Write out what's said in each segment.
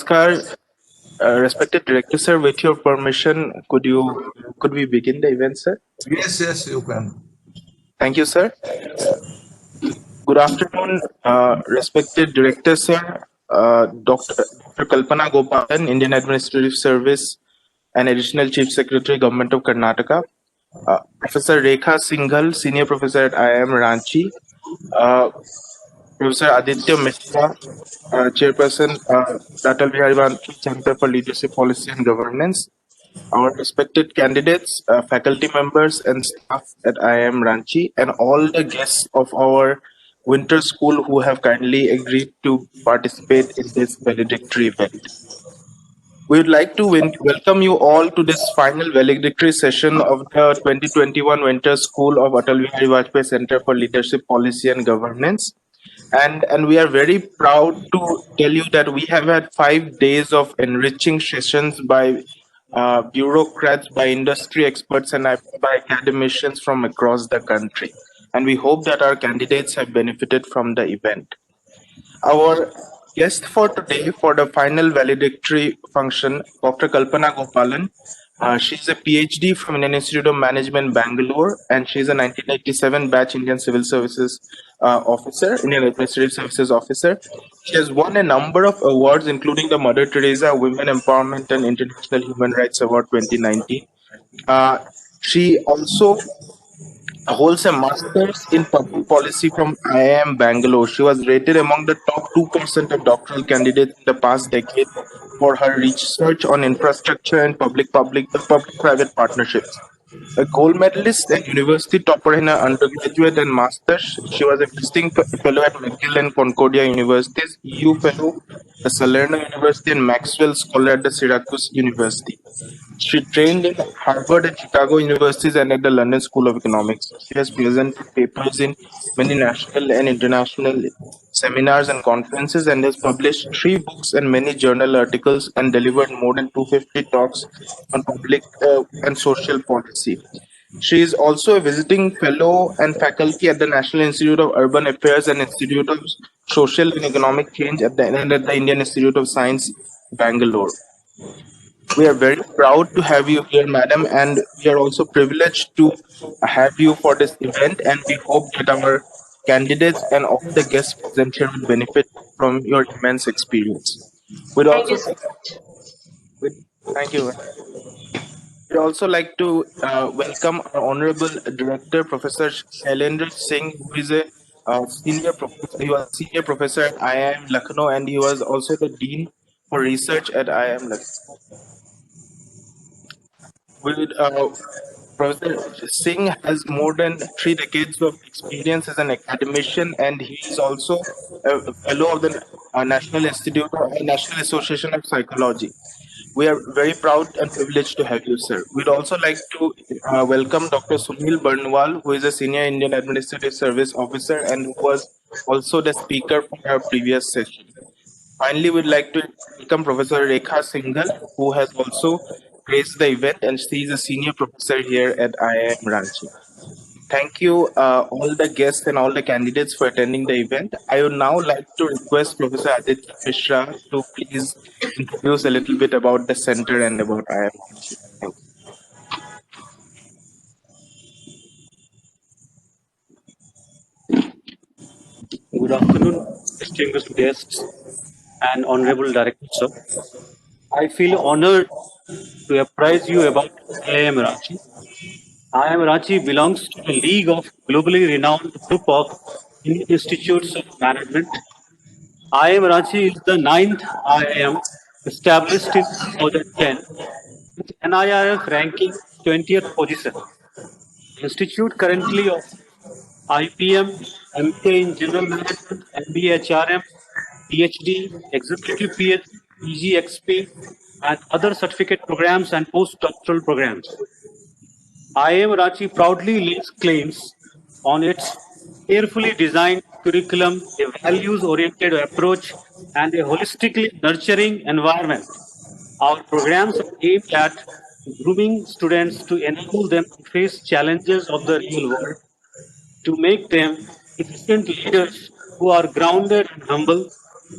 Namaskar, respected director sir. With your permission, could we begin the event, sir? Yes, you can. Thank you, sir. Good afternoon, respected director sir, Dr. Kalpana Gopalan, Indian Administrative Service and Additional Chief Secretary, Government of Karnataka. Professor Rekha Singhal, Senior Professor at IIM Ranchi. Professor Aditya Mishra, Chairperson, Atal Bihari Vajpayee Center for Leadership, Policy and Governance. Our respected candidates, faculty members and staff at IIM Ranchi, and all the guests of our winter school who have kindly agreed to participate in this valedictory event. We would like to welcome you all to this final valedictory session of the 2021 Winter School of Atal Bihari Vajpayee Center for Leadership, Policy and Governance. And we are very proud to tell you that we have had 5 days of enriching sessions by bureaucrats, by industry experts, and by academicians from across the country. And we hope that our candidates have benefited from the event. Our guest for today for the final valedictory function, Dr. Kalpana Gopalan. She's a PhD from Indian Institute of Management, Bangalore, and she's a 1987 batch Indian Civil Services officer, Indian Administrative Services officer. She has won a number of awards, including the Mother Teresa Women Empowerment and International Human Rights Award 2019. She also holds a master's in public policy from IIM Bangalore. She was rated among the top 2% of doctoral candidates in the past decade for her research on infrastructure and public-private partnerships. A gold medalist and university topper in her undergraduate and master's, she was a visiting fellow at McGill and Concordia Universities, EU fellow at Salerno University, and Maxwell Scholar at the Syracuse University. She trained in Harvard and Chicago universities and at the London School of Economics. She has presented papers in many national and international seminars and conferences, and has published 3 books and many journal articles, and delivered more than 250 talks on public and social policy. She is also a visiting fellow and faculty at the National Institute of Urban Affairs and Institute of Social and Economic Change at the Indian Institute of Science, Bangalore. We are very proud to have you here, madam, and we are also privileged to have you for this event, and we hope that our candidates and all the guests present here will benefit from your immense experience. Thank you so much. Thank you. We'd also like to welcome our Honorable Director, Professor Shailendra Singh, who is a senior professor. He was senior professor at IIM Lucknow, and he was also the Dean for Research at IIM Lucknow. Professor Singh has more than 3 decades of experience as an academician, and he is also a fellow of the National Association of Psychology. We are very proud and privileged to have you, sir. We'd also like to welcome Dr. Sunil Barnwal, who is a senior Indian Administrative Service officer and who was also the speaker for our previous session. Finally, we'd like to welcome Professor Rekha Singhal, who has also graced the event, and she is a senior professor here at IIM Ranchi. Thank you, all the guests and all the candidates for attending the event. I would now like to request Professor Aditya Mishra to please introduce a little bit about the center and about IIM Ranchi. Thank you. Good afternoon, distinguished guests and Honorable Director, sir. I feel honored to apprise you about IIM Ranchi. IIM Ranchi belongs to a league of globally renowned group of Indian Institutes of Management. IIM Ranchi is the 9th IIM established in 2010 with NIRF ranking 20th position. The institute currently of IPM, MK in General Management, MBA HRM, PhD, Executive PhD, PGXP, and other certificate programs and postdoctoral programs. IIM Ranchi proudly lays claims on its carefully designed curriculum, a values-oriented approach, and a holistically nurturing environment. Our programs are aimed at grooming students to enable them to face challenges of the real world, to make them efficient leaders who are grounded and humble,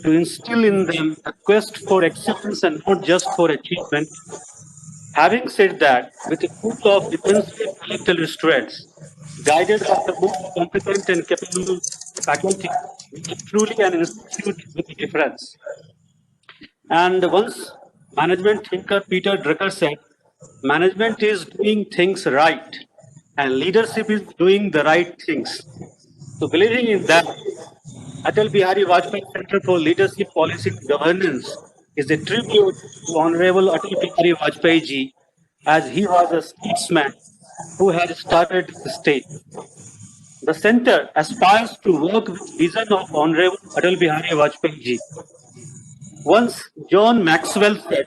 to instill in them a quest for excellence and not just for achievement. Having said that, with a pool of immensely talented students, guided by the most competent and capable faculty, we are truly an institute with a difference. And once management thinker Peter Drucker said, management is doing things right and leadership is doing the right things. So believing in that, Atal Bihari Vajpayee Center for Leadership Policy and Governance is a tribute to Honorable Atal Bihari Vajpayee ji, as he was a statesman who had started the state. The center aspires to work with vision of Honorable Atal Bihari Vajpayee ji. Once John Maxwell said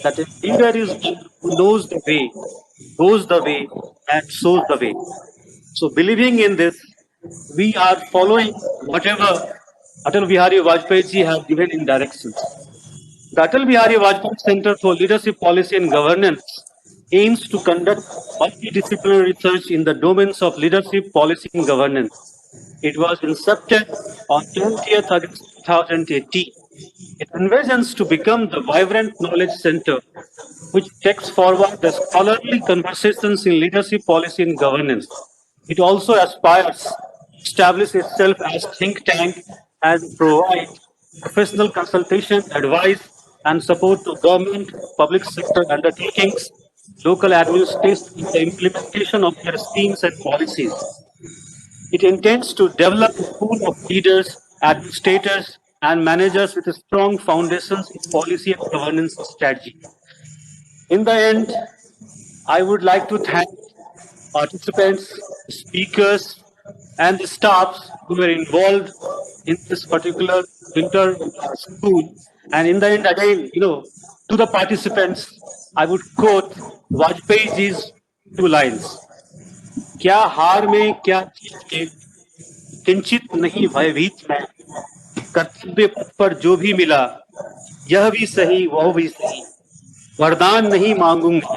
that a leader is one who knows the way, goes the way, and shows the way. So believing in this, we are following whatever Atal Bihari Vajpayee ji have given in directions. The Atal Bihari Vajpayee Center for Leadership Policy and Governance aims to conduct multidisciplinary research in the domains of leadership, policy, and governance. It was incepted on 20th August 2018. It envisions to become the vibrant knowledge center which takes forward the scholarly conversations in leadership, policy, and governance. It also aspires to establish itself as think tank and provide professional consultation, advice, and support to government, public sector undertakings, local administration in the implementation of their schemes and policies. It intends to develop a pool of leaders, administrators, and managers with strong foundations in policy and governance strategy. In the end, I would like to thank participants, speakers, and the staffs who were involved in this particular winter school. And in the end, again, to the participants, I would quote Vajpayee ji's two lines. क्या हार में क्या जीत के किंचित नहीं भयभीत मैं कर्तव्य पथ पर जो भी मिला यह भी सही वह भी सही वरदान नहीं मांगूंगा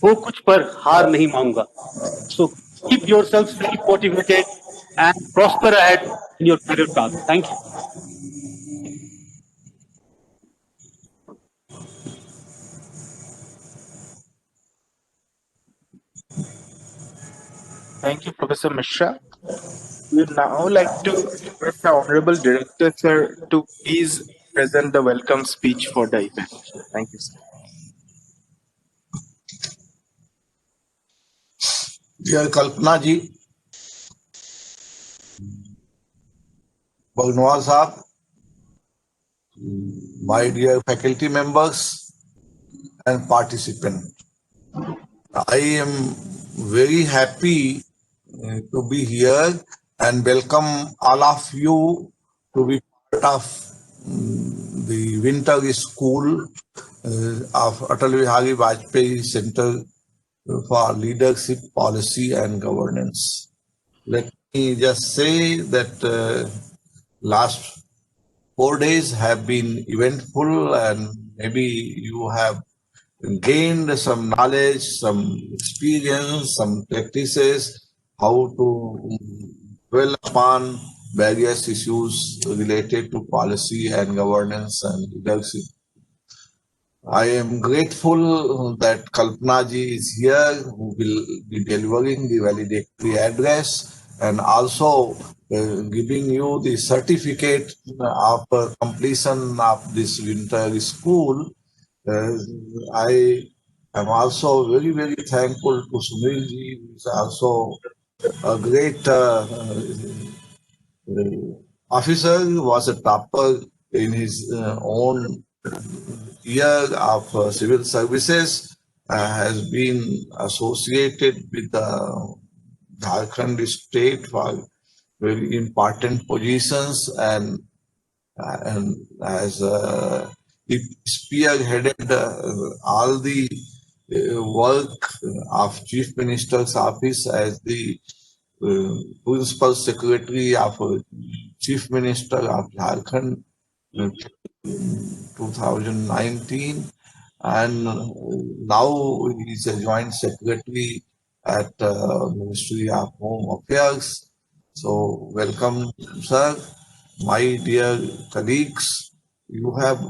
वो कुछ पर हार नहीं मांगूंगा. So keep yourselves very motivated and prosper ahead in your career path. Thank you. Thank you, Professor Mishra. We would now like to request the Honorable Director, sir, to please present the welcome speech for the event. Thank you, sir. Dear Kalpana ji, Bhagnwal Saab, my dear faculty members and participants, I am very happy to be here and welcome all of you to be part of the winter school of Atal Bihari Vajpayee Center for Leadership, Policy and Governance. Let me just say that last 4 days have been eventful and maybe you have gained some knowledge, some experience, some practices, how to dwell upon various issues related to policy and governance and leadership. I am grateful that Kalpana ji is here, who will be delivering the valedictory address and also giving you the certificate of completion of this winter school. I am also very, very thankful to Sunil ji, who is also a great officer, who was a topper in his own year of civil services, has been associated with the Jharkhand state for very important positions and as he spearheaded all the work of Chief Minister's office as the Principal Secretary of Chief Minister of Jharkhand 2019, and now he is a Joint Secretary at Ministry of Home Affairs. So welcome, sir. my dear colleagues, you have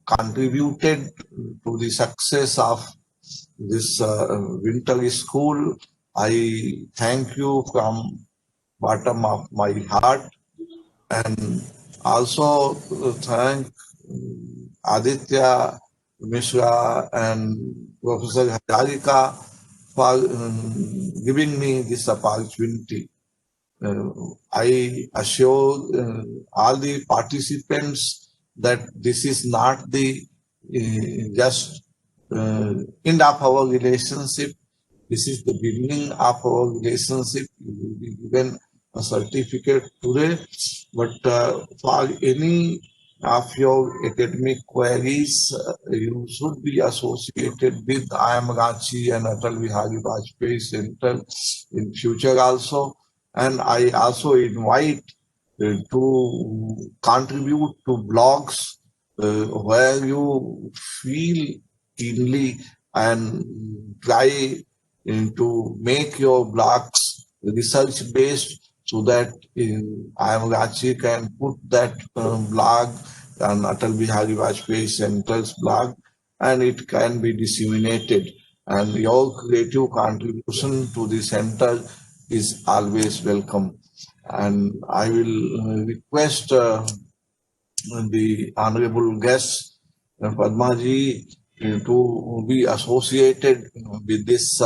contributed to the success of this winter school. I thank you from bottom of my heart, and also thank Aditya Mishra and Professor Hajarika for giving me this opportunity. I assure all the participants that this is not the just end of our relationship. This is the beginning of our relationship. You will be given a certificate today, but for any of your academic queries, you should be associated with IIM Ranchi and Atal Bihari Vajpayee Center in future also. And I also invite to contribute to blogs where you feel keenly and try to make your blogs research based so that IIM Ranchi can put that blog on Atal Bihari Vajpayee Center's blog and it can be disseminated. And your creative contribution to the center is always welcome. And I will request the honorable guest, Padmaji, to be associated with this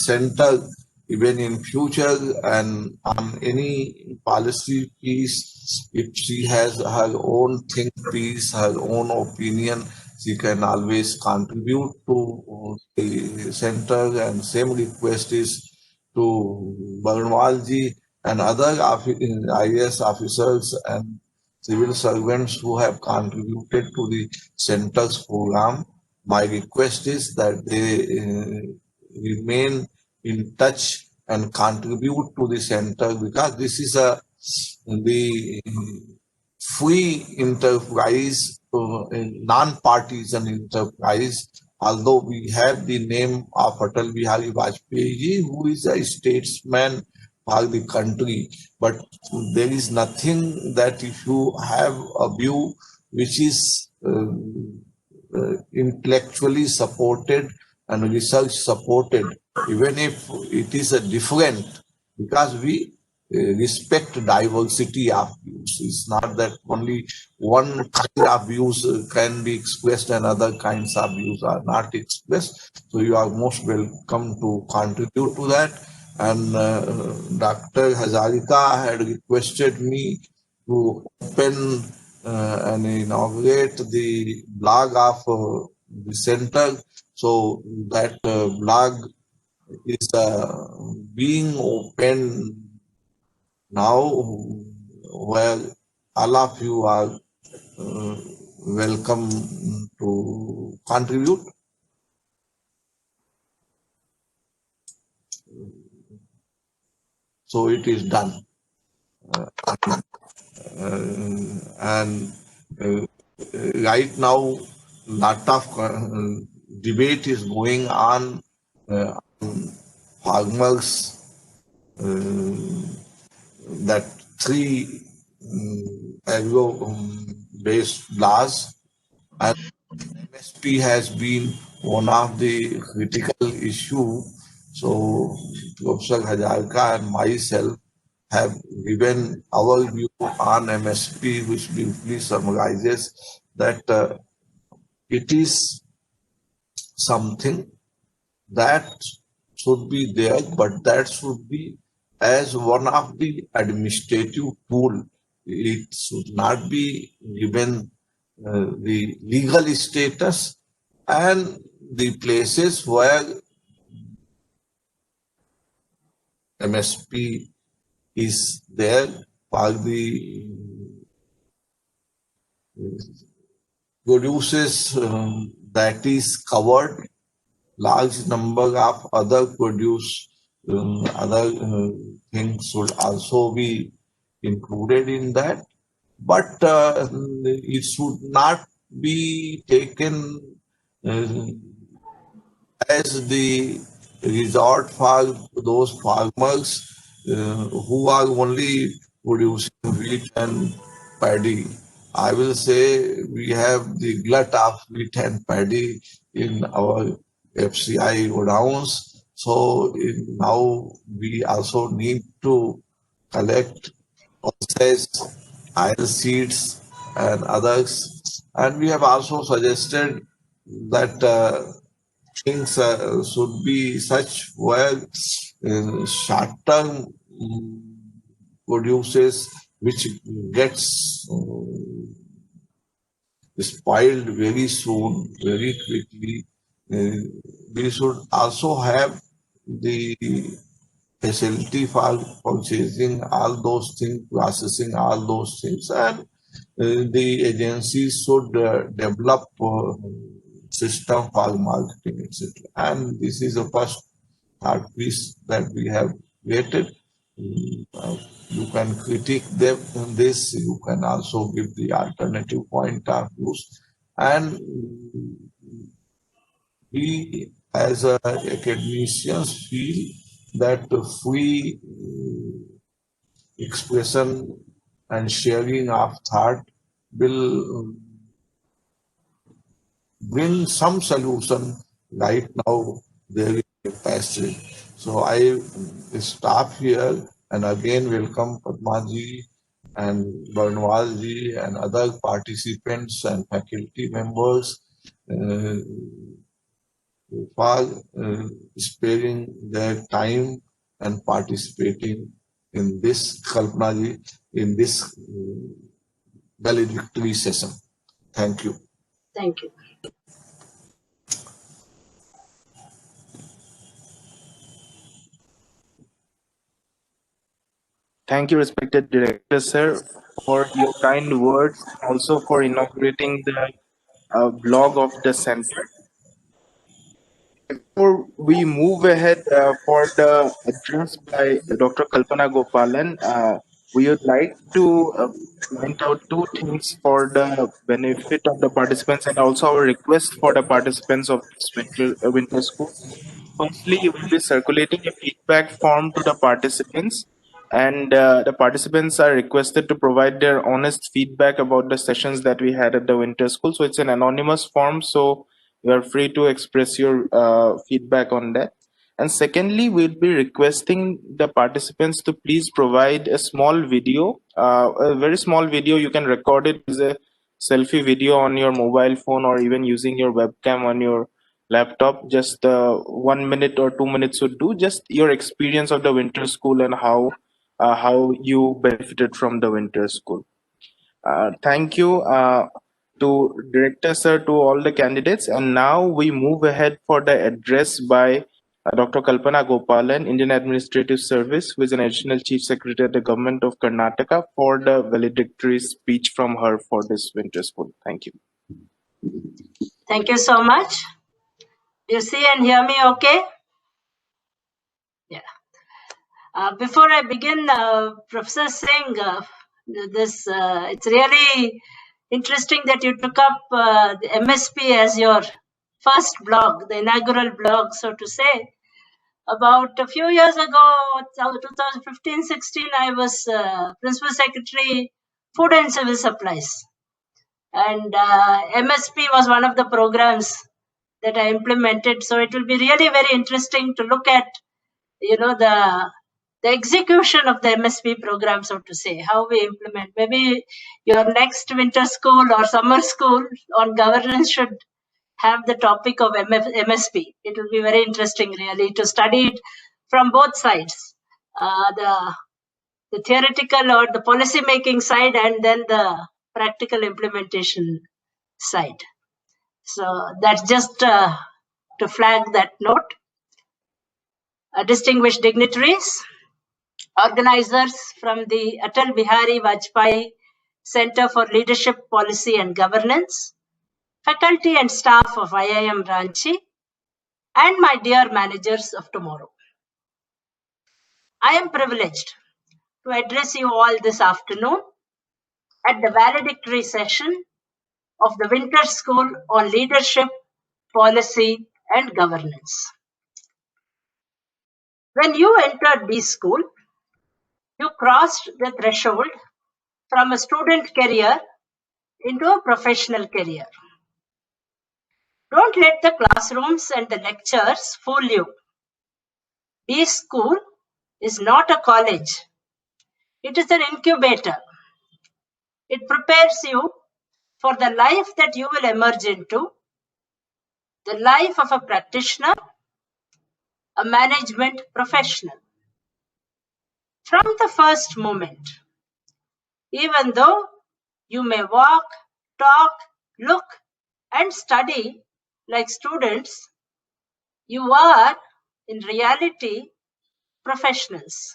center even in future and on any policy piece. If she has her own think piece, her own opinion, she can always contribute to the center. And same request is to Barnwalji and other IAS officers and civil servants who have contributed to the center's program. My request is that they remain in touch and contribute to the center because this is the free enterprise, non-partisan enterprise. Although we have the name of Atal Bihari Vajpayee, who is a statesman for the country, but there is nothing that if you have a view which is intellectually supported and research supported, even if it is a different, because we respect diversity of views. It's not that only one kind of views can be expressed and other kinds of views are not expressed. So you are most welcome to contribute to that. And Dr. Hazarika had requested me to open and inaugurate the blog of the center. So that blog is being opened now, where all of you are welcome to contribute. So it is done. And right now, lot of debate is going on farmers, that three agro-based laws, and MSP has been one of the critical issue. So Professor Hajarka and myself have given our view on MSP, which briefly summarizes that it is something that should be there, but that should be as one of the administrative tool. It should not be given the legal status, and the places where MSP is there for the produces that is covered. Large number of other produce, other things should also be included in that. But it should not be taken as the resort for those farmers who are only producing wheat and paddy. I will say we have the glut of wheat and paddy in our FCI godowns. So now we also need to collect pulses, iron seeds, and others. And we have also suggested that things should be such where short-term produces which gets spoiled very soon, very quickly. We should also have the facility for purchasing all those things, processing all those things, and the agencies should develop system for marketing, etc. And this is the first art piece that we have created. You can critique them in this. You can also give the alternative point of views, and we as academicians feel that free expression and sharing of thought will bring some solution. Right now there is a passage. So I stop here and again welcome Padmaji and Barnwalji and other participants and faculty members for sparing their time and participating in this Kalpanaji, in this valedictory session. Thank you. Thank you. Thank you, respected Director, sir, for your kind words, also for inaugurating the blog of the center. Before we move ahead for the address by Dr. Kalpana Gopalan, we would like to point out two things for the benefit of the participants and also our request for the participants of this winter school. Firstly, we will be circulating a feedback form to the participants, and the participants are requested to provide their honest feedback about the sessions that we had at the winter school. So it's an anonymous form, so you are free to express your feedback on that. And secondly, we'll be requesting the participants to please provide a small video, a very small video. You can record it as a selfie video on your mobile phone or even using your webcam on your laptop. Just 1 minute or 2 minutes would do. Just your experience of the winter school and how you benefited from the winter school. Thank you to Director Sir, to all the candidates. And now we move ahead for the address by Dr. Kalpana Gopalan, Indian Administrative Service, who is an Additional Chief Secretary at the Government of Karnataka, for the valedictory speech from her for this winter school. Thank you. Thank you so much. You see and hear me okay? Yeah. Before I begin, Professor Singh, it's really interesting that you took up the MSP as your first blog, the inaugural blog, so to say. About a few years ago, 2015-16, I was Principal Secretary, Food and Civil Supplies. And MSP was one of the programs that I implemented. So it will be really very interesting to look at, the execution of the MSP program, so to say, how we implement. Maybe your next winter school or summer school on governance should have the topic of MSP. It will be very interesting, really, to study it from both sides, the theoretical or the policy making side, and then the practical implementation side. So that's just to flag that note. Distinguished dignitaries, organizers from the Atal Bihari Vajpayee Center for Leadership, Policy and Governance, faculty and staff of IIM Ranchi, and my dear managers of tomorrow. I am privileged to address you all this afternoon at the valedictory session of the Winter School on Leadership, Policy and Governance. When you entered B school, you crossed the threshold from a student career into a professional career. Don't let the classrooms and the lectures fool you. B-School is not a college. It is an incubator. It prepares you for the life that you will emerge into, the life of a practitioner, a management professional. From the first moment, even though you may walk, talk, look, and study like students, you are, in reality, professionals.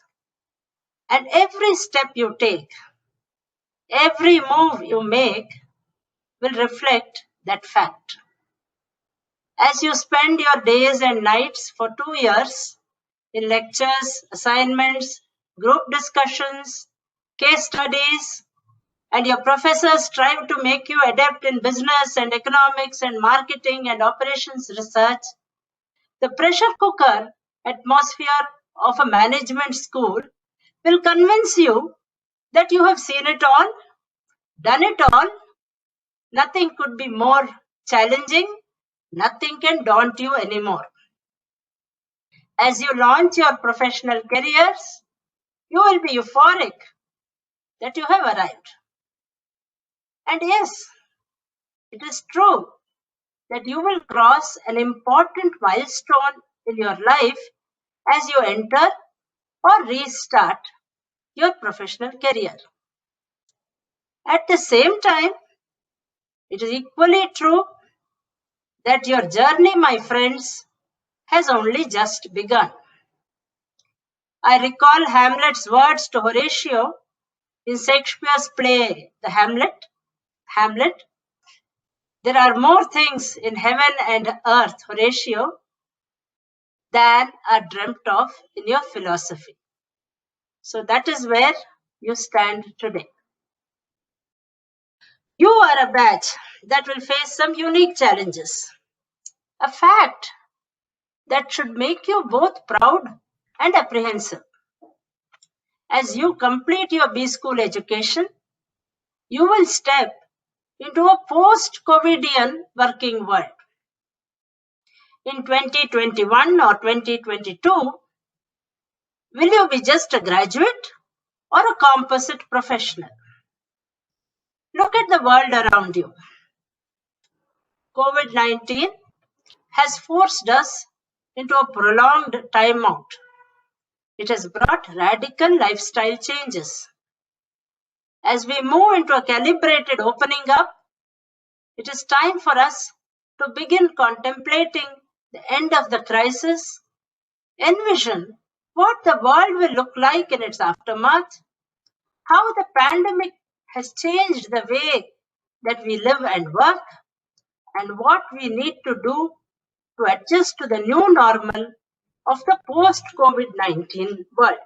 And every step you take, every move you make will reflect that fact. As you spend your days and nights for 2 years in lectures, assignments, group discussions, case studies, and your professors strive to make you adept in business and economics and marketing and operations research, the pressure cooker atmosphere of a management school will convince you that you have seen it all, done it all. Nothing could be more challenging. Nothing can daunt you anymore. As you launch your professional careers, you will be euphoric that you have arrived. And yes, it is true that you will cross an important milestone in your life as you enter or restart your professional career. At the same time, it is equally true that your journey, my friends, has only just begun. I recall Hamlet's words to Horatio in Shakespeare's play, The Hamlet. There are more things in heaven and earth, Horatio, than are dreamt of in your philosophy. So that is where you stand today. You are a batch that will face some unique challenges. A fact that should make you both proud and apprehensive. As you complete your B-School education, you will step into a post-Covidien working world. In 2021 or 2022, will you be just a graduate or a composite professional? Look at the world around you. COVID-19 has forced us into a prolonged timeout. It has brought radical lifestyle changes. As we move into a calibrated opening up, it is time for us to begin contemplating the end of the crisis, envision what the world will look like in its aftermath, how the pandemic has changed the way that we live and work, and what we need to do to adjust to the new normal of the post-COVID-19 world.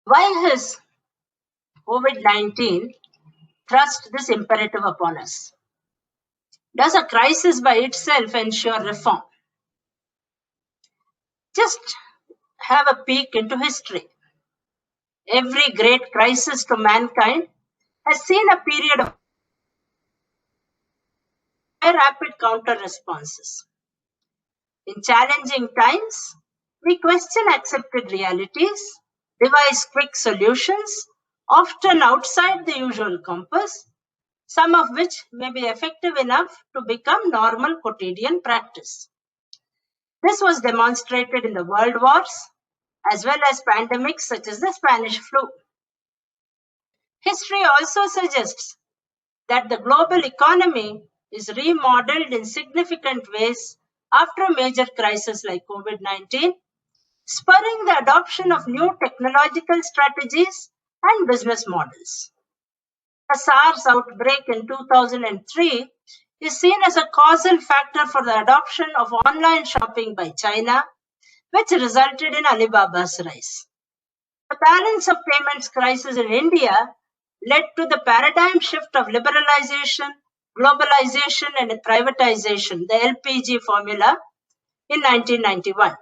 Why has COVID-19 thrust this imperative upon us? Does a crisis by itself ensure reform? Just have a peek into history. Every great crisis to mankind has seen a period of rapid counter responses. In challenging times, we question accepted realities, devise quick solutions, often outside the usual compass, some of which may be effective enough to become normal quotidian practice. This was demonstrated in the world wars, as well as pandemics such as the Spanish flu. History also suggests that the global economy is remodeled in significant ways after a major crisis like COVID-19, spurring the adoption of new technological strategies and business models. The SARS outbreak in 2003 is seen as a causal factor for the adoption of online shopping by China, which resulted in Alibaba's rise. The balance of payments crisis in India led to the paradigm shift of liberalization, globalization, and privatization, the LPG formula, in 1991.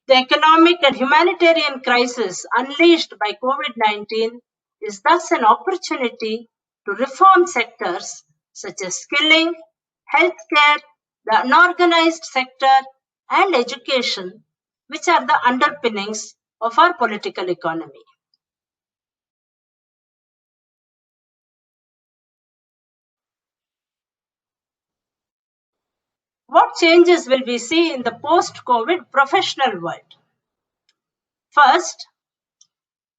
The economic and humanitarian crisis unleashed by COVID-19 is thus an opportunity to reform sectors such as skilling, healthcare, the unorganized sector, and education, which are the underpinnings of our political economy. What changes will we see in the post-COVID professional world? First,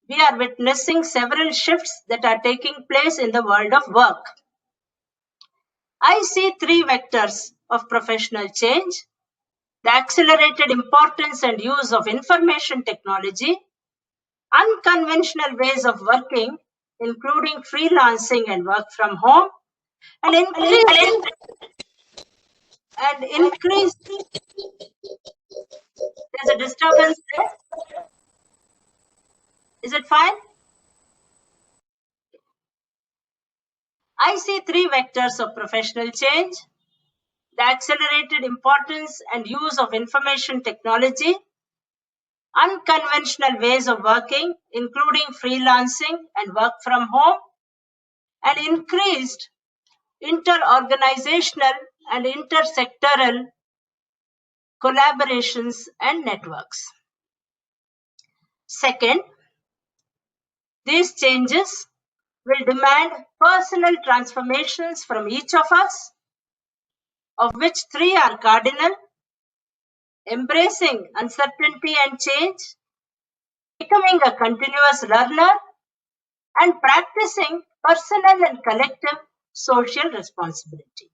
we are witnessing several shifts that are taking place in the world of work. I see three vectors of professional change: the accelerated importance and use of information technology, unconventional ways of working, including freelancing and work from home, and increased. There's a disturbance there. Is it fine? I see three vectors of professional change: the accelerated importance and use of information technology, unconventional ways of working, including freelancing and work from home, and increased inter-organizational and intersectoral collaborations and networks. Second, these changes will demand personal transformations from each of us, of which three are cardinal: embracing uncertainty and change, becoming a continuous learner, and practicing personal and collective social responsibility.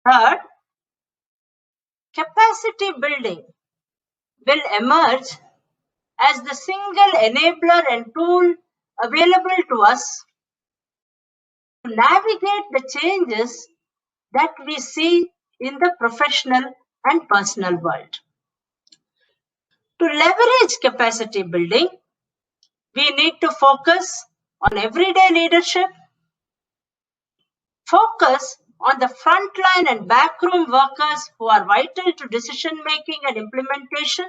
Third, capacity building will emerge as the single enabler and tool available to us to navigate the changes that we see in the professional and personal world. To leverage capacity building, we need to focus on everyday leadership, focus on the frontline and backroom workers who are vital to decision making and implementation,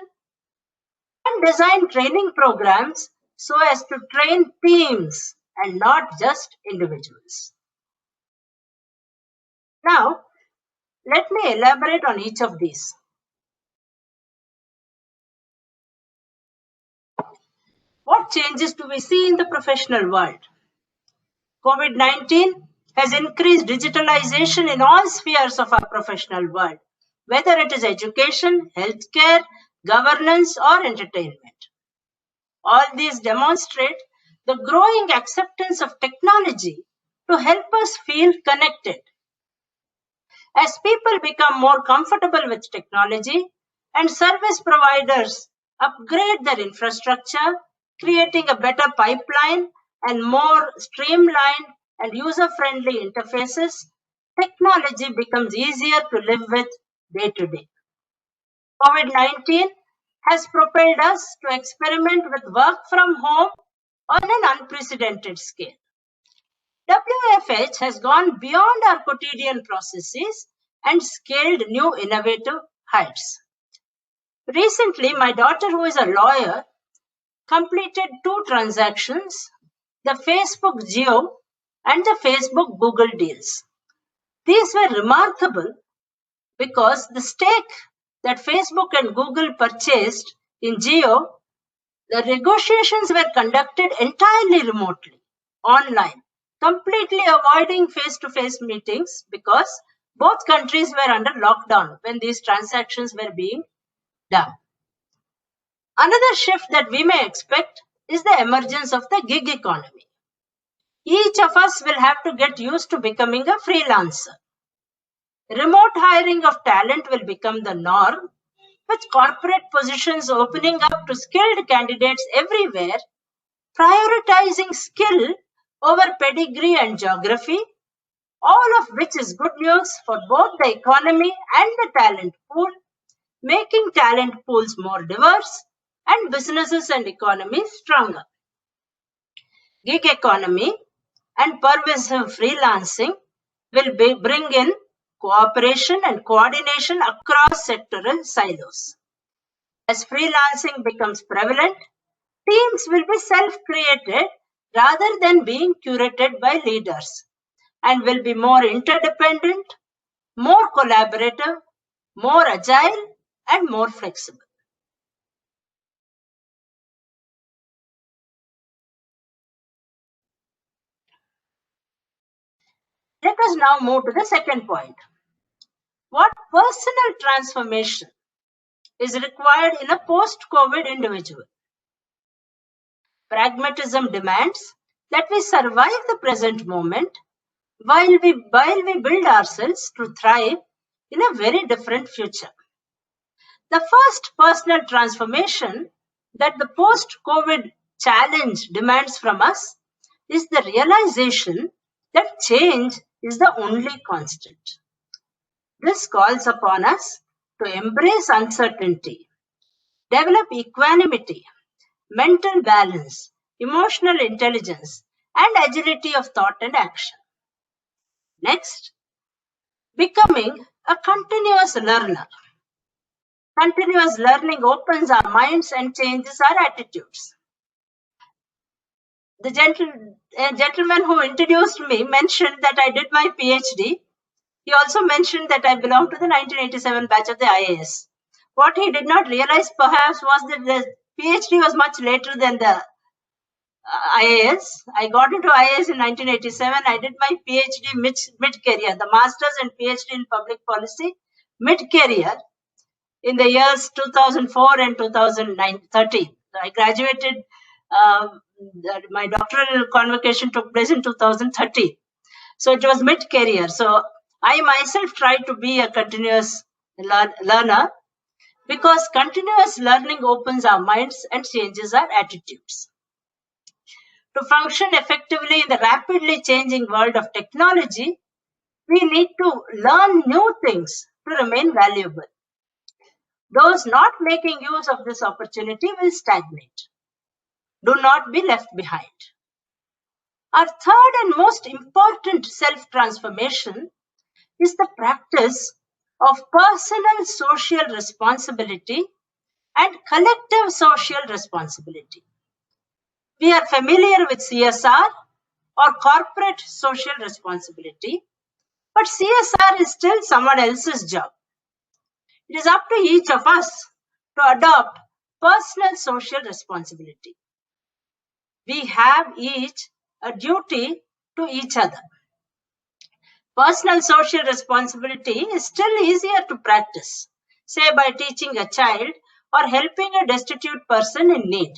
and design training programs so as to train teams and not just individuals. Now, let me elaborate on each of these. What changes do we see in the professional world? COVID-19 has increased digitalization in all spheres of our professional world, whether it is education, healthcare, governance, or entertainment. All these demonstrate the growing acceptance of technology to help us feel connected. As people become more comfortable with technology and service providers upgrade their infrastructure, creating a better pipeline and more streamlined and user-friendly interfaces, technology becomes easier to live with day to day. COVID-19 has propelled us to experiment with work from home on an unprecedented scale. WFH has gone beyond our quotidian processes and scaled new innovative heights. Recently, my daughter, who is a lawyer, completed two transactions, the Facebook Geo and the Facebook Google deals. These were remarkable because the stake that Facebook and Google purchased in Geo, the negotiations were conducted entirely remotely, online, completely avoiding face-to-face meetings because both countries were under lockdown when these transactions were being done. Another shift that we may expect is the emergence of the gig economy. Each of us will have to get used to becoming a freelancer. Remote hiring of talent will become the norm, with corporate positions opening up to skilled candidates everywhere, prioritizing skill over pedigree and geography, all of which is good news for both the economy and the talent pool, making talent pools more diverse and businesses and economies stronger. Gig economy and pervasive freelancing will bring in cooperation and coordination across sectoral silos. As freelancing becomes prevalent, teams will be self-created rather than being curated by leaders and will be more interdependent, more collaborative, more agile, and more flexible. Let us now move to the second point. What personal transformation is required in a post-COVID individual? Pragmatism demands that we survive the present moment while we build ourselves to thrive in a very different future. The first personal transformation that the post-COVID challenge demands from us is the realization that change is the only constant. This calls upon us to embrace uncertainty, develop equanimity, mental balance, emotional intelligence, and agility of thought and action. Next, becoming a continuous learner. Continuous learning opens our minds and changes our attitudes. The gentleman who introduced me mentioned that I did my PhD. He also mentioned that I belong to the 1987 batch of the IAS. What he did not realize perhaps was that the PhD was much later than the IAS. I got into IAS in 1987. I did my PhD mid-career, the Masters and PhD in Public Policy mid-career in the years 2004 and 2013. So I graduated, my doctoral convocation took place in 2013. So it was mid-career. So I myself tried to be a continuous learner because continuous learning opens our minds and changes our attitudes. To function effectively in the rapidly changing world of technology, we need to learn new things to remain valuable. Those not making use of this opportunity will stagnate. Do not be left behind. Our third and most important self-transformation is the practice of personal social responsibility and collective social responsibility. We are familiar with CSR or corporate social responsibility, but CSR is still someone else's job. It is up to each of us to adopt personal social responsibility. We have each a duty to each other. Personal social responsibility is still easier to practice, say by teaching a child or helping a destitute person in need.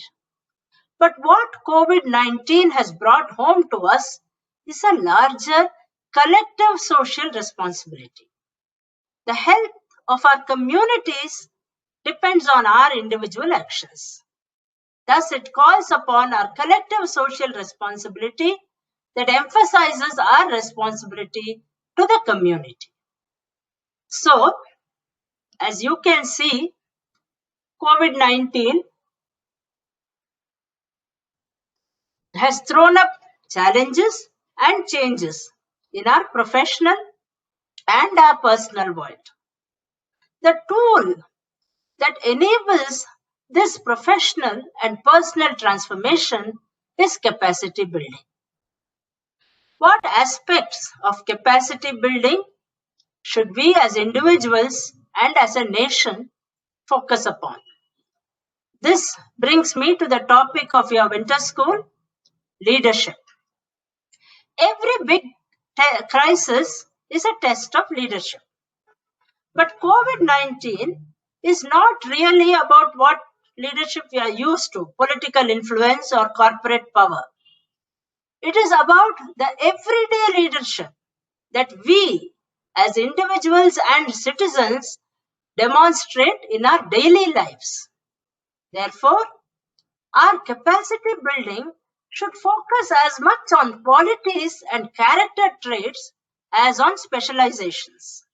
But what COVID-19 has brought home to us is a larger collective social responsibility. The health of our communities depends on our individual actions. Thus, it calls upon our collective social responsibility that emphasizes our responsibility to the community. So, as you can see, COVID-19 has thrown up challenges and changes in our professional and our personal world. The tool that enables this professional and personal transformation is capacity building. What aspects of capacity building should we as individuals and as a nation focus upon? This brings me to the topic of your winter school, leadership. Every big crisis is a test of leadership. But COVID-19 is not really about what leadership we are used to, political influence or corporate power. It is about the everyday leadership that we as individuals and citizens demonstrate in our daily lives. Therefore, our capacity building should focus as much on qualities and character traits as on specializations.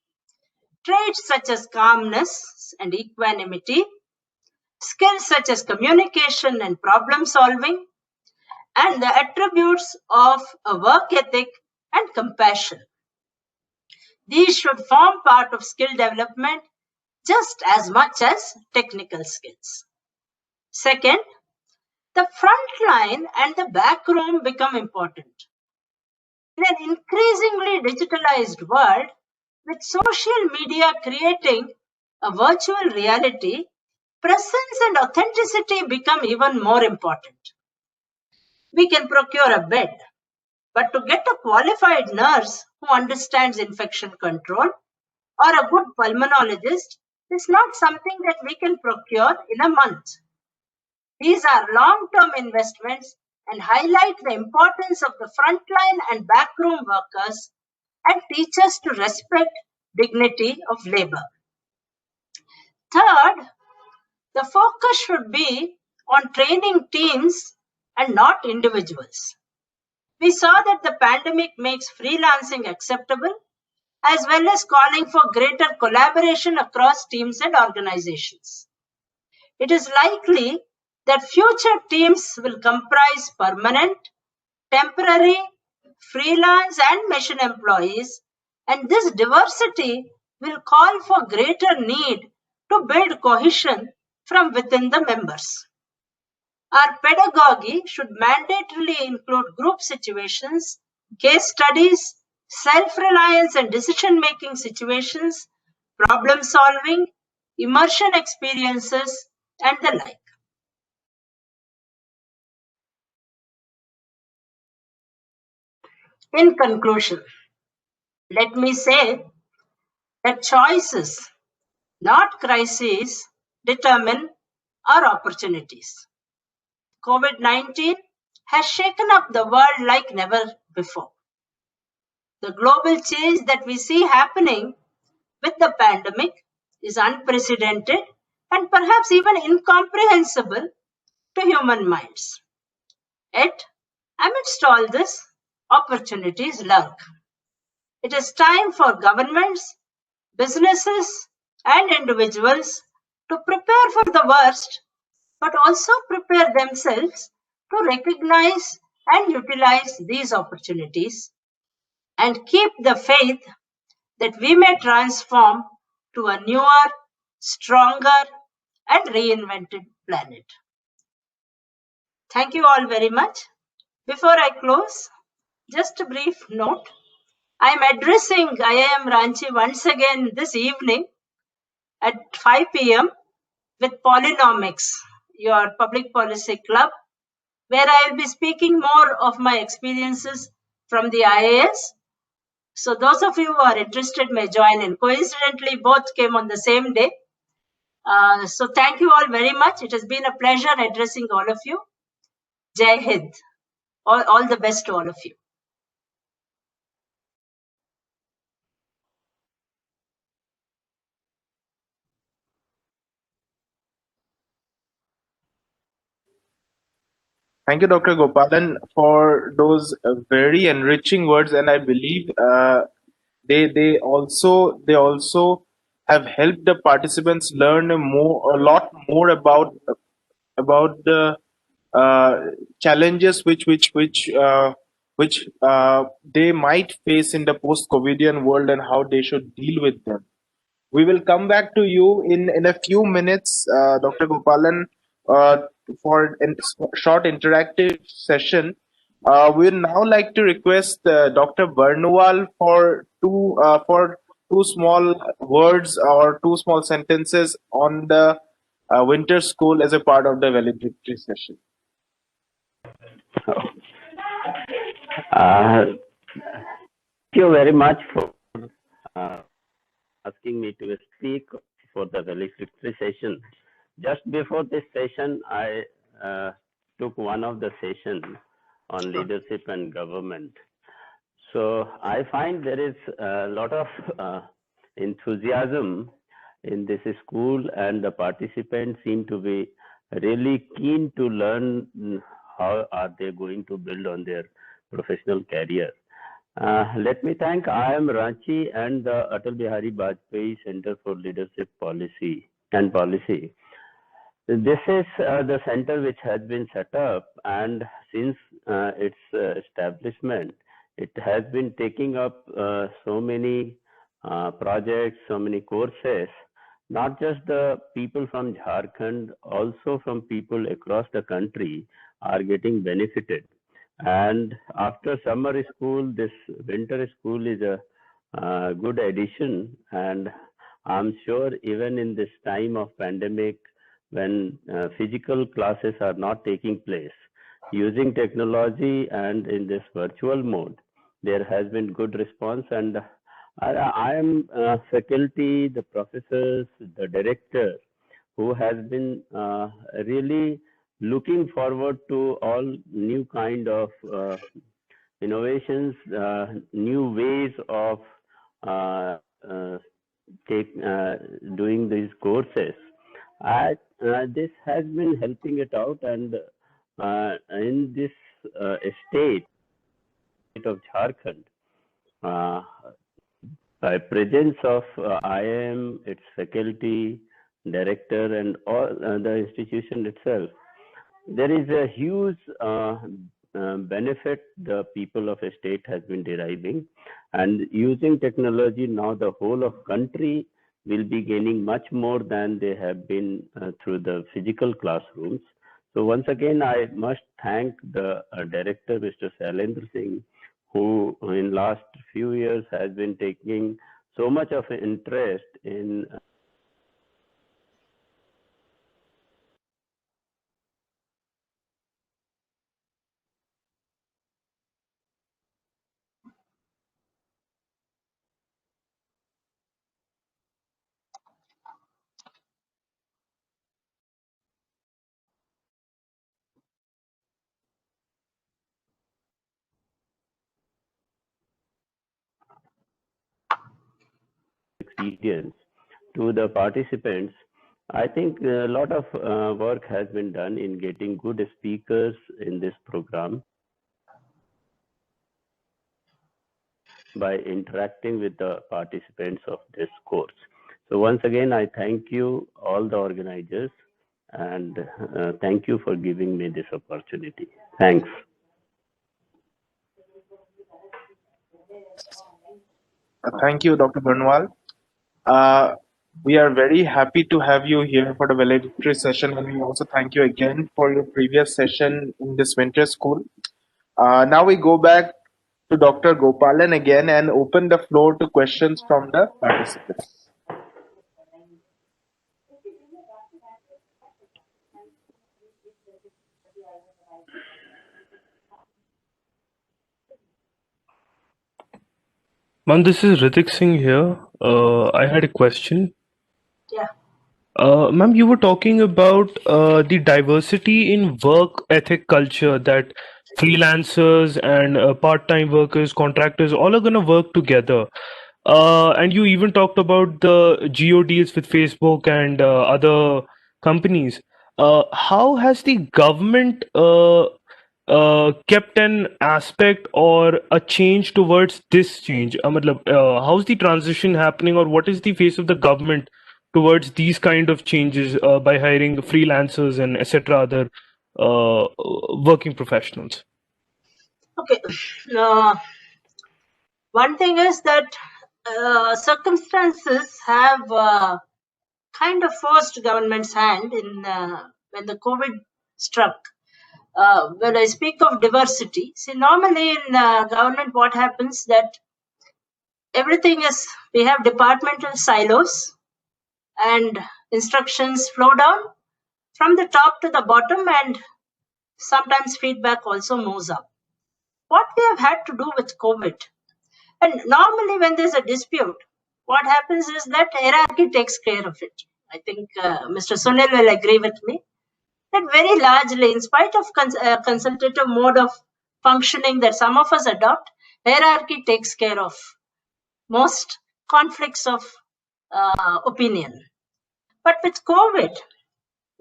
Traits such as calmness and equanimity, skills such as communication and problem solving, and the attributes of a work ethic and compassion. These should form part of skill development just as much as technical skills. Second, the front line and the back room become important. In an increasingly digitalized world, with social media creating a virtual reality, presence and authenticity become even more important. We can procure a bed, but to get a qualified nurse who understands infection control or a good pulmonologist is not something that we can procure in a month. These are long-term investments and highlight the importance of the frontline and backroom workers and teach us to respect dignity of labor. Third, the focus should be on training teams and not individuals. We saw that the pandemic makes freelancing acceptable as well as calling for greater collaboration across teams and organizations. It is likely that future teams will comprise permanent, temporary, freelance, and mission employees, and this diversity will call for greater need to build cohesion from within the members. Our pedagogy should mandatorily include group situations, case studies, self-reliance and decision-making situations, problem solving, immersion experiences, and the like. In conclusion, let me say that choices, not crises, determine our opportunities. COVID-19 has shaken up the world like never before. The global change that we see happening with the pandemic is unprecedented and perhaps even incomprehensible to human minds. Yet, amidst all this, opportunities lurk. It is time for governments, businesses, and individuals to prepare for the worst, but also prepare themselves to recognize and utilize these opportunities and keep the faith that we may transform to a newer, stronger, and reinvented planet. Thank you all very much. Before I close, just a brief note. I am addressing IIM Ranchi once again this evening at 5 p.m. with Polynomics, your public policy club, where I will be speaking more of my experiences from the IAS. So those of you who are interested may join in. Coincidentally, both came on the same day. So thank you all very much. It has been a pleasure addressing all of you. Jai Hind. All the best to all of you. Thank you, Dr. Gopalan, for those very enriching words, and I believe they also have helped the participants learn a lot more about the challenges which they might face in the post-Covidian world and how they should deal with them. We will come back to you in a few minutes, Dr. Gopalan, for a short interactive session. We would now like to request Dr. Barnwal for two small words or two small sentences on the winter school as a part of the valedictory session. Thank you very much for asking me to speak for the valedictory session. Just before this session, I took one of the sessions on leadership and government. So I find there is a lot of enthusiasm in this school, and the participants seem to be really keen to learn how are they going to build on their professional career. Let me thank IIM Ranchi and the Atal Bihari Vajpayee Center for Leadership Policy. This is the center which has been set up, and since its establishment, it has been taking up so many projects, so many courses not just the people from Jharkhand, also from people across the country are getting benefited. And after summer school, this winter school is a good addition. And I'm sure even in this time of pandemic, when physical classes are not taking place, using technology and in this virtual mode, there has been good response. And I am faculty, the professors, the director, who has been really looking forward to all new kind of innovations, new ways of uh, uh, doing these courses. This has been helping it out, and in this state of Jharkhand, by presence of IIM, its faculty, director, and all the institution itself, there is a huge benefit the people of a state has been deriving, and using technology now the whole of country will be gaining much more than they have been through the physical classrooms. So once again, I must thank the director, Mr. Salim Singh, who in last few years has been taking so much of interest in experience to the participants. I think a lot of work has been done in getting good speakers in this program by interacting with the participants of this course. So once again, I thank you, all the organizers, and thank you for giving me this opportunity. Thanks. Thank you, Dr. Burnwal. We are very happy to have you here for the valedictory session, and we also thank you again for your previous session in this winter school. Now we go back to Dr. Gopalan again and open the floor to questions from the participants. Ma'am, this is Ritik Singh here. I had a question. Yeah. Ma'am, you were talking about the diversity in work ethic culture, that freelancers and part-time workers, contractors, all are going to work together. And you even talked about the geo deals with Facebook and other companies. How has the government kept an aspect or a change towards this change? How's the transition happening, or what is the face of the government towards these kind of changes by hiring freelancers and etc. other working professionals? Okay. One thing is that circumstances have kind of forced government's hand in when the COVID struck. When I speak of diversity, see, normally in government, what happens that everything is, we have departmental silos and instructions flow down from the top to the bottom, and sometimes feedback also moves up. What we have had to do with COVID, and normally when there's a dispute, what happens is that hierarchy takes care of it. I think Mr. Sunil will agree with me that very largely, in spite of consultative mode of functioning that some of us adopt, hierarchy takes care of most conflicts of opinion. But with COVID,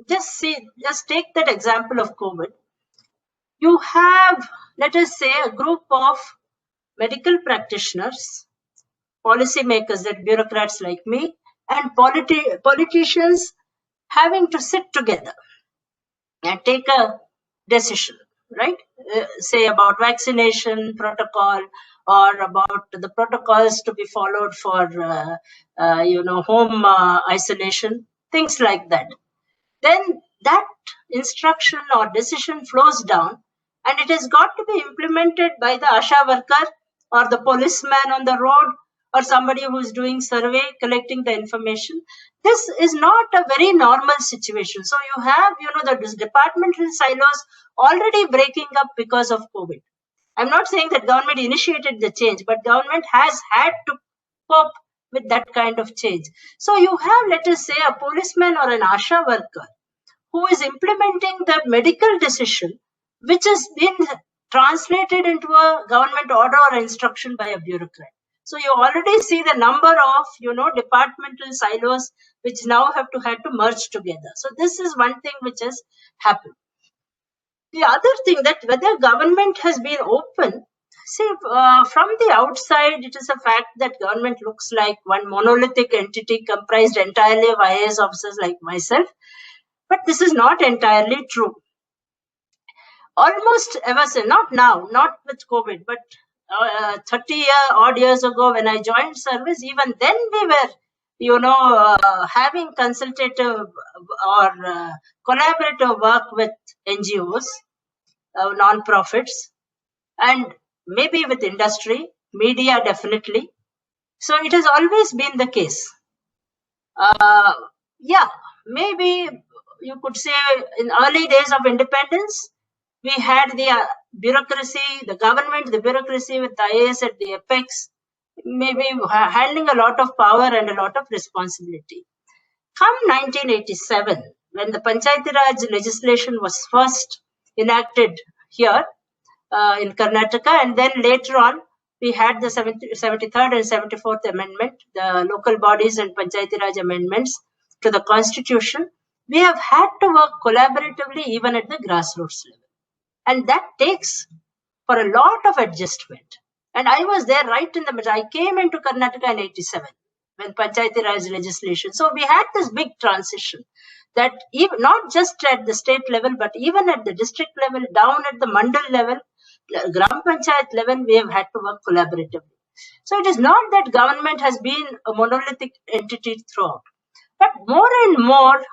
just take that example of COVID. You have, let us say, a group of medical practitioners, policymakers, that bureaucrats like me, and politicians having to sit together and take a decision, right? Say about vaccination protocol or about the protocols to be followed for, home isolation, things like that. Then that instruction or decision flows down, and it has got to be implemented by the ASHA worker or the policeman on the road or somebody who is doing survey, collecting the information. This is not a very normal situation. So you have, the departmental silos already breaking up because of COVID. I'm not saying that government initiated the change, but government has had to cope with that kind of change. So you have, let us say, a policeman or an ASHA worker who is implementing the medical decision, which has been translated into a government order or instruction by a bureaucrat. So you already see the number of, departmental silos which now had to merge together. So this is one thing which has happened. The other thing, that whether government has been open, see, from the outside, it is a fact that government looks like one monolithic entity comprised entirely of IAS officers like myself. But this is not entirely true. Almost ever since, not now, not with COVID, but 30 odd years ago when I joined service, even then we were, having consultative or collaborative work with NGOs, non-profits, and maybe with industry, media definitely. So it has always been the case. Maybe you could say in early days of independence, we had the bureaucracy, the government, the bureaucracy with IAS at the apex, maybe handling a lot of power and a lot of responsibility. Come 1987, when the Panchayati Raj legislation was first enacted here in Karnataka, and then later on, we had the 73rd and 74th Amendment, the local bodies and Panchayati Raj amendments to the Constitution. We have had to work collaboratively even at the grassroots level. And that takes for a lot of adjustment. And I was there right in the middle. I came into Karnataka in 87 when Panchayati Raj legislation. So we had this big transition that even, not just at the state level, but even at the district level, down at the mandal level, Gram Panchayat level, we have had to work collaboratively. So it is not that government has been a monolithic entity throughout, but more and more,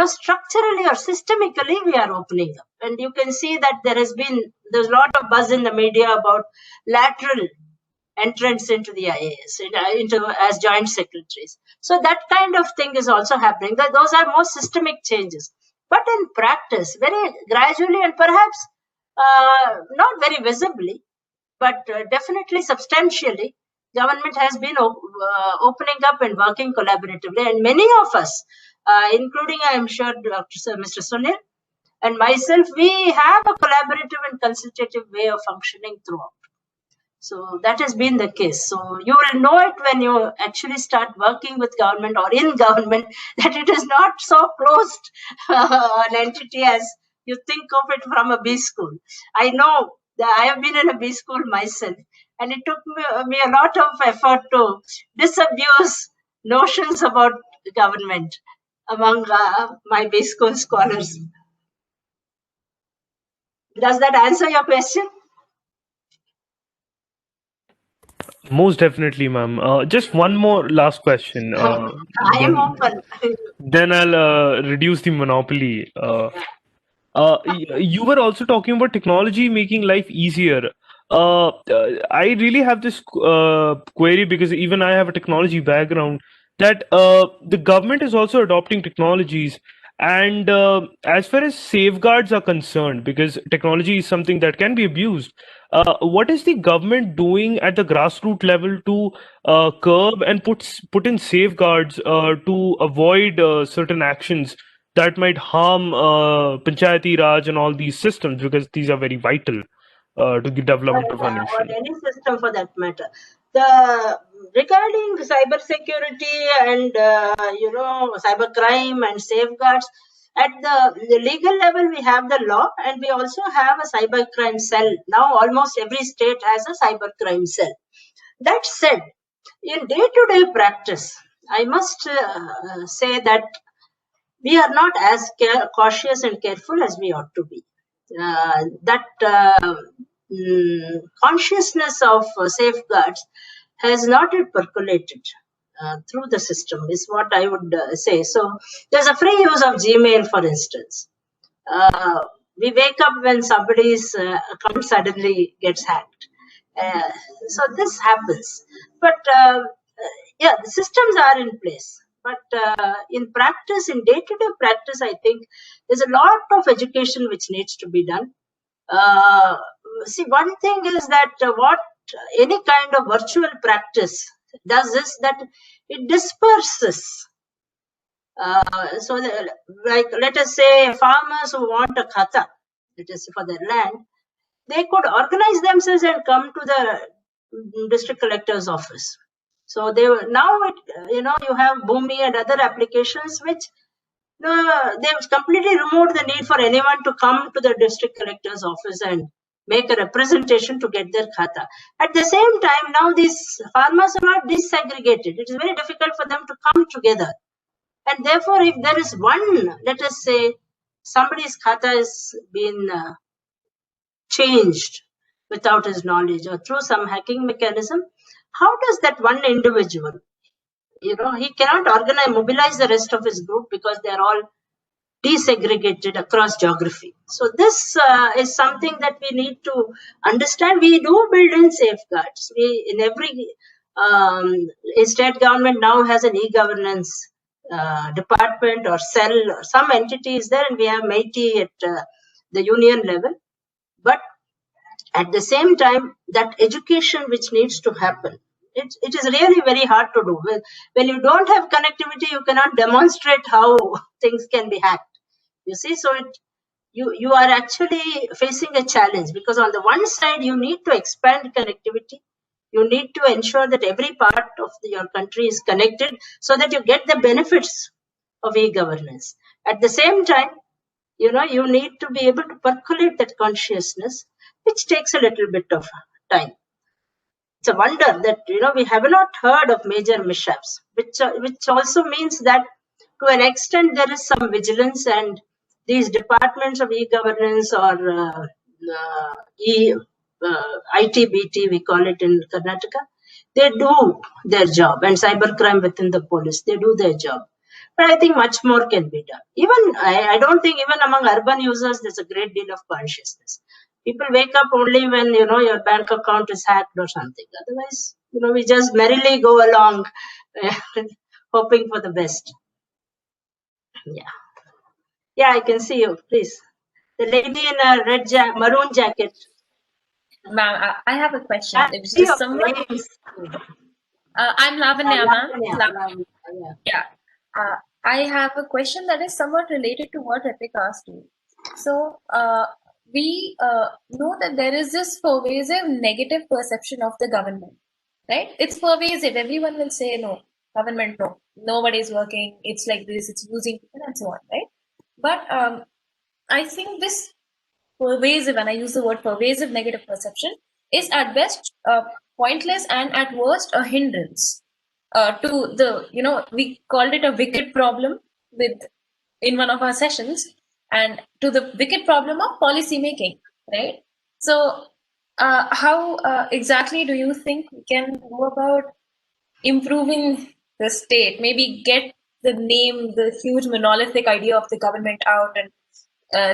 structurally or systemically, we are opening up. And you can see that there's a lot of buzz in the media about lateral entrance into the IAS, as joint secretaries. So that kind of thing is also happening. Those are more systemic changes. But in practice, very gradually and perhaps not very visibly, but definitely substantially, government has been opening up and working collaboratively. And many of us, including, I am sure, Mr. Sunil and myself, we have a collaborative and consultative way of functioning throughout. So that has been the case. So you will know it when you actually start working with government or in government, that it is not so closed an entity as you think of it from a B school. I know that I have been in a B school myself, and it took me a lot of effort to disabuse notions about government among my B school scholars. Does that answer your question? Most definitely, ma'am. Just one more last question. I am open. Then I'll reduce the monopoly. You were also talking about technology making life easier. I really have this query, because even I have a technology background, that the government is also adopting technologies. And as far as safeguards are concerned, because technology is something that can be abused, what is the government doing at the grassroots level to curb and put in safeguards to avoid certain actions that might harm Panchayati Raj and all these systems, because these are very vital to the development of our nation? Or any system for that matter. Regarding cyber security and cyber crime and safeguards, at the legal level we have the law, and we also have a cyber crime cell. Now almost every state has a cyber crime cell. That said, in day-to-day practice, I must say that we are not as cautious and careful as we ought to be. consciousness of safeguards has not yet percolated through the system, is what I would say. So there's a free use of Gmail, for instance. We wake up when somebody's account suddenly gets hacked. So this happens. But yeah, the systems are in place. But in practice, in day-to-day practice, I think there's a lot of education which needs to be done. See, one thing is that what any kind of virtual practice does is that it disperses. So, like, let us say farmers who want a khata, let us say for their land, they could organize themselves and come to the district collector's office. So they were now, you have Bhumi and other applications which they've completely removed the need for anyone to come to the district collector's office and make a representation to get their khata. At the same time, now these farmers are not desegregated. It is very difficult for them to come together. And therefore, if there is one, let us say, somebody's khata has been changed without his knowledge or through some hacking mechanism, how does that one individual, he cannot mobilize the rest of his group because they are all desegregated across geography. So this is something that we need to understand. We do build in safeguards. In every state government now has an e-governance department or cell or some entity is there, and we have MeitY at the union level. But at the same time, that education which needs to happen, it is really very hard to do. When you don't have connectivity, you cannot demonstrate how things can be hacked. You see, so you are actually facing a challenge, because on the one side, you need to expand connectivity. You need to ensure that every part of your country is connected so that you get the benefits of e-governance. At the same time, you need to be able to percolate that consciousness, which takes a little bit of time. It's a wonder that, we have not heard of major mishaps, which also means that to an extent there is some vigilance, and these departments of e-governance or ITBT, we call it in Karnataka, they do their job, and cybercrime within the police, they do their job. But I think much more can be done. Even I don't think even among urban users there's a great deal of consciousness. People wake up only when your bank account is hacked or something. Otherwise, we just merrily go along, hoping for the best. Yeah, I can see you. Please, the lady in a maroon jacket. Ma'am, I have a question. It was just someone. I'm Lavanya, ma'am. Yeah. I have a question that is somewhat related to what Ritik asked you. So, we know that there is this pervasive negative perception of the government, right? It's pervasive. Everyone will say, no, government, no, nobody's working. It's like this, it's using people and so on, right? But I think this pervasive, and I use the word pervasive negative perception, is at best pointless and at worst a hindrance to the, we called it a wicked problem in one of our sessions, and to the wicked problem of policy making, right? So how exactly do you think we can go about improving the state? Maybe get the huge monolithic idea of the government out, and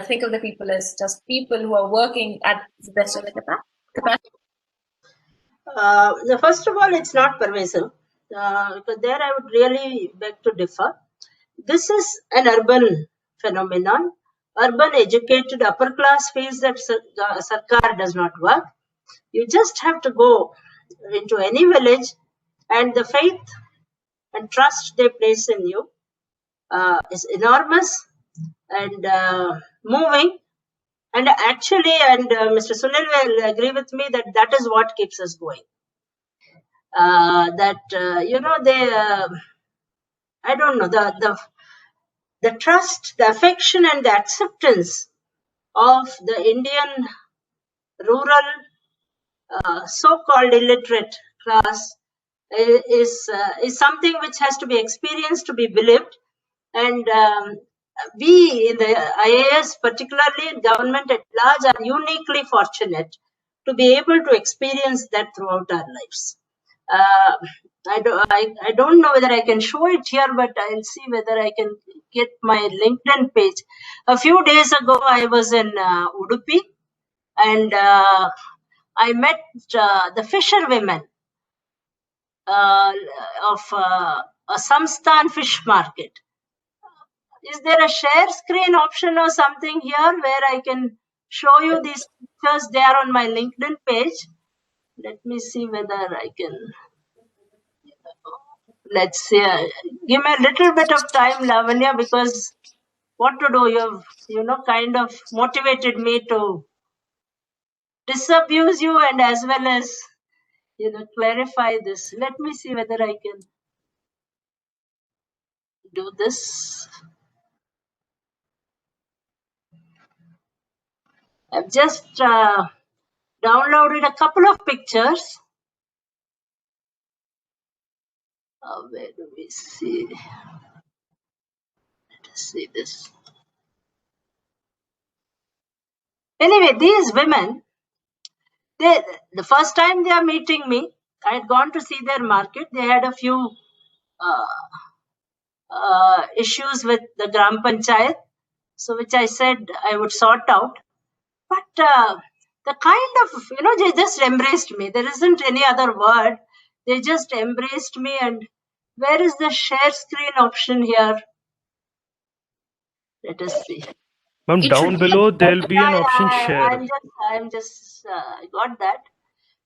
think of the people as just people who are working at the best of the capacity. First of all, it's not pervasive, because there I would really beg to differ. This is an urban phenomenon. Urban educated upper class feels that Sarkar does not work. You just have to go into any village, and the faith and trust they place in you is enormous and moving. And actually, and Mr. Sunil will agree with me that is what keeps us going. I don't know, the trust, the affection, and the acceptance of the Indian rural, so-called illiterate class is something which has to be experienced to be believed. And we in the IAS, particularly government at large, are uniquely fortunate to be able to experience that throughout our lives. I don't know whether I can show it here, but I'll see whether I can get my LinkedIn page. A few days ago, I was in Udupi, and I met the fisherwomen of a Samstan fish market. Is there a share screen option or something here where I can show you these pictures? They are on my LinkedIn page. Let me see whether I can. Let's see. Give me a little bit of time, Lavanya, because what to do? You've kind of motivated me to disabuse you and as well as clarify this. Let me see whether I can do this. I've just downloaded a couple of pictures. Where do we see? Let us see this. Anyway, these women, the first time they are meeting me, I had gone to see their market. They had a few issues with the Gram Panchayat, so which I said I would sort out. But the kind of, they just embraced me. There isn't any other word. They just embraced me. And where is the share screen option here? Let us see. Ma'am, down below there'll be an option share. I'm just I got that.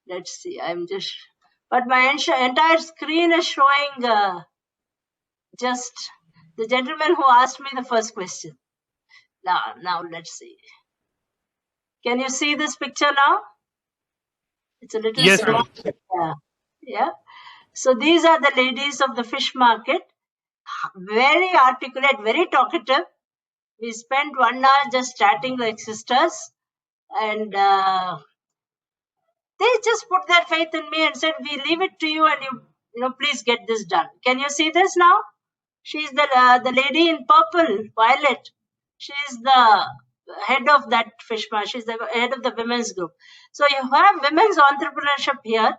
Let's see. But my entire screen is showing just the gentleman who asked me the first question. Now let's see. Can you see this picture now? It's a little small. Yeah. So these are the ladies of the fish market. Very articulate, very talkative. We spent 1 hour just chatting like sisters, and they just put their faith in me and said, "We leave it to you, and you please get this done." Can you see this now? She's the lady in purple, Violet. She's the head of that fish market. She's the head of the women's group. So you have women's entrepreneurship here.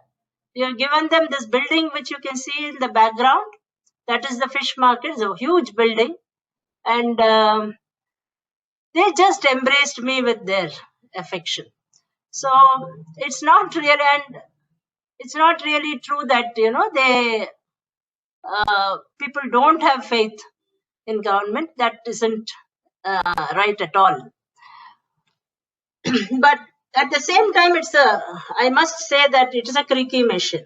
You have given them this building, which you can see in the background. That is the fish market. It's a huge building. And they just embraced me with their affection. So it's not really true that, people don't have faith in government. That isn't right at all. But at the same time, I must say that it is a creaky machine.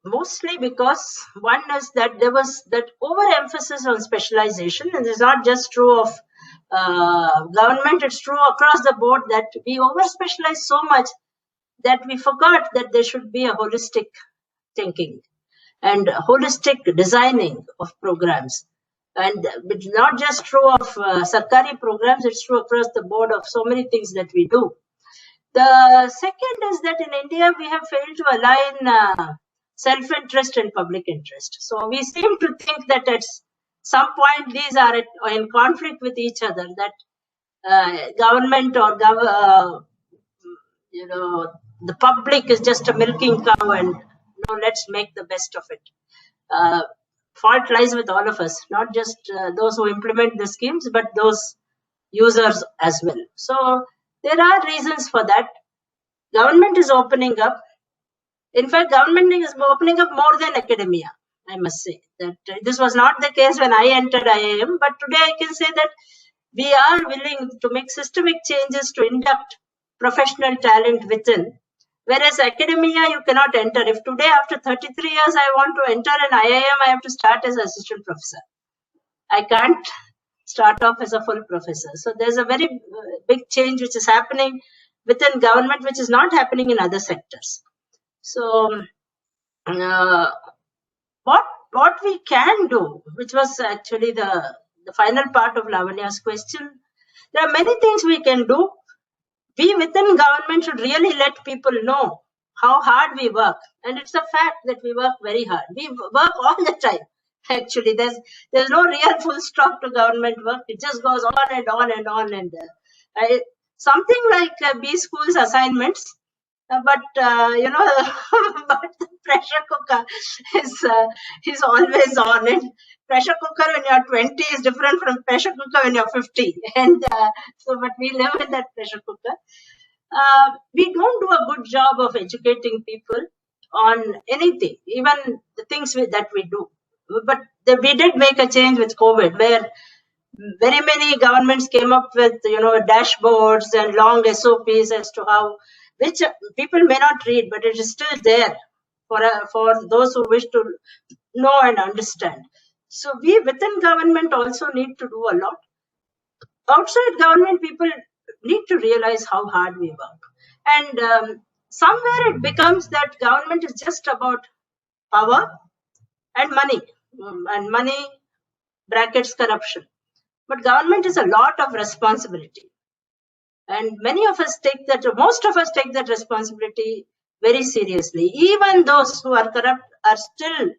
Mostly because one is that there was that overemphasis on specialization, and it's not just true of government, it's true across the board that we over-specialize so much that we forgot that there should be a holistic thinking and holistic designing of programs. And it's not just true of Sarkari programs, it's true across the board of so many things that we do. The second is that in India, we have failed to align self-interest and public interest. So we seem to think that at some point these are in conflict with each other, that government or the public is just a milking cow, and let's make the best of it. Fault lies with all of us, not just those who implement the schemes, but those users as well. So there are reasons for that. Government is opening up. In fact, government is opening up more than academia, I must say. That this was not the case when I entered IIM, but today I can say that we are willing to make systemic changes to induct professional talent within. Whereas academia, you cannot enter. If today, after 33 years, I want to enter an IIM, I have to start as assistant professor. I can't start off as a full professor. So there's a very big change which is happening within government, which is not happening in other sectors. So what we can do, which was actually the final part of Lavanya's question, there are many things we can do. We within government should really let people know how hard we work. And it's a fact that we work very hard. We work all the time. Actually, there's no real full stop to government work. It just goes on and on and on. And something like B school's assignments. But but the pressure cooker is always on. And pressure cooker when you're 20 is different from pressure cooker when you're 50. And but we live in that pressure cooker. We don't do a good job of educating people on anything, even the things that we do. But we did make a change with COVID, where very many governments came up with dashboards and long SOPs as to how, which people may not read, but it is still there for those who wish to know and understand. So we within government also need to do a lot. Outside government, people need to realize how hard we work, and somewhere it becomes that government is just about power and money, and money brackets corruption. But government is a lot of responsibility. And most of us take that responsibility very seriously. Even those who are corrupt are still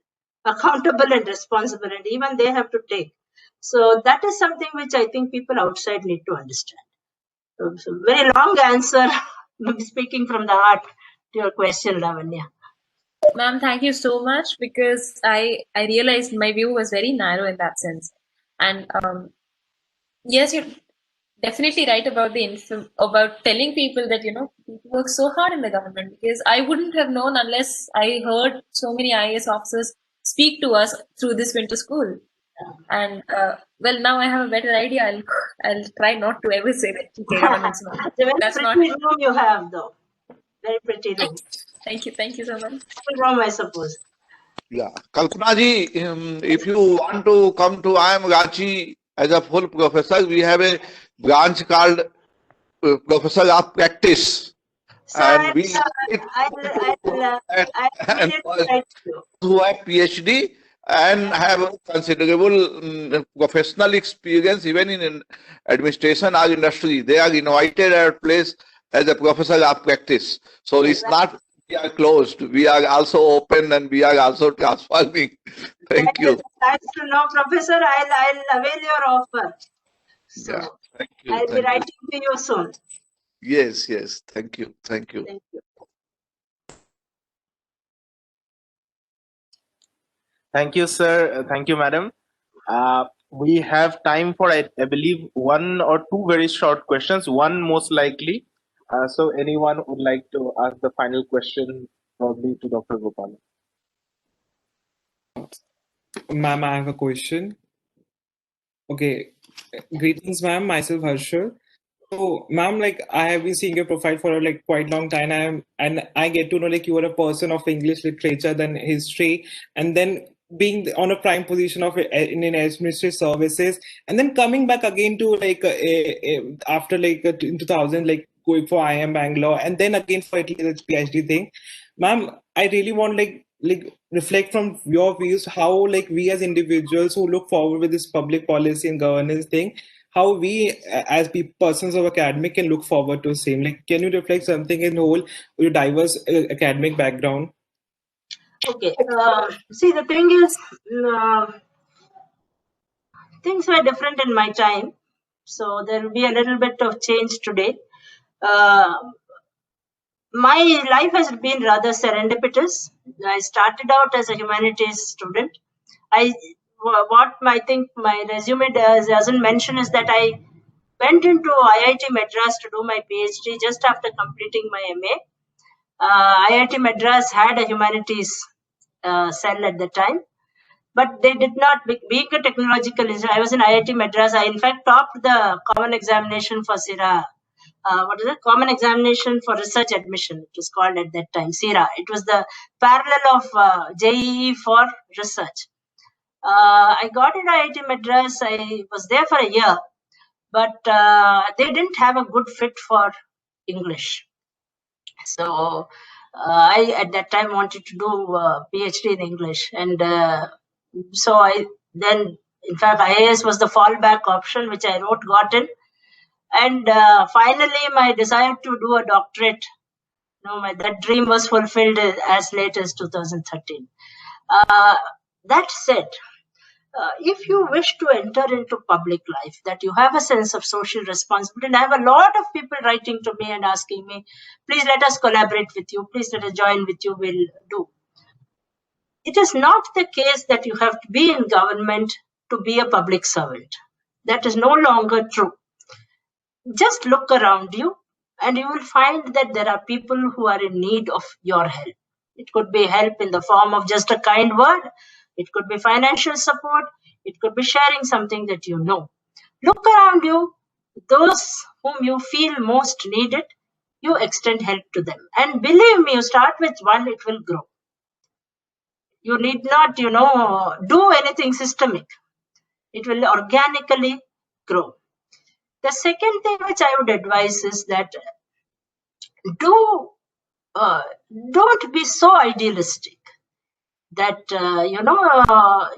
accountable and responsible, and even they have to take. So that is something which I think people outside need to understand. So very long answer, speaking from the heart to your question, Lavanya. Ma'am, thank you so much, because I realized my view was very narrow in that sense. And yes, you're definitely right about about telling people that people work so hard in the government, because I wouldn't have known unless I heard so many IAS officers speak to us through this winter school. And well, now I have a better idea. I'll try not to ever say that. Okay, government's not. It's a very That's pretty not. room you have, though. Very pretty room. Thank you so much. Room, I suppose. Yeah, Kalpana ji, if you want to come to IIM Ranchi as a full professor, we have a branch called Professor of Practice. So And we who have PhD and have considerable professional experience even in administration or industry, they are invited at place as a professor of practice. So it's not we are closed. We are also open and we are also transforming. Thank you. Nice to know, Professor. I'll avail your offer. So Yeah, thank you. I'll be writing to you soon. Yes. Thank you. Thank you. Thank you, sir. Thank you, madam. We have time for, I believe, one or two very short questions, one most likely. So anyone would like to ask the final question probably to Dr. Gopal? Ma'am, I have a question. Okay. Greetings, ma'am. Myself, Harshal. So, ma'am, I have been seeing your profile for quite long time, and I get to know you are a person of English literature, then history, and then being on a prime position of in administrative services, and then coming back again to after in 2000 going for IIM Bangalore, and then again for Italy the PhD thing. Ma'am, I really want reflect from your views how we as individuals who look forward with this public policy and governance thing, how we as persons of academic can look forward to the same. Can you reflect something in whole your diverse academic background? Okay. See, the thing is, things were different in my time, so there will be a little bit of change today. My life has been rather serendipitous. I started out as a humanities student. I think my resume doesn't mention is that I went into IIT Madras to do my PhD just after completing my MA. IIT Madras had a humanities cell at the time, but they did not. Being a technological institute, I was in IIT Madras. I in fact topped the common examination for CIRA. Common examination for research admission. It was called at that time, CIRA. It was the parallel of JEE for research. I got into IIT Madras. I was there for a year, but they didn't have a good fit for English. So I at that time wanted to do a PhD in English, and so I then, in fact, IAS was the fallback option, which I got in. And finally, my desire to do a doctorate, that dream was fulfilled as late as 2013. That said, if you wish to enter into public life, that you have a sense of social responsibility, and I have a lot of people writing to me and asking me, please let us collaborate with you, please let us join with you, we'll do. It is not the case that you have to be in government to be a public servant. That is no longer true. Just look around you and you will find that there are people who are in need of your help. It could be help in the form of just a kind word. It could be financial support. It could be sharing something that you know. Look around you. Those whom you feel most needed, you extend help to them. And believe me, you start with one, it will grow. You need not, do anything systemic. It will organically grow. The second thing which I would advise is that don't be so idealistic that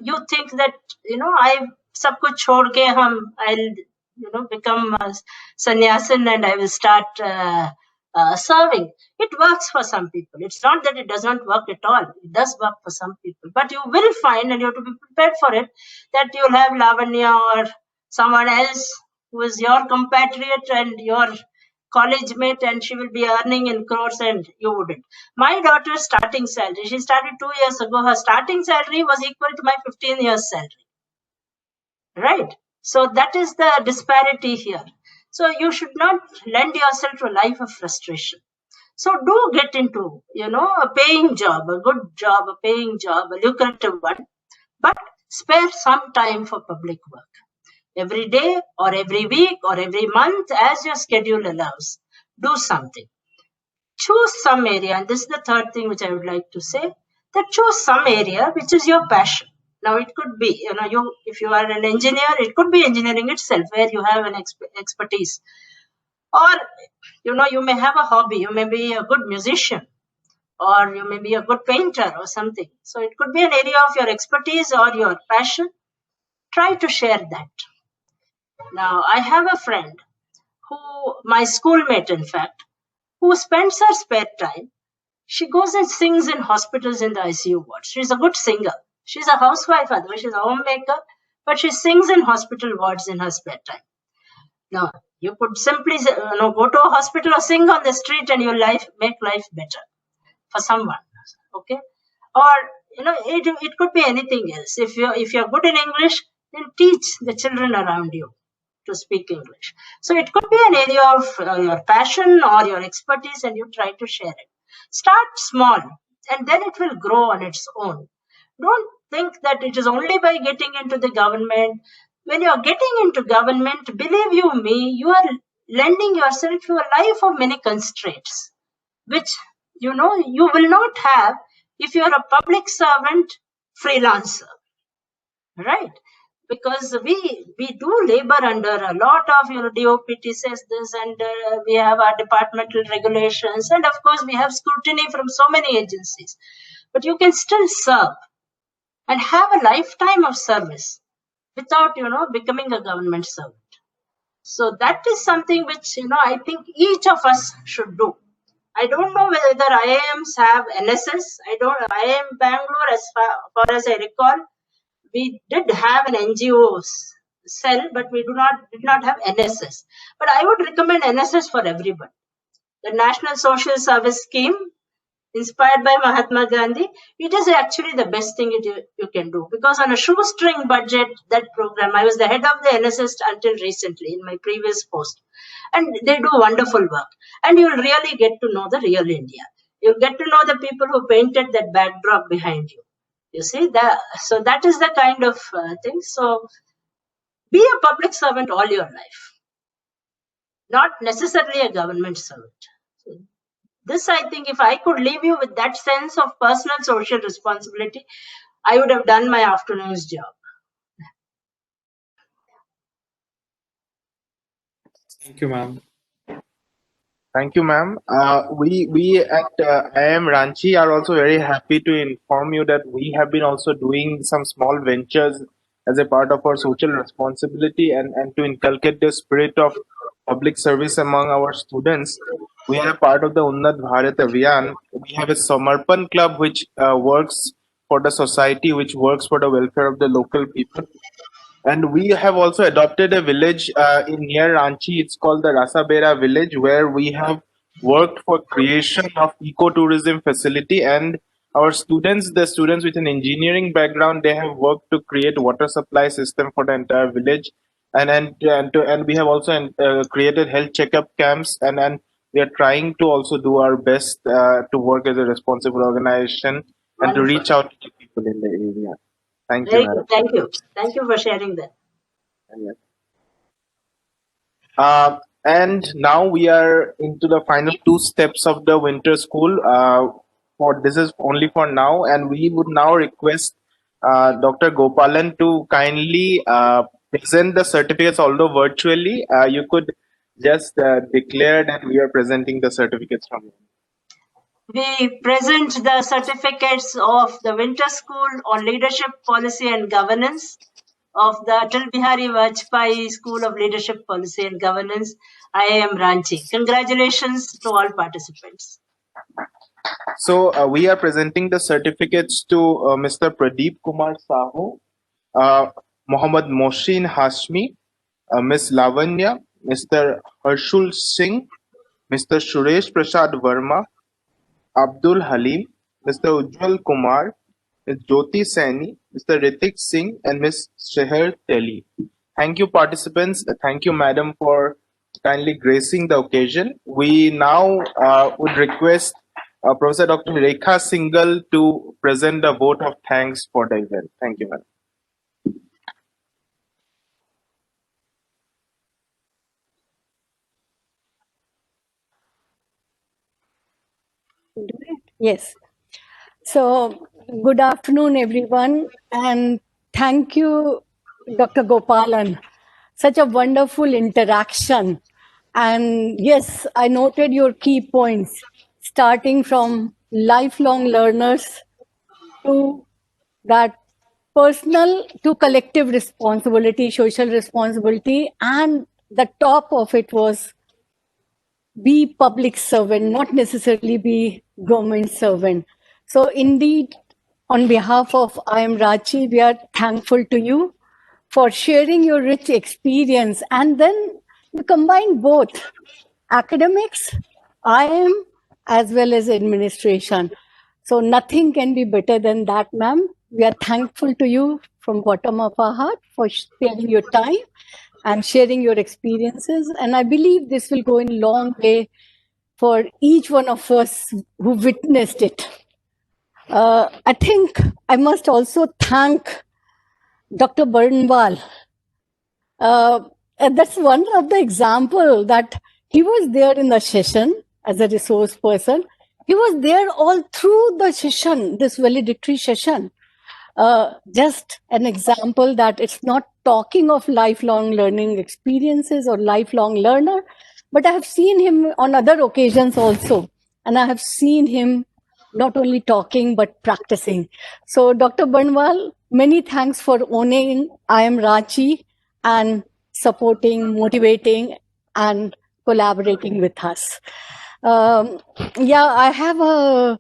you think that I sab kuch chhod ke I'll become a sannyasin and I will start serving. It works for some people. It's not that it does not work at all. It does work for some people. But you will find, and you have to be prepared for it, that you'll have Lavanya or someone else who is your compatriot and your college mate, and she will be earning in crores and you wouldn't. My daughter's starting salary, she started 2 years ago, her starting salary was equal to my 15 years salary. Right? So that is the disparity here. So you should not lend yourself to a life of frustration. So do get into, a paying job, a good job, a paying job, a lucrative one, but spare some time for public work. Every day or every week or every month, as your schedule allows, do something. Choose some area, and this is the third thing which I would like to say, that choose some area which is your passion. Now it could be, if you are an engineer, it could be engineering itself where you have an expertise. Or, you may have a hobby, you may be a good musician, or you may be a good painter or something. So it could be an area of your expertise or your passion. Try to share that. Now, I have a friend my schoolmate in fact, who spends her spare time. She goes and sings in hospitals in the ICU wards. She's a good singer. She's a housewife, otherwise she's a homemaker, but she sings in hospital wards in her spare time. Now, you could simply go to a hospital or sing on the street and your make life better for someone. Okay? Or, it could be anything else. If you're good in English, then teach the children around you to speak English. So it could be an area of your passion or your expertise, and you try to share it. Start small and then it will grow on its own. Don't think that it is only by getting into the government. When you're getting into government, believe you me, you are lending yourself to a life of many constraints, which you will not have if you're a public servant freelancer, right? Because we do labor under a lot of, DOPT says this, and we have our departmental regulations, and of course we have scrutiny from so many agencies. But you can still serve and have a lifetime of service without, becoming a government servant. So that is something which, I think each of us should do. I don't know whether IIMs have NSS. IIM Bangalore, as far as I recall, we did have an NGO cell, but we did not have NSS. But I would recommend NSS for everyone. The National Social Service Scheme, inspired by Mahatma Gandhi, it is actually the best thing you can do. Because on a shoestring budget, that program, I was the head of the NSS until recently in my previous post. And they do wonderful work. And you'll really get to know the real India. You'll get to know the people who painted that backdrop behind you. You see, so that is the kind of thing. So be a public servant all your life, not necessarily a government servant. So this, I think, if I could leave you with that sense of personal social responsibility, I would have done my afternoon's job. Thank you, ma'am. Thank you, ma'am. We at IIM Ranchi are also very happy to inform you that we have been also doing some small ventures as a part of our social responsibility and to inculcate the spirit of public service among our students. We are part of the Unnat Bharat Abhiyan. We have a Samarpan Club which works for the society, which works for the welfare of the local people. And we have also adopted a village in near Ranchi. It's called the Rasabera village, where we have worked for creation of ecotourism facility. And our students, the students with an engineering background, they have worked to create water supply system for the entire village. And we have also created health checkup camps, and we are trying to also do our best to work as a responsible organization and to Wonderful. reach out to the people in the area. Thank you, Very madam. good. Thank you. Thank you for sharing that. And now we are into the final two steps of the winter school. For this is only for now, and we would now request Dr. Gopalan to kindly present the certificates, although virtually. You could just declare that we are presenting the certificates from you. We present the certificates of the Winter School on Leadership, Policy and Governance of the Atal Bihari Vajpayee School of Leadership, Policy and Governance, IIM Ranchi. Congratulations to all participants. So we are presenting the certificates to Mr. Pradeep Kumar Sahu, Mohammad Moshin Hashmi, Ms. Lavanya, Mr. Harshul Singh, Mr. Suresh Prasad Verma, Abdul Halim, Mr. Ujjwal Kumar, Ms. Jyoti Saini, Mr. Ritik Singh, and Ms. Sheher Teli. Thank you, participants. Thank you, madam, for kindly gracing the occasion. We now would request Professor Dr. Rekha Singhal to present the vote of thanks for the event. Thank you, madam. Yes. So, good afternoon, everyone, and thank you, Dr. Gopalan. Such a wonderful interaction. And yes, I noted your key points, starting from lifelong learners to that personal to collective responsibility, social responsibility, and the top of it was be public servant, not necessarily be government servant. So indeed, on behalf of IIM Ranchi, we are thankful to you for sharing your rich experience. And then you combine both academics, IIM, as well as administration. So nothing can be better than that, ma'am. We are thankful to you from bottom of our heart for sparing your time and sharing your experiences. And I believe this will go in a long way for each one of us who witnessed it. I think I must also thank Dr. Burnwal. That's one of the example that he was there in the session as a resource person. He was there all through the session, this valedictory session. Just an example that it's not talking of lifelong learning experiences or lifelong learner, but I have seen him on other occasions also. And I have seen him not only talking, but practicing. So Dr. Banwal, many thanks for owning IIM Ranchi and supporting, motivating, and collaborating with us. Yeah, I have a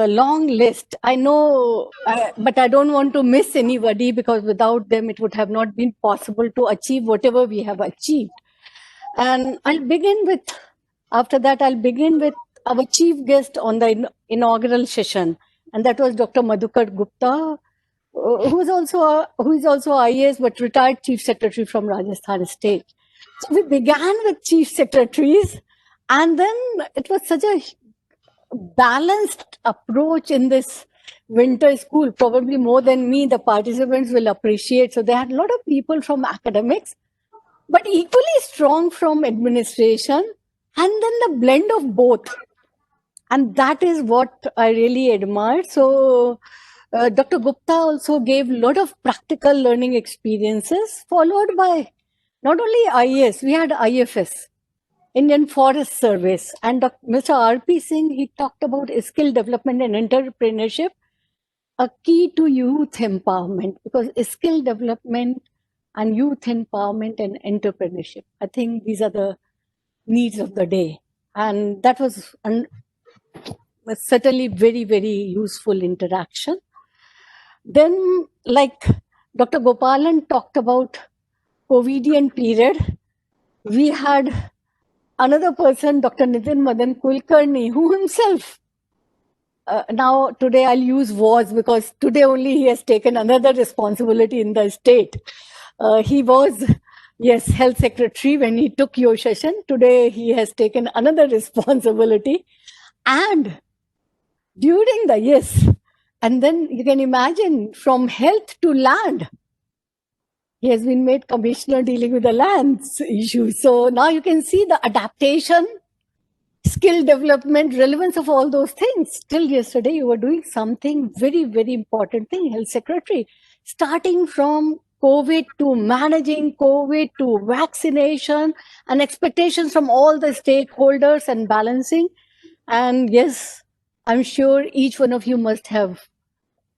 long list. I know, but I don't want to miss anybody because without them, it would have not been possible to achieve whatever we have achieved. And I'll begin with, after that, I'll begin with our chief guest on the inaugural session. And that was Dr. Madukar Gupta, who is also IAS, but retired chief secretary from Rajasthan state. So we began with chief secretaries, and then it was such a balanced approach in this winter school, probably more than me, the participants will appreciate. So they had a lot of people from academics, but equally strong from administration, and then the blend of both. And that is what I really admired. So Dr. Gupta also gave a lot of practical learning experiences, followed by not only IAS, we had IFS, Indian Forest Service, and Mr. R.P. Singh, he talked about skill development and entrepreneurship, a key to youth empowerment, because skill development and youth empowerment and entrepreneurship, I think these are the needs of the day. And that was certainly very, very useful interaction. Then, like Dr. Gopalan talked about Covidien period, we had another person, Dr. Nitin Madan Kulkarni, who himself, now today I'll use was because today only he has taken another responsibility in the state. He was, yes, health secretary when he took your session. Today he has taken another responsibility. And during the, yes, and then you can imagine from health to land, he has been made commissioner dealing with the lands issue. So now you can see the adaptation, skill development, relevance of all those things. Till yesterday, you were doing something very, very important thing, health secretary, starting from COVID to managing COVID to vaccination and expectations from all the stakeholders and balancing. And yes, I'm sure each one of you must have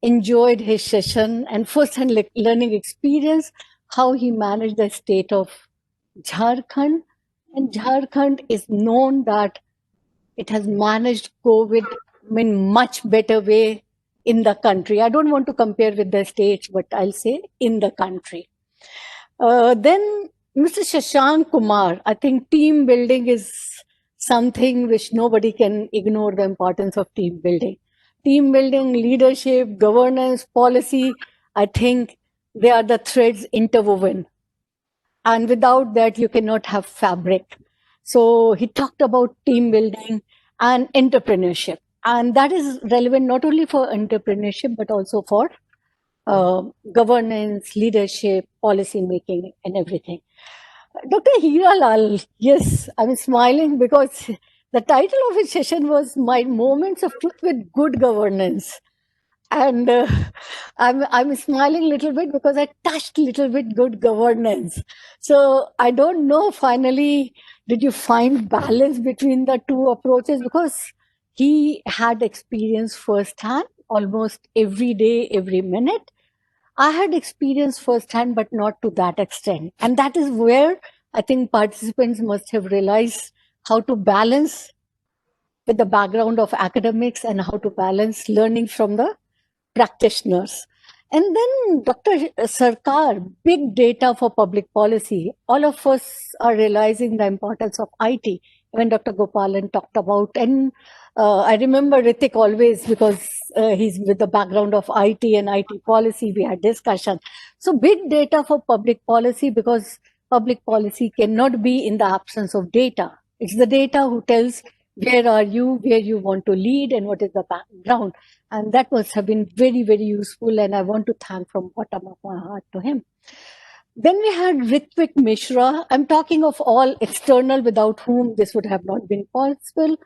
enjoyed his session and first-hand learning experience, how he managed the state of Jharkhand. And Jharkhand is known that it has managed COVID in much better way in the country. I don't want to compare with the states, but I'll say in the country. Then Mr. Shashank Kumar, I think team building is something which nobody can ignore the importance of team building. Team building, leadership, governance, policy, I think they are the threads interwoven. And without that, you cannot have fabric. So he talked about team building and entrepreneurship. And that is relevant not only for entrepreneurship, but also for governance, leadership, policy making, and everything. Dr. Hiralal, yes, I'm smiling because the title of his session was My Moments of Truth with Good Governance. And I'm smiling a little bit because I touched a little bit good governance. So I don't know, finally, did you find balance between the two approaches? Because he had experience firsthand, almost every day, every minute. I had experience firsthand, but not to that extent. And that is where I think participants must have realized how to balance with the background of academics and how to balance learning from the practitioners. And then Dr. Sarkar, big data for public policy. All of us are realizing the importance of IT. When Dr. Gopalan talked about, and I remember Ritik always because he's with the background of IT and IT policy, we had discussion. So big data for public policy because public policy cannot be in the absence of data. It's the data who tells where are you, where you want to lead, and what is the background. And that must have been very, very useful. And I want to thank from bottom of my heart to him. Then we had Ritvik Mishra. I'm talking of all external without whom this would have not been possible.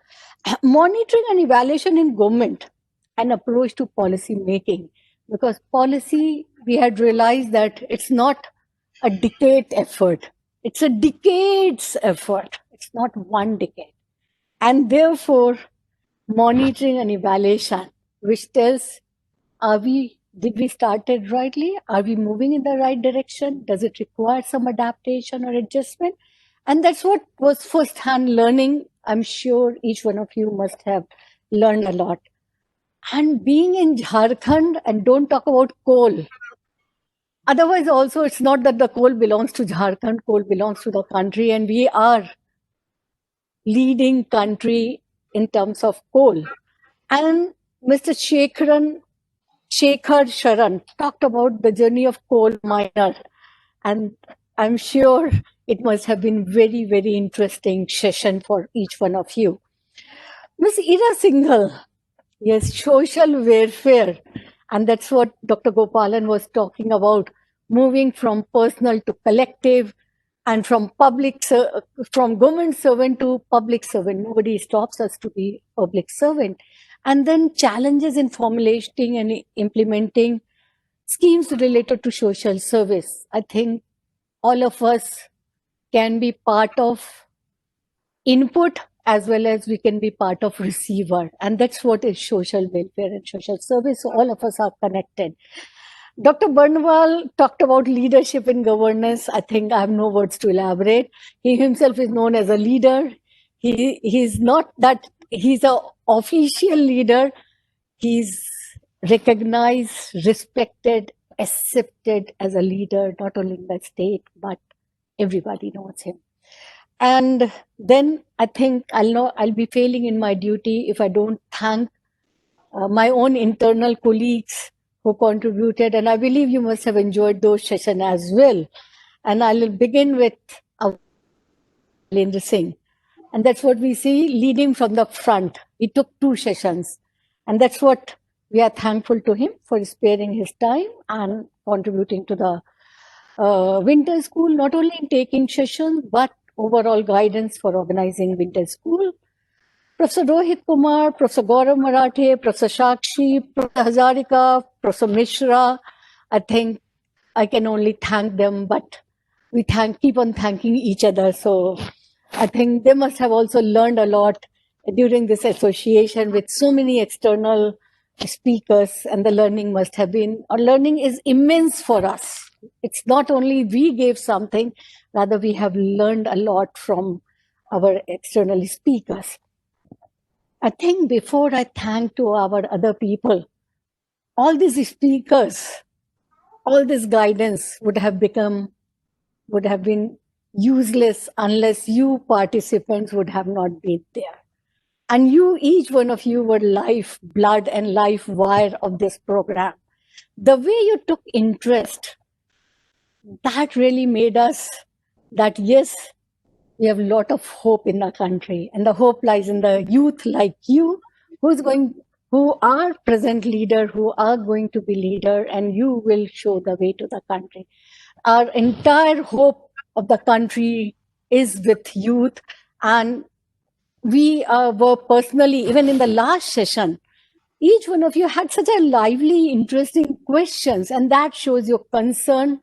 Monitoring and evaluation in government and approach to policy making. Because policy, we had realized that it's not a decade effort. It's a decades effort. It's not one decade. And therefore, monitoring and evaluation, which tells, did we start it rightly? Are we moving in the right direction? Does it require some adaptation or adjustment? And that's what was first-hand learning. I'm sure each one of you must have learned a lot. And being in Jharkhand, and don't talk about coal. Otherwise, also, it's not that the coal belongs to Jharkhand, coal belongs to the country, and we are leading country in terms of coal. And Mr. Shekhar Sharan talked about the journey of coal miner. And I'm sure it must have been very, very interesting session for each one of you. Ms. Ira Singhal, yes, social welfare. And that's what Dr. Gopalan was talking about, moving from personal to collective and from government servant to public servant. Nobody stops us to be public servant. And then challenges in formulating and implementing schemes related to social service. I think all of us can be part of input as well as we can be part of receiver. And that's what is social welfare and social service. So all of us are connected. Dr. Barnwal talked about leadership and governance. I think I have no words to elaborate. He himself is known as a leader. He's not that he's an official leader. He's recognized, respected, accepted as a leader, not only in the state, but everybody knows him. And then I think I'll be failing in my duty if I don't thank my own internal colleagues who contributed. And I believe you must have enjoyed those sessions as well. And I'll begin with Lendra Singh. And that's what we see leading from the front. He took 2 sessions. And that's what we are thankful to him for sparing his time and contributing to the winter school, not only in taking sessions, but overall guidance for organizing winter school. Professor Rohit Kumar, Professor Gaurav Marathe, Professor Shakshi, Professor Hazarika, Professor Mishra. I think I can only thank them, but we keep on thanking each other. So I think they must have also learned a lot during this association with so many external speakers, and the learning must have been, or learning is immense for us. It's not only we gave something, rather we have learned a lot from our external speakers. I think before I thank to our other people, all these speakers, all this guidance would have been useless unless you participants would have not been there. And you, each one of you, were life blood and life wire of this program. The way you took interest, that really made us that yes, we have a lot of hope in the country, and the hope lies in the youth like you, who are present leader, who are going to be leader, and you will show the way to the country. Our entire hope of the country is with youth, and we were personally, even in the last session, each one of you had such a lively, interesting questions, and that shows your concern,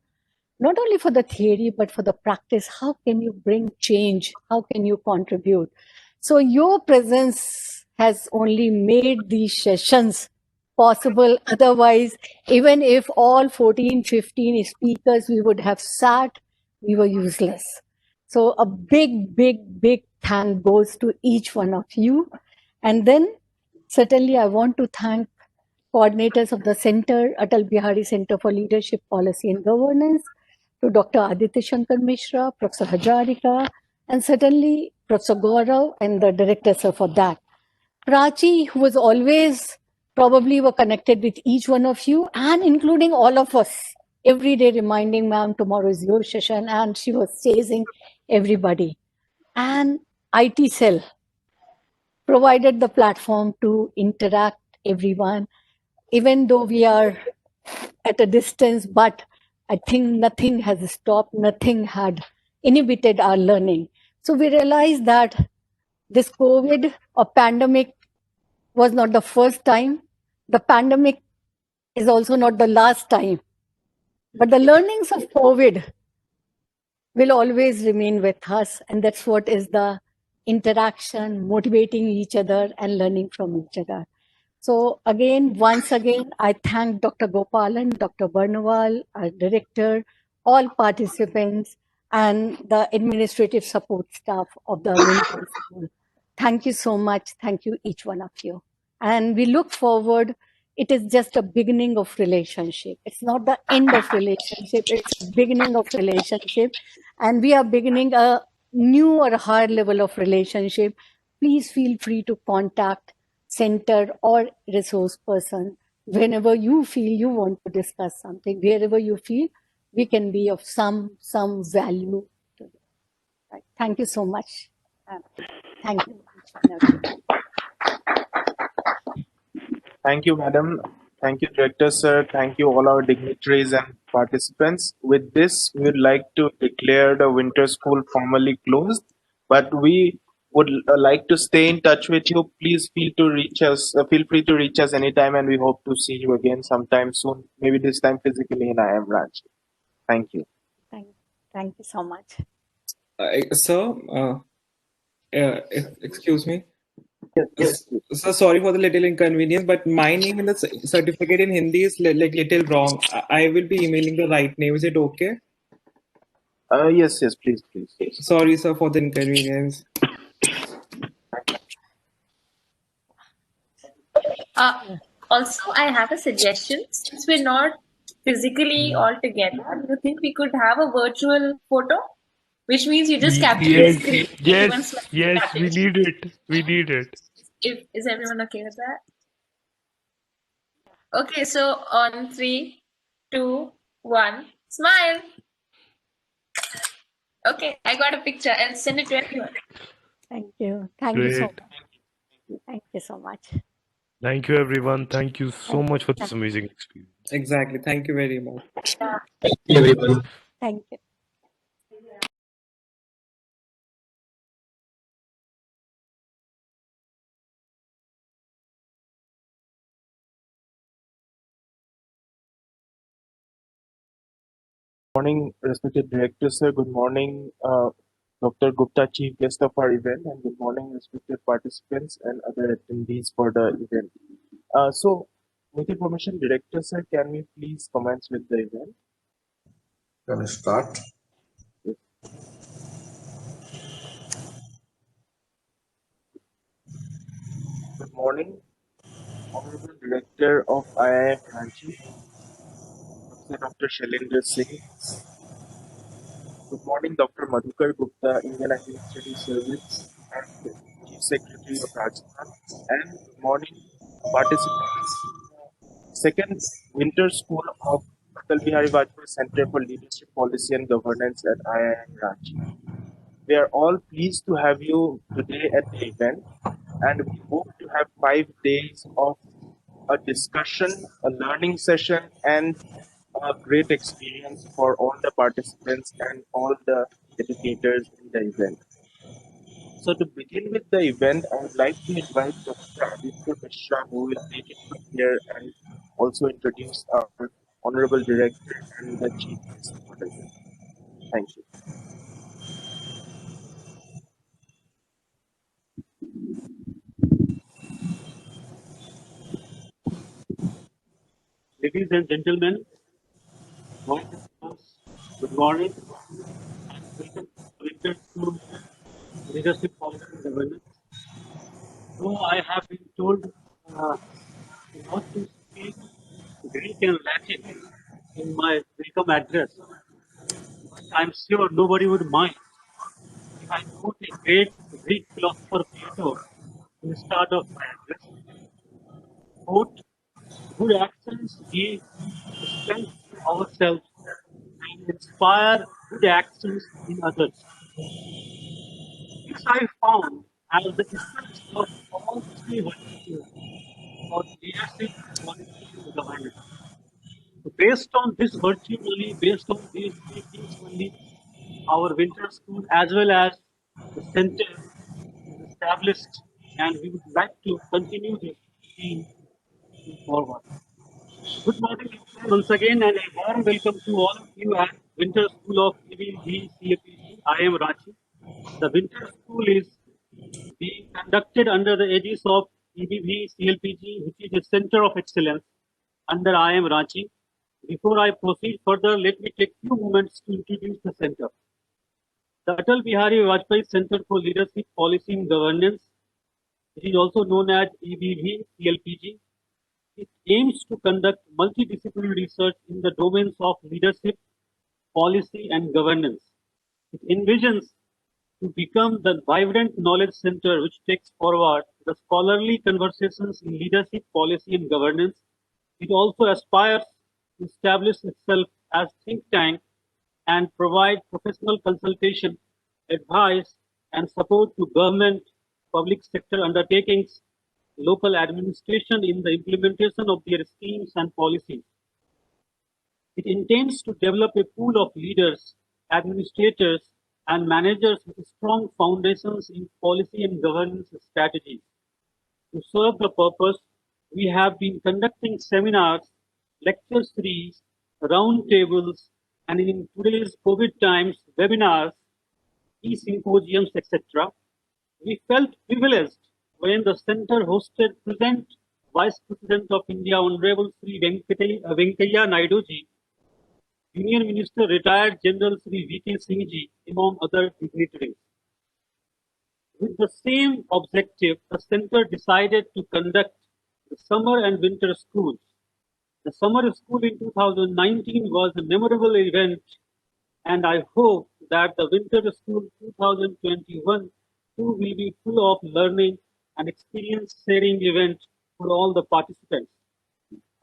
not only for the theory, but for the practice. How can you bring change? How can you contribute? So your presence has only made these sessions possible. Otherwise, even if all 14, 15 speakers we would have sat, we were useless. So a big, big, big thank goes to each one of you. And then certainly I want to thank coordinators of the center, Atal Bihari Center for Leadership, Policy and Governance, to Dr. Aditya Shankar Mishra, Professor Hajarika, and certainly Professor Gaurav and the director sir for that. Prachi, who was always probably were connected with each one of you, and including all of us, every day reminding ma'am, tomorrow is your session, and she was chasing everybody. And IT cell provided the platform to interact everyone, even though we are at a distance, but I think nothing has stopped, nothing had inhibited our learning. So we realized that this COVID or pandemic was not the first time. The pandemic is also not the last time. But the learnings of COVID will always remain with us. And that's what is the interaction, motivating each other and learning from each other. So again, once again, I thank Dr. Gopalan, Dr. Barnawal, our director, all participants, and the administrative support staff of the Winter School. Thank you so much. Thank you, each one of you. And we look forward. It is just a beginning of relationship. It's not the end of relationship. It's the beginning of relationship. And we are beginning a new or a higher level of relationship. Please feel free to contact center or resource person whenever you feel you want to discuss something, wherever you feel we can be of some value to you. Right. Thank you so much. Thank you. Thank you, madam. Thank you, director sir. Thank you, all our dignitaries and participants. With this, we would like to declare the winter school formally closed, but we would like to stay in touch with you. Please feel free to reach us anytime, and we hope to see you again sometime soon, maybe this time physically in IIM Ranchi. Thank you. Thank you so much. Sir, excuse me. Yes. So sorry for the little inconvenience, but my name in the certificate in Hindi is like little wrong. I will be emailing the right name. Is it okay? Yes, please. Sorry, sir, for the inconvenience. Also, I have a suggestion. Since we're not physically all together, do you think we could have a virtual photo? Which means you just capture the Yes, screen. Everyone's yes, like yes, we static. need it. We need it. Is everyone okay with that? Okay, so on 3, 2, 1, smile. Okay, I got a picture. I'll send it to everyone. Thank you. Thank you so Great. much. Thank you so much. Thank you, everyone. Thank you so much for this amazing experience. Exactly. Thank you very much. Thank you. Morning, respected director, sir. Good morning, Dr. Gupta, chief guest of our event, and good morning, respected participants and other attendees for the event. With your permission, director, sir, can we please commence with the event? Can I start? Good morning, Honorable Director of IIM Ranchi, Professor Dr. Shailendra Singh. Good morning, Dr. Madukar Gupta, Indian Administrative Service and Chief Secretary of Rajasthan. And good morning, participants in the second winter school of Atal Bihari Vajpayee Center for Leadership, Policy and Governance at IIM Ranchi. We are all pleased to have you today at the event, and we hope to have 5 days of a discussion, a learning session, and a great experience for all the participants and all the educators in the event. So to begin with the event, I would like to invite Dr. Aditya Mishra, who will take it from here and also introduce our Honorable Director and the Chief Guest for the event. Thank you. Ladies and gentlemen, good morning and welcome to Winter School Leadership Policy and Governance. Though I have been told not to speak Greek and Latin in my welcome address, but I'm sure nobody would mind if I quote a great Greek philosopher Plato in the start of my address. Quote, good actions give strength to ourselves and inspire good actions in others. This I found as the essence of all three virtues for leadership, policy, and governance. So based on this virtue only, based on these three things only, our winter school as well as the center is established, and we would like to continue this theme forward. Good morning once again, and a warm welcome to all of you at Winter School of ABVCLPG, IIM Ranchi. The Winter School is being conducted under the aegis of ABVCLPG, which is a center of excellence under IIM Ranchi. Before I proceed further, let me take few moments to introduce the center. The Atal Bihari Vajpayee Center for Leadership, Policy and Governance, it is also known as ABVCLPG. It aims to conduct multidisciplinary research in the domains of leadership, policy, and governance. It envisions to become the vibrant knowledge center which takes forward the scholarly conversations in leadership, policy, and governance. It also aspires to establish itself as think tank and provide professional consultation, advice, and support to government, public sector undertakings, local administration in the implementation of their schemes and policies. It intends to develop a pool of leaders, administrators, and managers with strong foundations in policy and governance strategies. To serve the purpose, we have been conducting seminars, lecture series, roundtables, and in today's COVID times, webinars, e-symposiums, etc. We felt privileged when the center hosted present Vice President of India, Honorable Sri Venkaiah Naidu ji, Union Minister Retired General Sri V.K. Singh ji, among other dignitaries. With the same objective, the center decided to conduct the summer and winter schools. The summer school in 2019 was a memorable event, and I hope that the winter school 2021 too will be full of learning and experience sharing event for all the participants.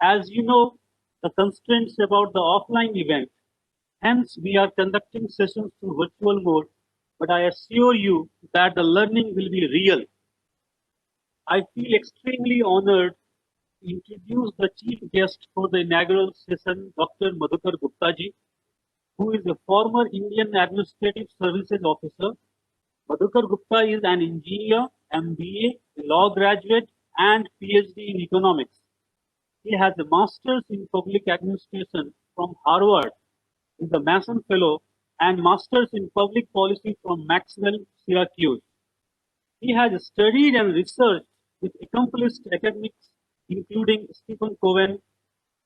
As you know, the constraints about the offline event, hence we are conducting sessions through virtual mode, but I assure you that the learning will be real. I feel extremely honored to introduce the chief guest for the inaugural session, Dr. Madukar Gupta ji, who is a former Indian Administrative Services officer. Madukar Gupta is an engineer, MBA, law graduate, and PhD in economics. He has a master's in public administration from Harvard, is a Mason Fellow, and master's in public policy from Maxwell, Syracuse. He has studied and researched with accomplished academics including Stephen Cohen,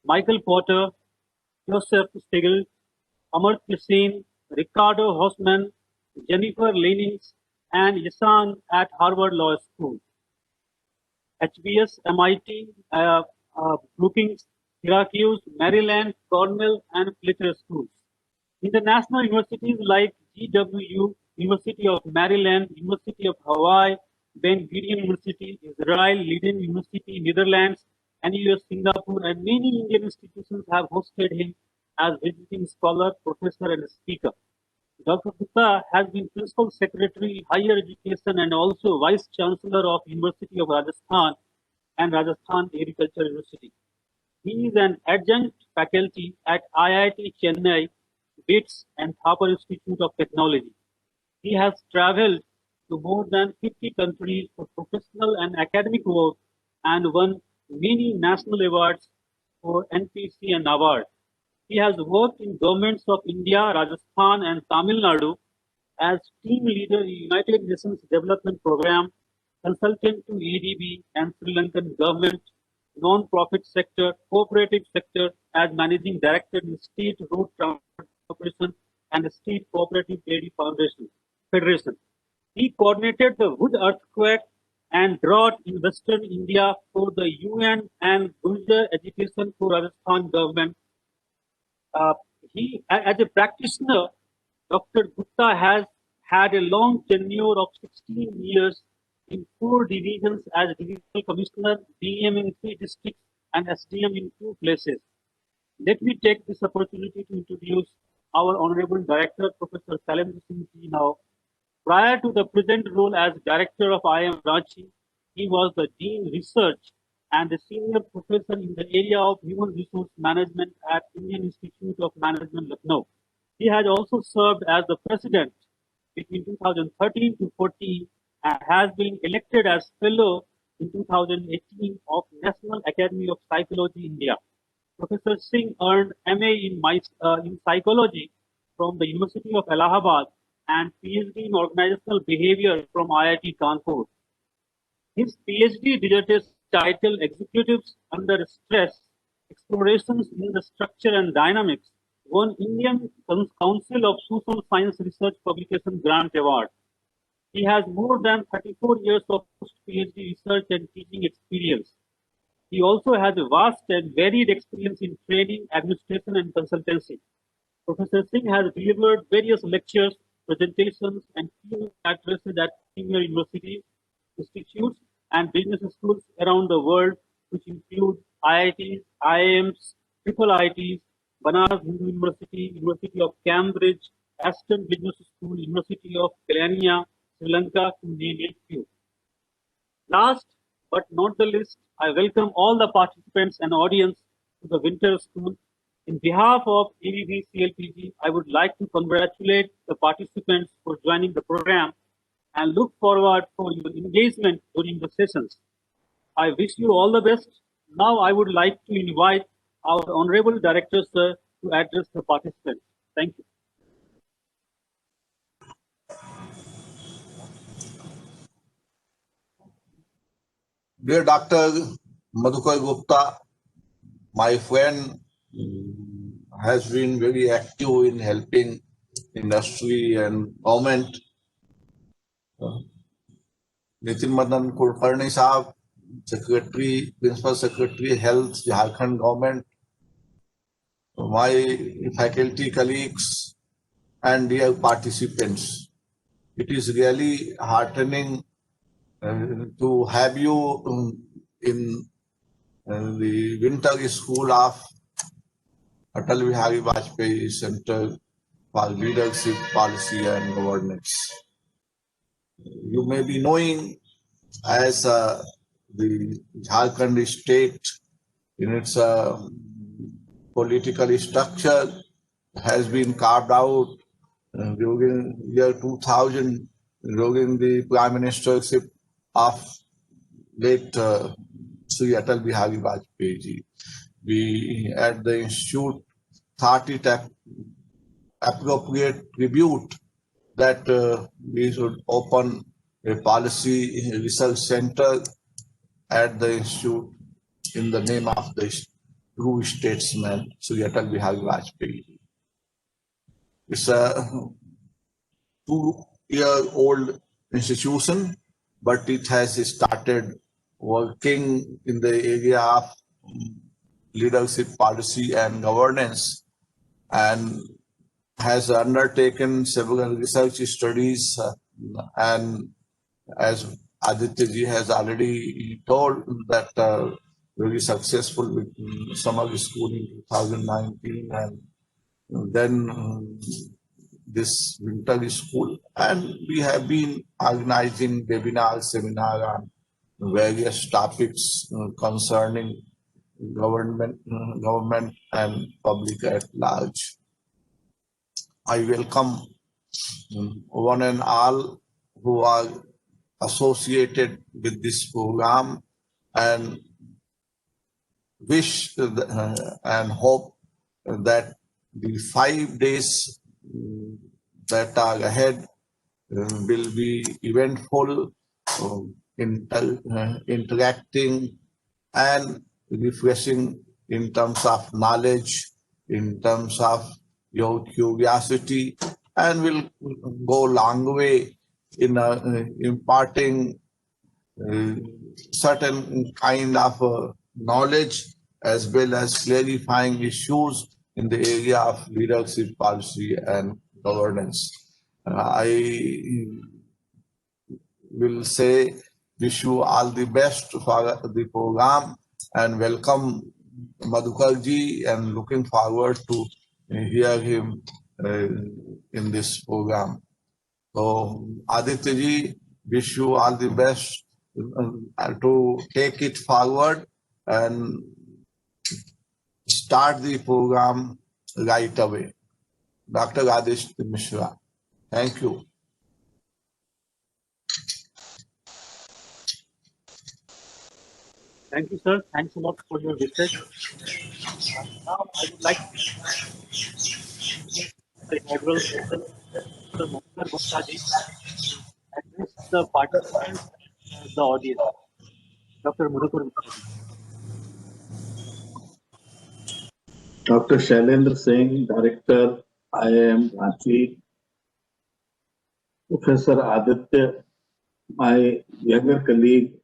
Michael Porter, Joseph Stiglitz, Amartya Sen, Ricardo Hausmann, Jennifer Lenings, and Yasan at Harvard Law School, HBS, MIT, Brookings, Syracuse, Maryland, Cornell, and Fletcher schools. International universities like GWU, University of Maryland, University of Hawaii, Ben Gurion University, Israel, Leiden University, Netherlands, NUS Singapore, and many Indian institutions have hosted him as visiting scholar, professor, and speaker. Dr. Gupta has been Principal Secretary, Higher Education, and also Vice Chancellor of University of Rajasthan and Rajasthan Agriculture University. He is an adjunct faculty at IIT Chennai, BITS, and Thapar Institute of Technology. He has traveled to more than 50 countries for professional and academic work and won many national awards for NPC and NABARD. He has worked in governments of India, Rajasthan, and Tamil Nadu as team leader in United Nations Development Program, consultant to ADB and Sri Lankan government, non-profit sector, cooperative sector as managing director in State Road Transport Corporation and State Cooperative Dairy Federation. He coordinated the wood earthquake and drought in Western India for the UN and Gurjar Education for Rajasthan government. As a practitioner, Dr. Gupta has had a long tenure of 16 years in 4 divisions as Divisional Commissioner, DM in 3 districts, and SDM in 2 places. Let me take this opportunity to introduce our Honorable Director, Professor Salim now. Prior to the present role as Director of IIM Ranchi, he was the Dean Research and a Senior Professor in the area of Human Resource Management at Indian Institute of Management, Lucknow. He has also served as the President between 2013 to 14 and has been elected as Fellow in 2018 of National Academy of Psychology, India. Professor Singh earned MA in Psychology from the University of Allahabad and PhD in Organizational Behavior from IIT Kanpur. His PhD dissertation titled Executives Under Stress, Explorations in the Structure and Dynamics won Indian Council of Social Science Research Publication Grant Award. He has more than 34 years of post-PhD research and teaching experience. He also has a vast and varied experience in training, administration, and consultancy. Professor Singh has delivered various lectures, presentations, and keynote addresses at senior universities, institutes, and business schools around the world, which include IITs, IIMs, IIITs, Banaras Hindu University, University of Cambridge, Aston Business School, University of Kelaniya, Sri Lanka, to name a few. Last but not the least, I welcome all the participants and audience to the winter school. In behalf of ABVCLPG, I would like to congratulate the participants for joining the program and look forward for your engagement during the sessions. I wish you all the best. Now I would like to invite our Honorable Director, sir, to address the participants. Thank you. Dear Dr. Madukar Gupta, my friend has been very active in helping industry and government. Nitin Madan Kulkarni Saab, Secretary, Principal Secretary, Health, Jharkhand Government, my faculty colleagues, and dear participants. It is really heartening to have you in the winter school of Atal Bihari Vajpayee Center for Leadership, Policy and Governance. You may be knowing as the Jharkhand state in its political structure has been carved out during year 2000 during the prime ministership of late Sri Atal Bihari Vajpayee ji. We at the institute thought it appropriate tribute that we should open a policy research center at the institute in the name of the true statesman, Sri Atal Bihari Vajpayee. It's a 2-year-old institution, but it has started working in the area of leadership, policy and governance, and has undertaken several research studies and as Aditya ji has already told that very successful with summer school in 2019 and then this winter school, and we have been organizing webinars, seminars on various topics concerning government and public at large. I welcome one and all who are associated with this program and wish and hope that the 5 days that are ahead will be eventful, interacting and refreshing in terms of knowledge, in terms of your curiosity, and will go a long way in imparting certain kind of knowledge as well as clarifying issues in the area of leadership, policy and governance. I will say wish you all the best for the program and welcome Madukar ji and looking forward to hear him in this program. So Aditya ji, wish you all the best to take it forward and start the program right away. Dr. Aditya Mishra, thank you. Thank you, sir. Thanks a lot for your research. Now I would like to the inaugural session, Dr. Madukar Gupta ji, address the participants and the audience. Dr. Madukar Gupta ji. Dr. Shailendra Singh, Director, IIM Ranchi, Professor Aditya, my younger colleague,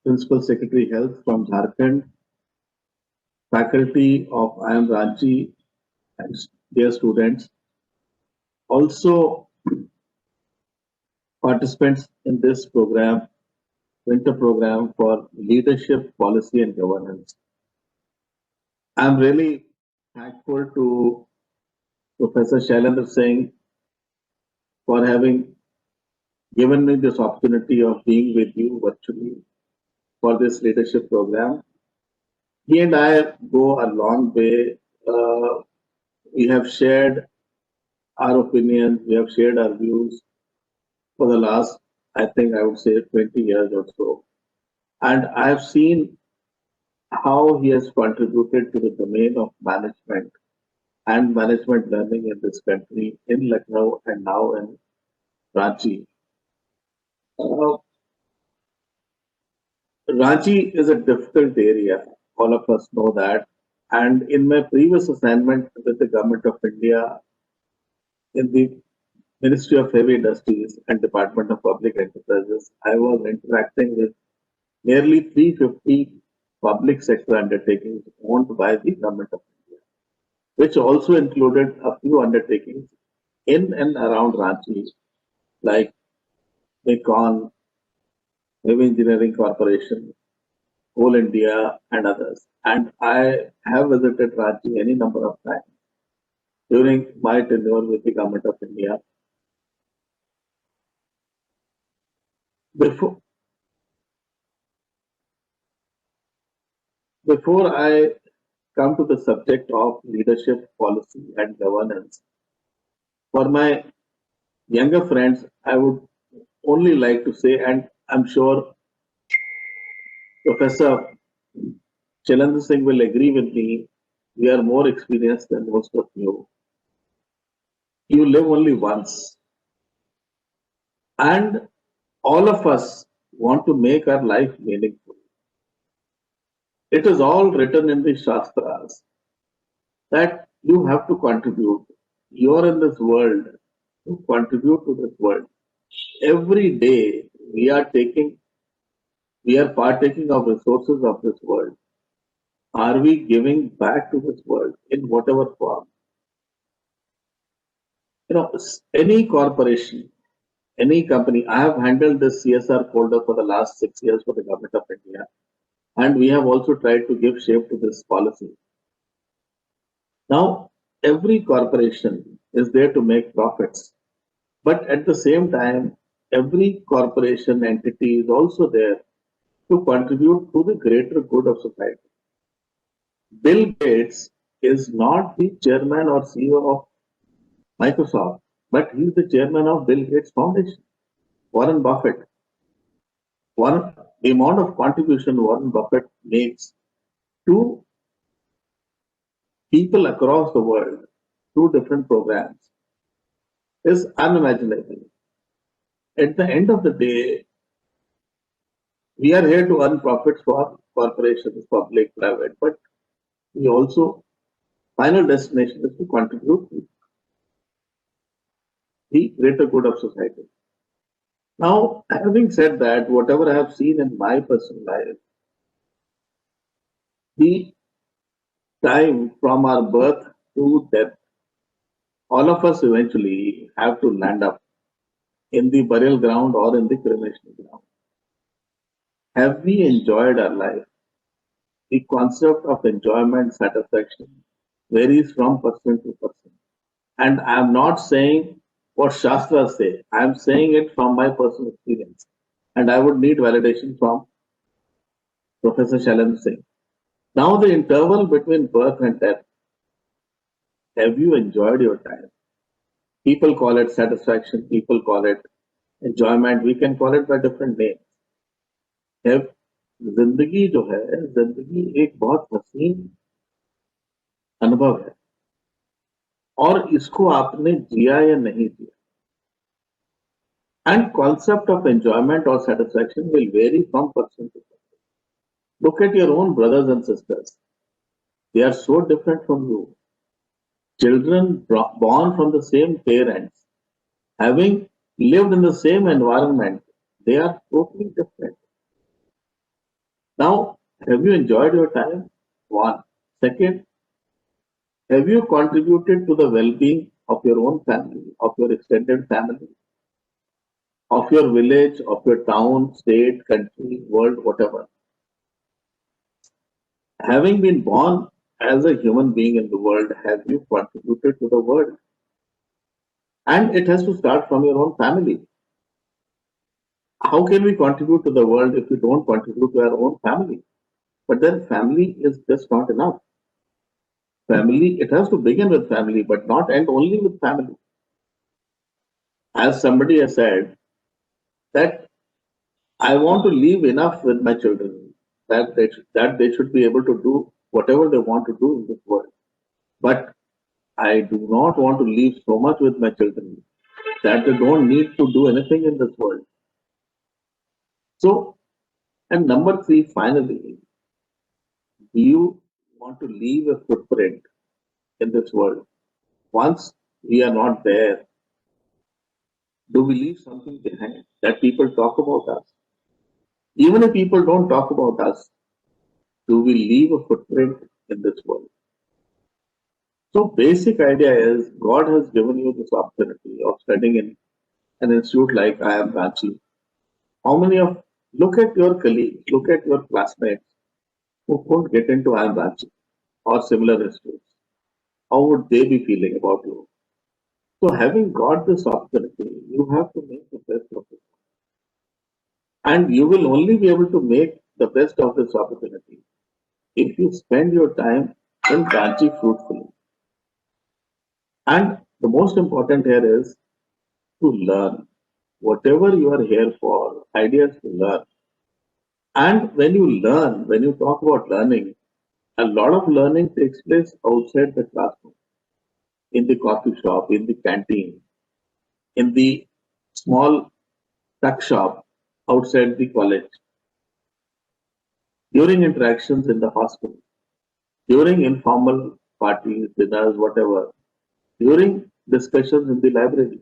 Principal Secretary Health from Jharkhand, faculty of IIM Ranchi, and dear students, also participants in this program, winter program for leadership, policy and governance. I'm really thankful to Professor Shailendra Singh for having given me this opportunity of being with you virtually for this leadership program. He and I go a long way. We have shared our opinions, we have shared our views for the last, I think I would say 20 years or so. And I have seen how he has contributed to the domain of management and management learning in this country, in Lucknow and now in Ranchi. Ranchi is a difficult area, all of us know that. And in my previous assignment with the Government of India, in the Ministry of Heavy Industries and Department of Public Enterprises, I was interacting with nearly 350 public sector undertakings owned by the government of India, which also included a few undertakings in and around Ranchi, like Nikon, Heavy Engineering Corporation, Coal India, and others. And I have visited Ranchi any number of times during my tenure with the government of India. Before I come to the subject of leadership, policy, and governance, for my younger friends, I would only like to say, and I'm sure Professor Chalandra Singh will agree with me, we are more experienced than most of you. You live only once, and all of us want to make our life meaningful. It is all written in the Shastras that you have to contribute. You are in this world to contribute to this world. Every day we are partaking of resources of this world. Are we giving back to this world in whatever form? Any corporation, any company, I have handled this CSR folder for the last 6 years for the government of India, and we have also tried to give shape to this policy. Now, every corporation is there to make profits, but at the same time, every corporation entity is also there to contribute to the greater good of society. Bill Gates is not the chairman or CEO of Microsoft, but he is the chairman of Bill Gates Foundation. Warren Buffett. The amount of contribution Warren Buffett makes to people across the world through different programs is unimaginable. At the end of the day, we are here to earn profits for corporations, public, private, but we also, final destination is to contribute to the greater good of society. Now, having said that, whatever I have seen in my personal life, the time from our birth to death, all of us eventually have to land up in the burial ground or in the cremation ground. Have we enjoyed our life? The concept of enjoyment, satisfaction varies from person to person. And I'm not saying what Shastras say, I'm saying it from my personal experience. And I would need validation from Professor Shalan Singh. Now, the interval between birth and death, have you enjoyed your time? People call it satisfaction, people call it enjoyment, we can call it by different names. जिंदगी जो है, जिंदगी एक बहुत हसीन अनुभव है और इसको आपने जिया या नहीं जिया. And concept of enjoyment or satisfaction will vary from person to person. Look at your own brothers and sisters. They are so different from you. Children born from the same parents, having lived in the same environment, they are totally different. Now, have you enjoyed your time? One. Second, have you contributed to the well-being of your own family, of your extended family, of your village, of your town, state, country, world, whatever? Having been born as a human being in the world, have you contributed to the world? And it has to start from your own family. How can we contribute to the world if we don't contribute to our own family? But then family is just not enough. Family, it has to begin with family, but not end only with family. As somebody has said, that I want to leave enough with my children that they should be able to do whatever they want to do in this world. But I do not want to leave so much with my children that they don't need to do anything in this world. So, and number three, finally, do you want to leave a footprint in this world? Once we are not there, do we leave something behind that people talk about us? Even if people don't talk about us, do we leave a footprint in this world? So basic idea is God has given you this opportunity of studying in an institute like IIM Ranchi. How many of, look at your colleagues, look at your classmates who couldn't get into IIM Ranchi or similar institutes. How would they be feeling about you? So having got this opportunity, you have to make the best of it. And you will only be able to make the best of this opportunity if you spend your time in Ranchi fruitfully. And the most important here is to learn. Whatever you are here for, ideas to learn. And when you learn, when you talk about learning, a lot of learning takes place outside the classroom, in the coffee shop, in the canteen, in the small tuck shop outside the college, during interactions in the hospital, during informal parties, dinners, whatever, during discussions in the library.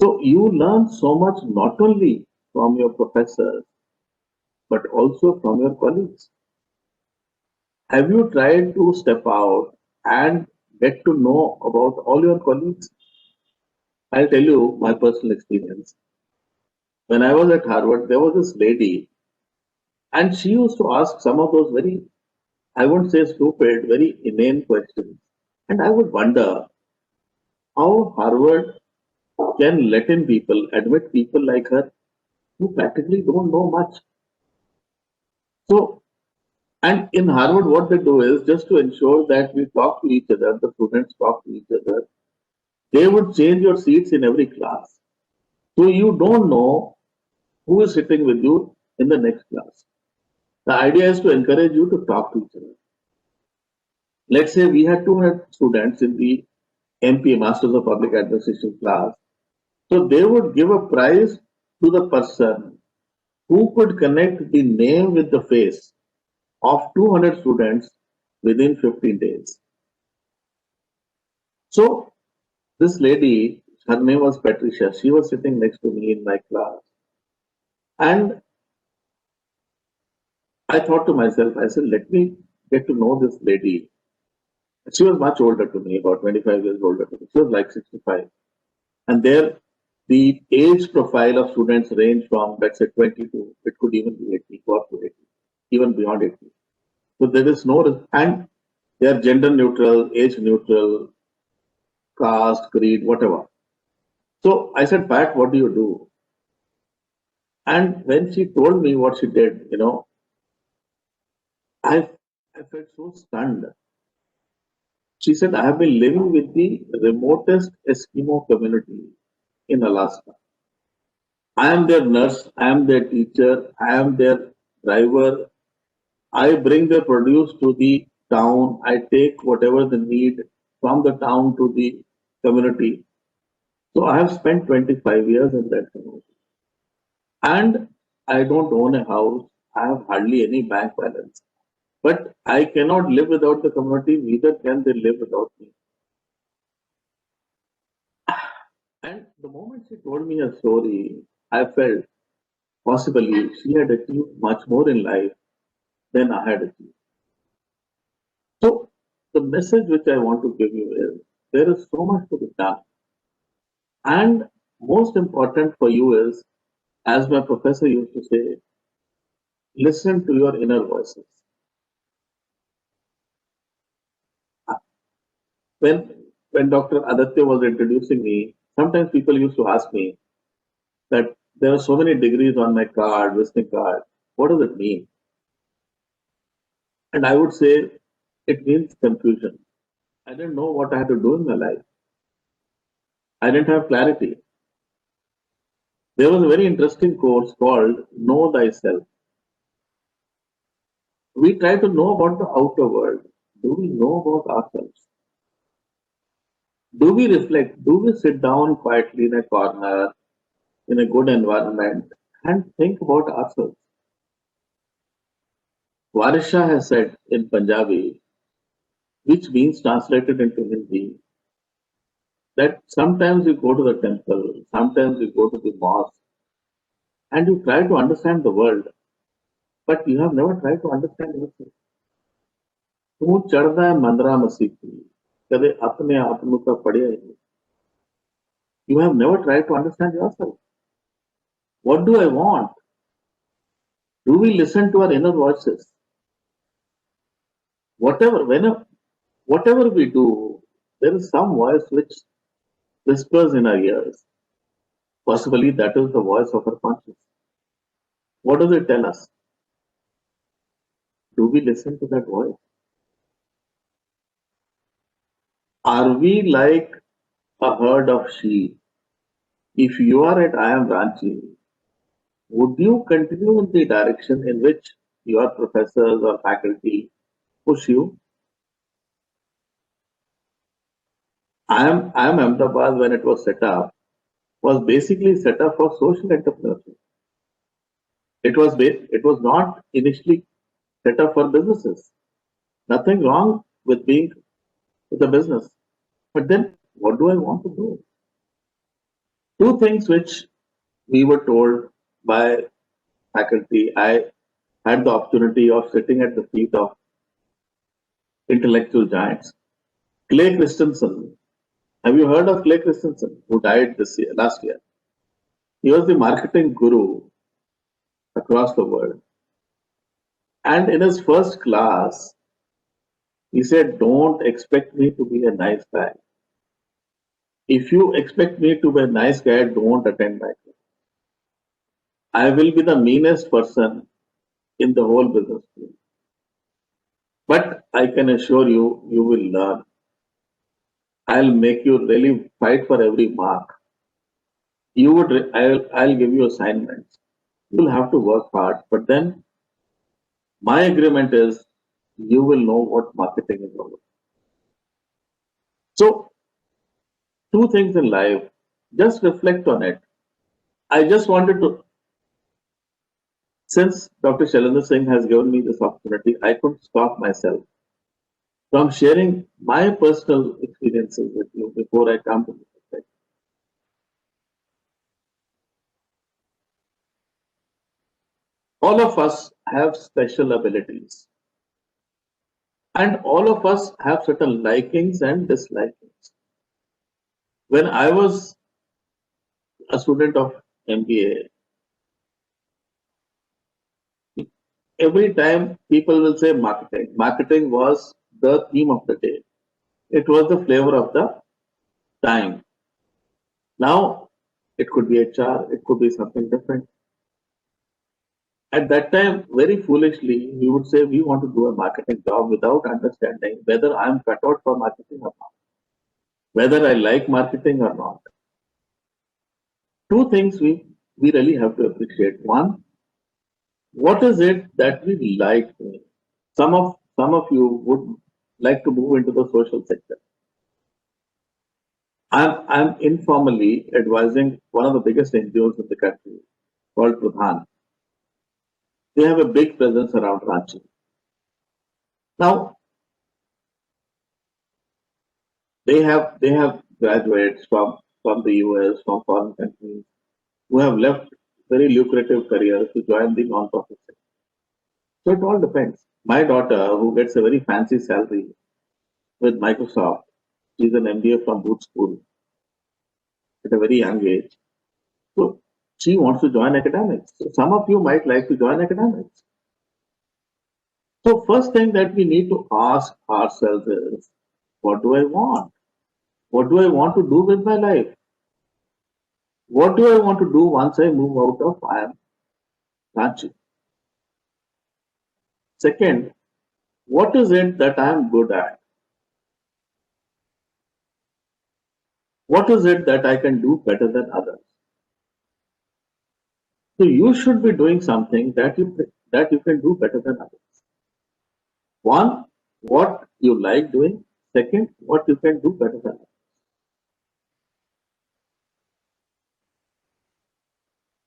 So you learn so much not only from your professors, but also from your colleagues. Have you tried to step out and get to know about all your colleagues? I'll tell you my personal experience. When I was at Harvard, there was this lady, and she used to ask some of those very, I won't say stupid, very inane questions. And I would wonder how Harvard can let in people, admit people like her who practically don't know much. So, and in Harvard, what they do is just to ensure that we talk to each other, the students talk to each other, they would change your seats in every class. So you don't know who is sitting with you in the next class. The idea is to encourage you to talk to each other. Let's say we had 200 students in the MPA, Masters of Public Administration class. So they would give a prize to the person who could connect the name with the face of 200 students within 15 days. So this lady, her name was Patricia, she was sitting next to me in my class. And I thought to myself, I said, let me get to know this lady. She was much older to me, about 25 years older to me. She was like 65. And there, the age profile of students range from, let's say, 20 to, it could even be 80, go up to 80, even beyond 80. So there is no, and they are gender neutral, age neutral, caste, creed, whatever. So I said, Pat, what do you do? And when she told me what she did, I felt so stunned. She said, I have been living with the remotest Eskimo community in Alaska. I am their nurse, I am their teacher, I am their driver. I bring their produce to the town. I take whatever they need from the town to the community. So I have spent 25 years in that community. And I don't own a house. I have hardly any bank balance. But I cannot live without the community, neither can they live without me. And the moment she told me her story, I felt possibly she had achieved much more in life than I had achieved. So the message which I want to give you is there is so much to be done. And most important for you is, as my professor used to say, listen to your inner voices. When Dr. Aditya was introducing me, sometimes people used to ask me that there are so many degrees on my card, visiting card. What does it mean? And I would say it means confusion. I didn't know what I had to do in my life. I didn't have clarity. There was a very interesting course called Know Thyself. We try to know about the outer world. Do we know about ourselves? Do we reflect? Do we sit down quietly in a corner, in a good environment, and think about ourselves? Varisha has said in Punjabi, which means translated into Hindi, that sometimes you go to the temple, sometimes you go to the mosque, and you try to understand the world, but you have never tried to understand yourself. तू चढ़दा है मंदरा मसीह कदे अपने आप ਨੂੰ ਤਾਂ ਪੜਿਆ ਹੀ ਨਹੀਂ. You have never tried to understand yourself. What do I want? Do we listen to our inner voices? Whatever we do, there is some voice which whispers in our ears. Possibly that is the voice of our conscience. What does it tell us? Do we listen to that voice? Are we like a herd of sheep? If you are at IIM Ranchi, would you continue in the direction in which your professors or faculty push you? IIM Ahmedabad, when it was set up, was basically set up for social entrepreneurship. It was not initially set up for businesses. Nothing wrong with being with a business. But then what do I want to do? Two things which we were told by faculty. I had the opportunity of sitting at the feet of intellectual giants. Clay Christensen. Have you heard of Clay Christensen, who died last year? He was the marketing guru across the world. And in his first class, he said, don't expect me to be a nice guy. If you expect me to be a nice guy, don't attend my class. I will be the meanest person in the whole business field. But I can assure you, you will learn. I'll make you really fight for every mark. I'll give you assignments. You'll have to work hard. But then my agreement is you will know what marketing is all about. So, two things in life, just reflect on it. I just wanted to, since Dr. Shailendra Singh has given me this opportunity, I couldn't stop myself from sharing my personal experiences with you before I come to this effect. All of us have special abilities. And all of us have certain likings and dislikings. When I was a student of MBA, every time people will say marketing. Marketing was the theme of the day. It was the flavor of the time. Now, it could be HR, it could be something different. At that time, very foolishly, we would say we want to do a marketing job without understanding whether I am cut out for marketing or not, whether I like marketing or not. Two things we really have to appreciate. One, what is it that we like doing? Some of you would like to move into the social sector. I'm informally advising one of the biggest NGOs in the country called Pradhan. They have a big presence around Ranchi. Now, they have graduates from the US, from foreign countries, who have left very lucrative careers to join the non-profit sector. So it all depends. My daughter, who gets a very fancy salary with Microsoft, she's an MBA from Booth School at a very young age. So she wants to join academics. So some of you might like to join academics. So first thing that we need to ask ourselves is, what do I want? What do I want to do with my life? What do I want to do once I move out of IIM Ranchi? Second, what is it that I am good at? What is it that I can do better than others? So you should be doing something that you can do better than others. One, what you like doing. Second, what you can do better than others.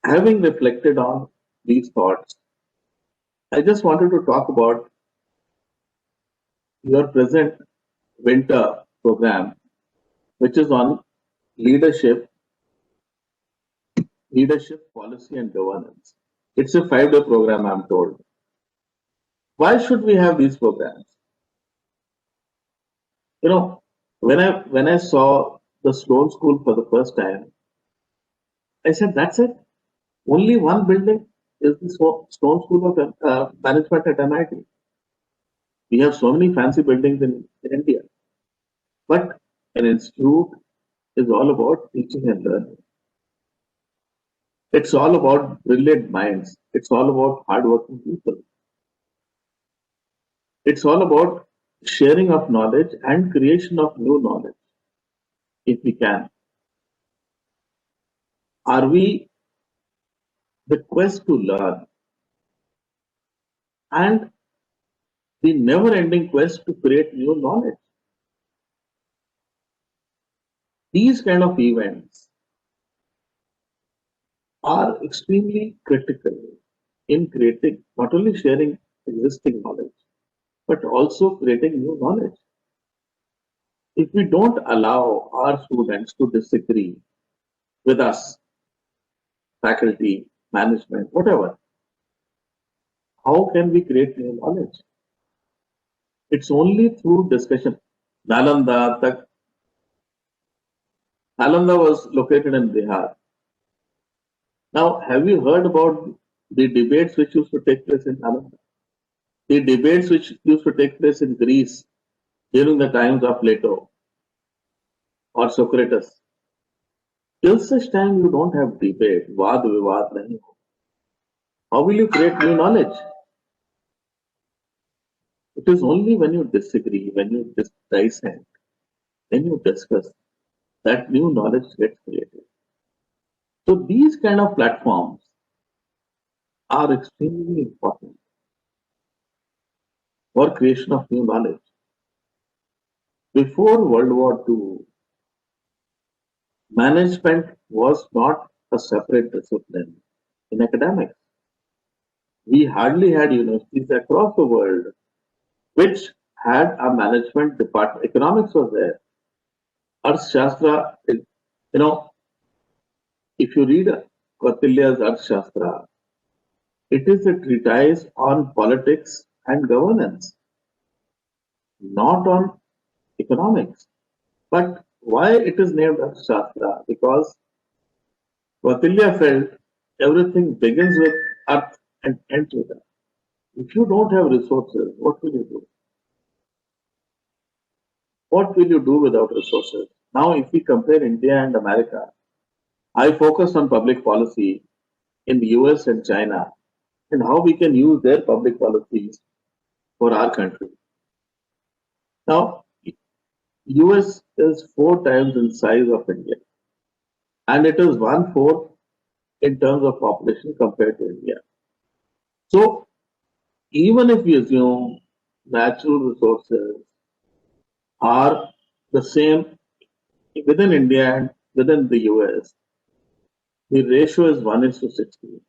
Having reflected on these thoughts, I just wanted to talk about your present winter program, which is on leadership leadership, policy, and governance. It's a 5-day program, I'm told. Why should we have these programs? You know, when I saw the Sloan School for the first time, I said, that's it. Only one building is the Sloan School of Management at MIT. We have so many fancy buildings in India. But an institute is all about teaching and learning. It's all about brilliant minds. It's all about hardworking people. It's all about sharing of knowledge and creation of new knowledge, if we can. Are we the quest to learn and the never-ending quest to create new knowledge? These kind of events are extremely critical in creating, not only sharing existing knowledge, but also creating new knowledge. If we don't allow our students to disagree with us, faculty, management, whatever, how can we create new knowledge? It's only through discussion. Nalanda was located in Bihar. Now, have you heard about the debates which used to take place in Nalanda? The debates which used to take place in Greece during the times of Plato or Socrates. Till such time you don't have debate, vaad vivad nahi ho. How will you create new knowledge? It is only when you disagree, when you dissect, when you discuss, that new knowledge gets created. So these kind of platforms are extremely important for creation of new knowledge. Before World War II, management was not a separate discipline in academics. We hardly had universities across the world which had a management department. Economics was there. Arthashastra, if you read Kautilya's Arthashastra, it is a treatise on politics and governance, not on economics. But why it is named Arthashastra? Because Kautilya felt everything begins with earth and ends with earth. If you don't have resources, what will you do? What will you do without resources? Now, if we compare India and America, I focus on public policy in the US and China and how we can use their public policies for our country. Now, US is 4 times in size of India, and it is 1/4 in terms of population compared to India. So, even if we assume natural resources are the same within India and within the US, the ratio is 1:60.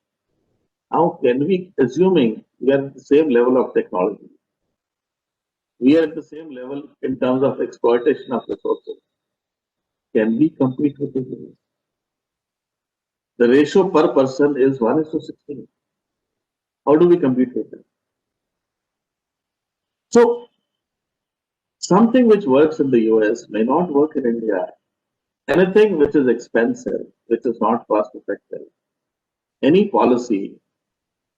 How can we, assuming we are at the same level of technology, we are at the same level in terms of exploitation of resources, can we compete with the US? The ratio per person is 1:16. How do we compete with them? So, something which works in the US may not work in India. Anything which is expensive, which is not cost effective, any policy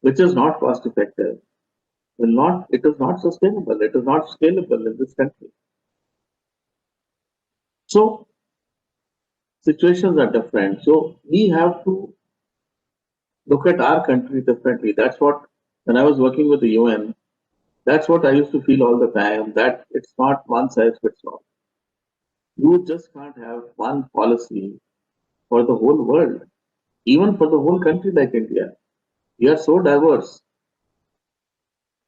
which is not cost effective, it is not sustainable, it is not scalable in this country. So, situations are different. So, we have to look at our country differently. That's what, when I was working with the UN, that's what I used to feel all the time, that it's not one size fits all. You just can't have one policy for the whole world, even for the whole country like India. We are so diverse.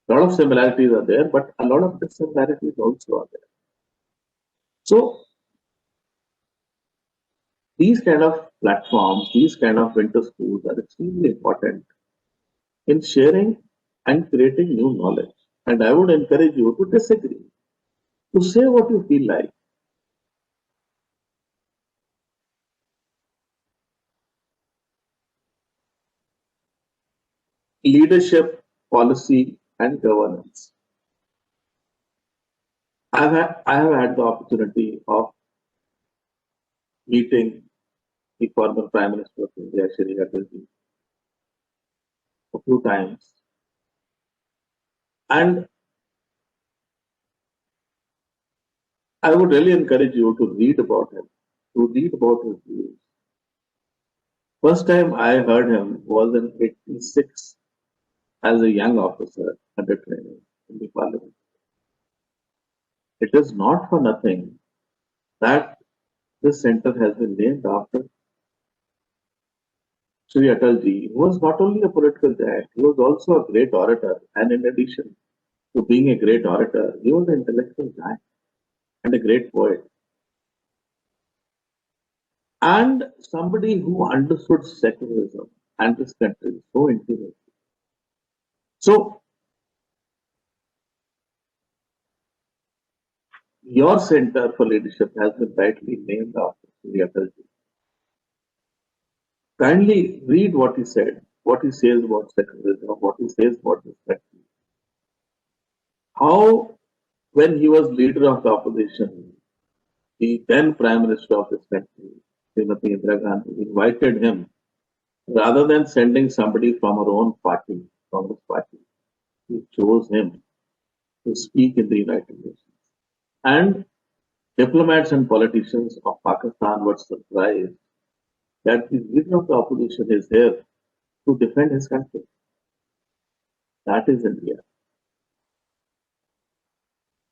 A lot of similarities are there, but a lot of dissimilarities also are there. So, these kind of platforms, these kind of winter schools are extremely important in sharing and creating new knowledge. And I would encourage you to disagree, to say what you feel like. leadership, policy, and governance. I have had the opportunity of meeting the former Prime Minister of India, Shri Atalji, a few times. And I would really encourage you to read about him, to read about his views. First time I heard him was in '86 as a young officer under training in the parliament. It is not for nothing that this center has been named after Shri Atalji, who was not only a political giant, he was also a great orator. And in addition to being a great orator, he was an intellectual giant and a great poet. And somebody who understood secularism and this country so intimately. So, your Center for Leadership has been rightly named after Shri Atalji. Kindly read what he said, what he says about secularism, what he says about this country. How, when he was leader of the opposition, the then Prime Minister of this country, Srimati Indira Gandhi, invited him rather than sending somebody from her own party, Congress party. He chose him to speak in the United Nations. And diplomats and politicians of Pakistan were surprised that the leader of the opposition is here to defend his country. That is India.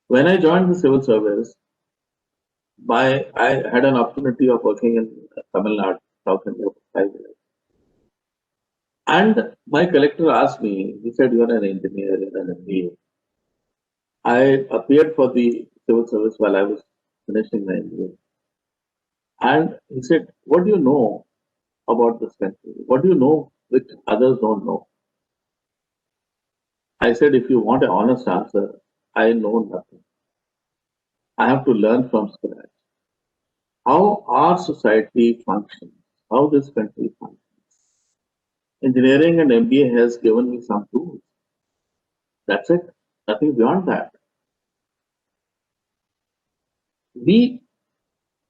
When I joined the civil service, I had an opportunity of working in Tamil Nadu, South India for 5 years. And my collector asked me, he said, "You are an engineer, you are an MBA." I appeared for the civil service while I was finishing my MBA. And he said, "What do you know about this country? What do you know which others don't know?" I said, "If you want an honest answer, I know nothing. I have to learn from scratch. How our society functions, how this country functions. Engineering and MBA has given me some tools. That's it. Nothing beyond that." We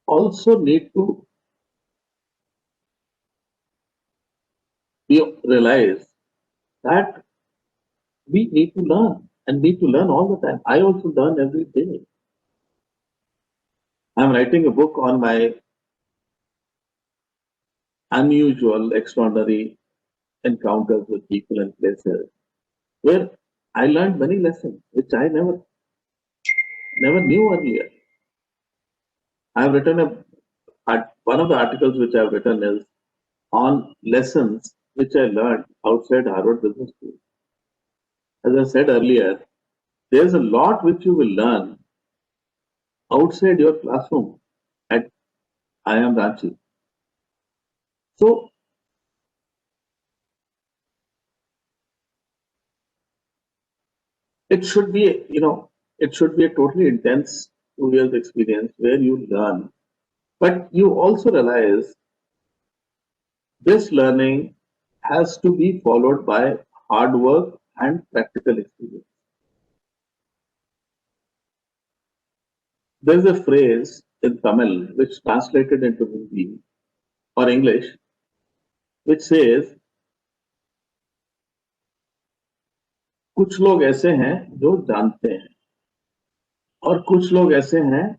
also need to realize that we need to learn and need to learn all the time. I also learn every day. I'm writing a book on my unusual, extraordinary encounters with people and places where I learned many lessons which I never knew earlier. I've written one of the articles which I've written is on lessons which I learned outside Harvard Business School. As I said earlier, there's a lot which you will learn outside your classroom at IIM Ranchi. So, it should be, it should be a totally intense 2 years experience where you learn, but you also realize this learning has to be followed by hard work and practical experience. There's a phrase in Tamil which translated into Hindi or English which says, कुछ लोग ऐसे हैं जो जानते हैं और कुछ लोग ऐसे हैं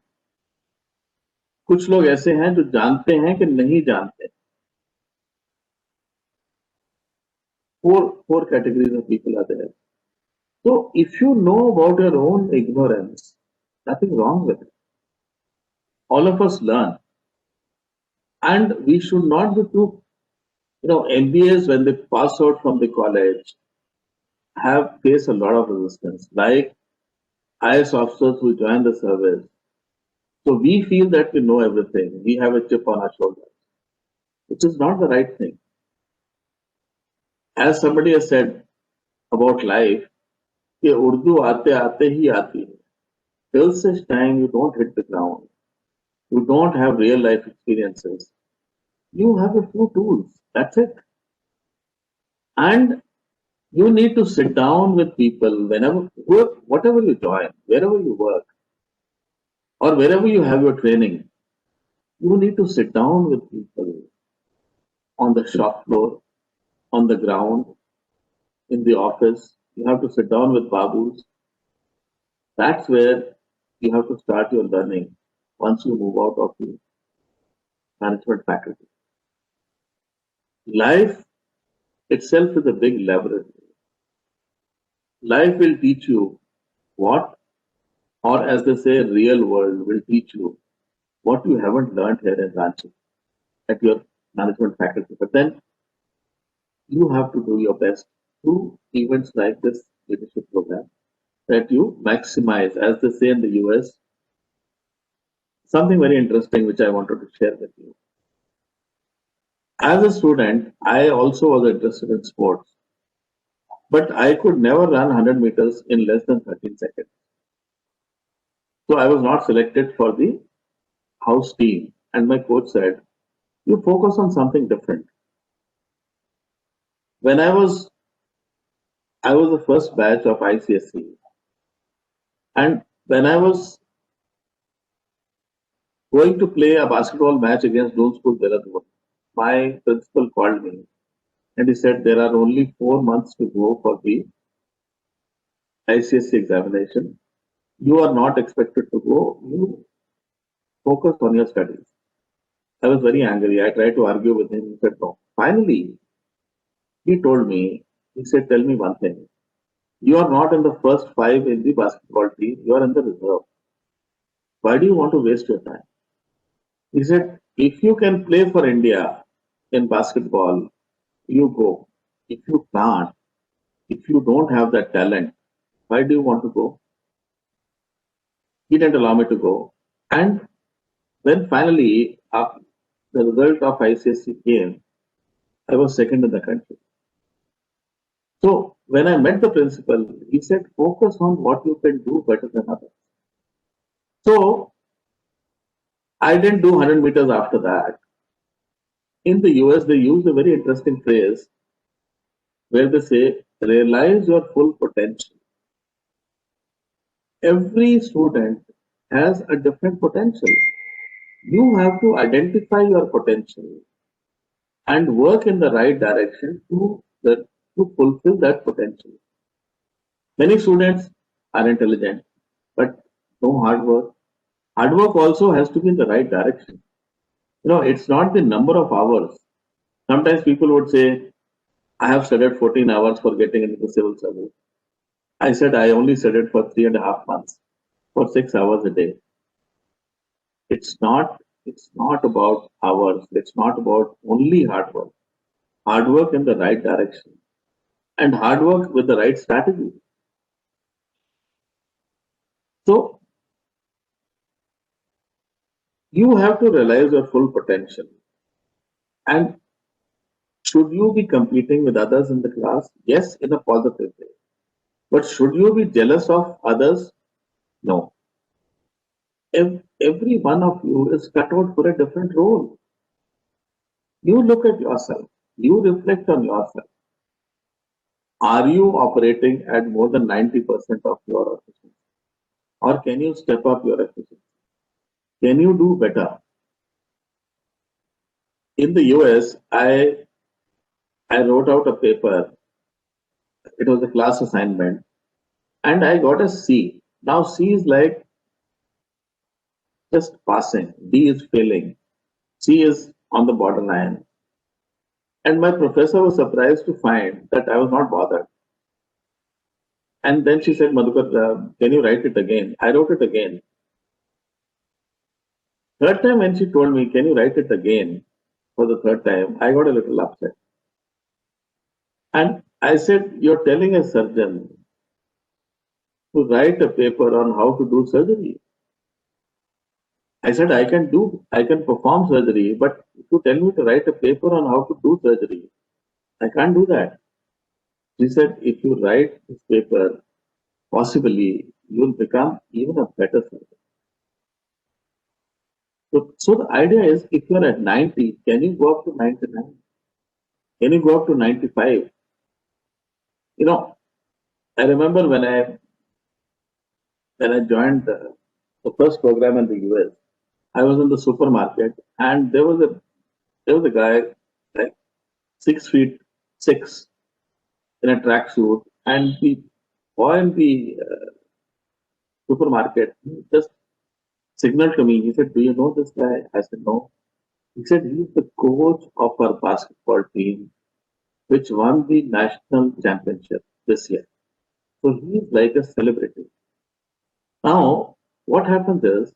जो जानते हैं कि नहीं जानते. Four categories of people are there. So if you know about your own ignorance, nothing wrong with it. All of us learn. And we should not be too, MBAs when they pass out from the college have faced a lot of resistance, like IS officers who join the service. So we feel that we know everything. We have a chip on our shoulder, which is not the right thing. As somebody has said about life, कि उर्दू आते आते ही आती है. Till such time you don't hit the ground, you don't have real life experiences, you have a few tools. That's it. And You need to sit down with people whatever you join, wherever you work, or wherever you have your training. You need to sit down with people on the shop floor, on the ground, in the office. You have to sit down with babus. That's where you have to start your learning once you move out of the management faculty. Life itself is a big laboratory. Life will teach you what, or as they say, real world will teach you what you haven't learned here in Ranchi at your management faculty. But then you have to do your best through events like this leadership program that you maximize, as they say in the US. Something very interesting which I wanted to share with you. As a student, I also was interested in sports, but I could never run 100 meters in less than 13 seconds. So I was not selected for the house team, and my coach said, "You focus on something different." When I was the first batch of ICSE, and when I was going to play a basketball match against Doon School Dehradun, my principal called me and he said, "There are only 4 months to go for the ICSE examination. You are not expected to go. You focus on your studies." I was very angry. I tried to argue with him. He said, "No." Finally, he told me, he said, "Tell me one thing. You are not in the first 5 in the basketball team. You are in the reserve. Why do you want to waste your time?" He said, "If you can play for India in basketball, you go. If you can't, if you don't have that talent, why do you want to go?" He didn't allow me to go. And when finally the result of ICSE came, I was second in the country. So when I met the principal, he said, "Focus on what you can do better than others." So I didn't do 100 meters after that. In the US, they use a very interesting phrase where they say, "Realize your full potential." Every student has a different potential. You have to identify your potential and work in the right direction to fulfill that potential. Many students are intelligent, but no hard work. Hard work also has to be in the right direction. It's not the number of hours. Sometimes people would say, "I have studied 14 hours for getting into the civil service." I said, "I only studied for 3.5 months for 6 hours a day." It's not about hours. It's not about only hard work. Hard work in the right direction and hard work with the right strategy. So you have to realize your full potential. And should you be competing with others in the class? Yes, in a positive way. But should you be jealous of others? No. Every one of you is cut out for a different role. You look at yourself. You reflect on yourself. Are you operating at more than 90% of your efficiency? Or can you step up your efficiency? Can you do better? In the US, I wrote out a paper. It was a class assignment and I got a C. Now C is like just passing. D is failing. C is on the borderline. And my professor was surprised to find that I was not bothered. And then she said, "Madukar, can you write it again?" I wrote it again. Third time when she told me, "Can you write it again?" for the third time, I got a little upset. And I said, "You're telling a surgeon to write a paper on how to do surgery." I said, I can perform surgery, but if you tell me to write a paper on how to do surgery, I can't do that. She said, "If you write this paper, possibly you'll become even a better surgeon." So the idea is, if you're at 90, can you go up to 99? Can you go up to 95? I remember when I joined the first program in the US, I was in the supermarket and there was a guy like 6'6" in a tracksuit, and the boy in the supermarket just signaled to me. He said, "Do you know this guy?" I said, "No." He said, "He's the coach of our basketball team, which won the national championship this year." So he's like a celebrity. Now, what happens is,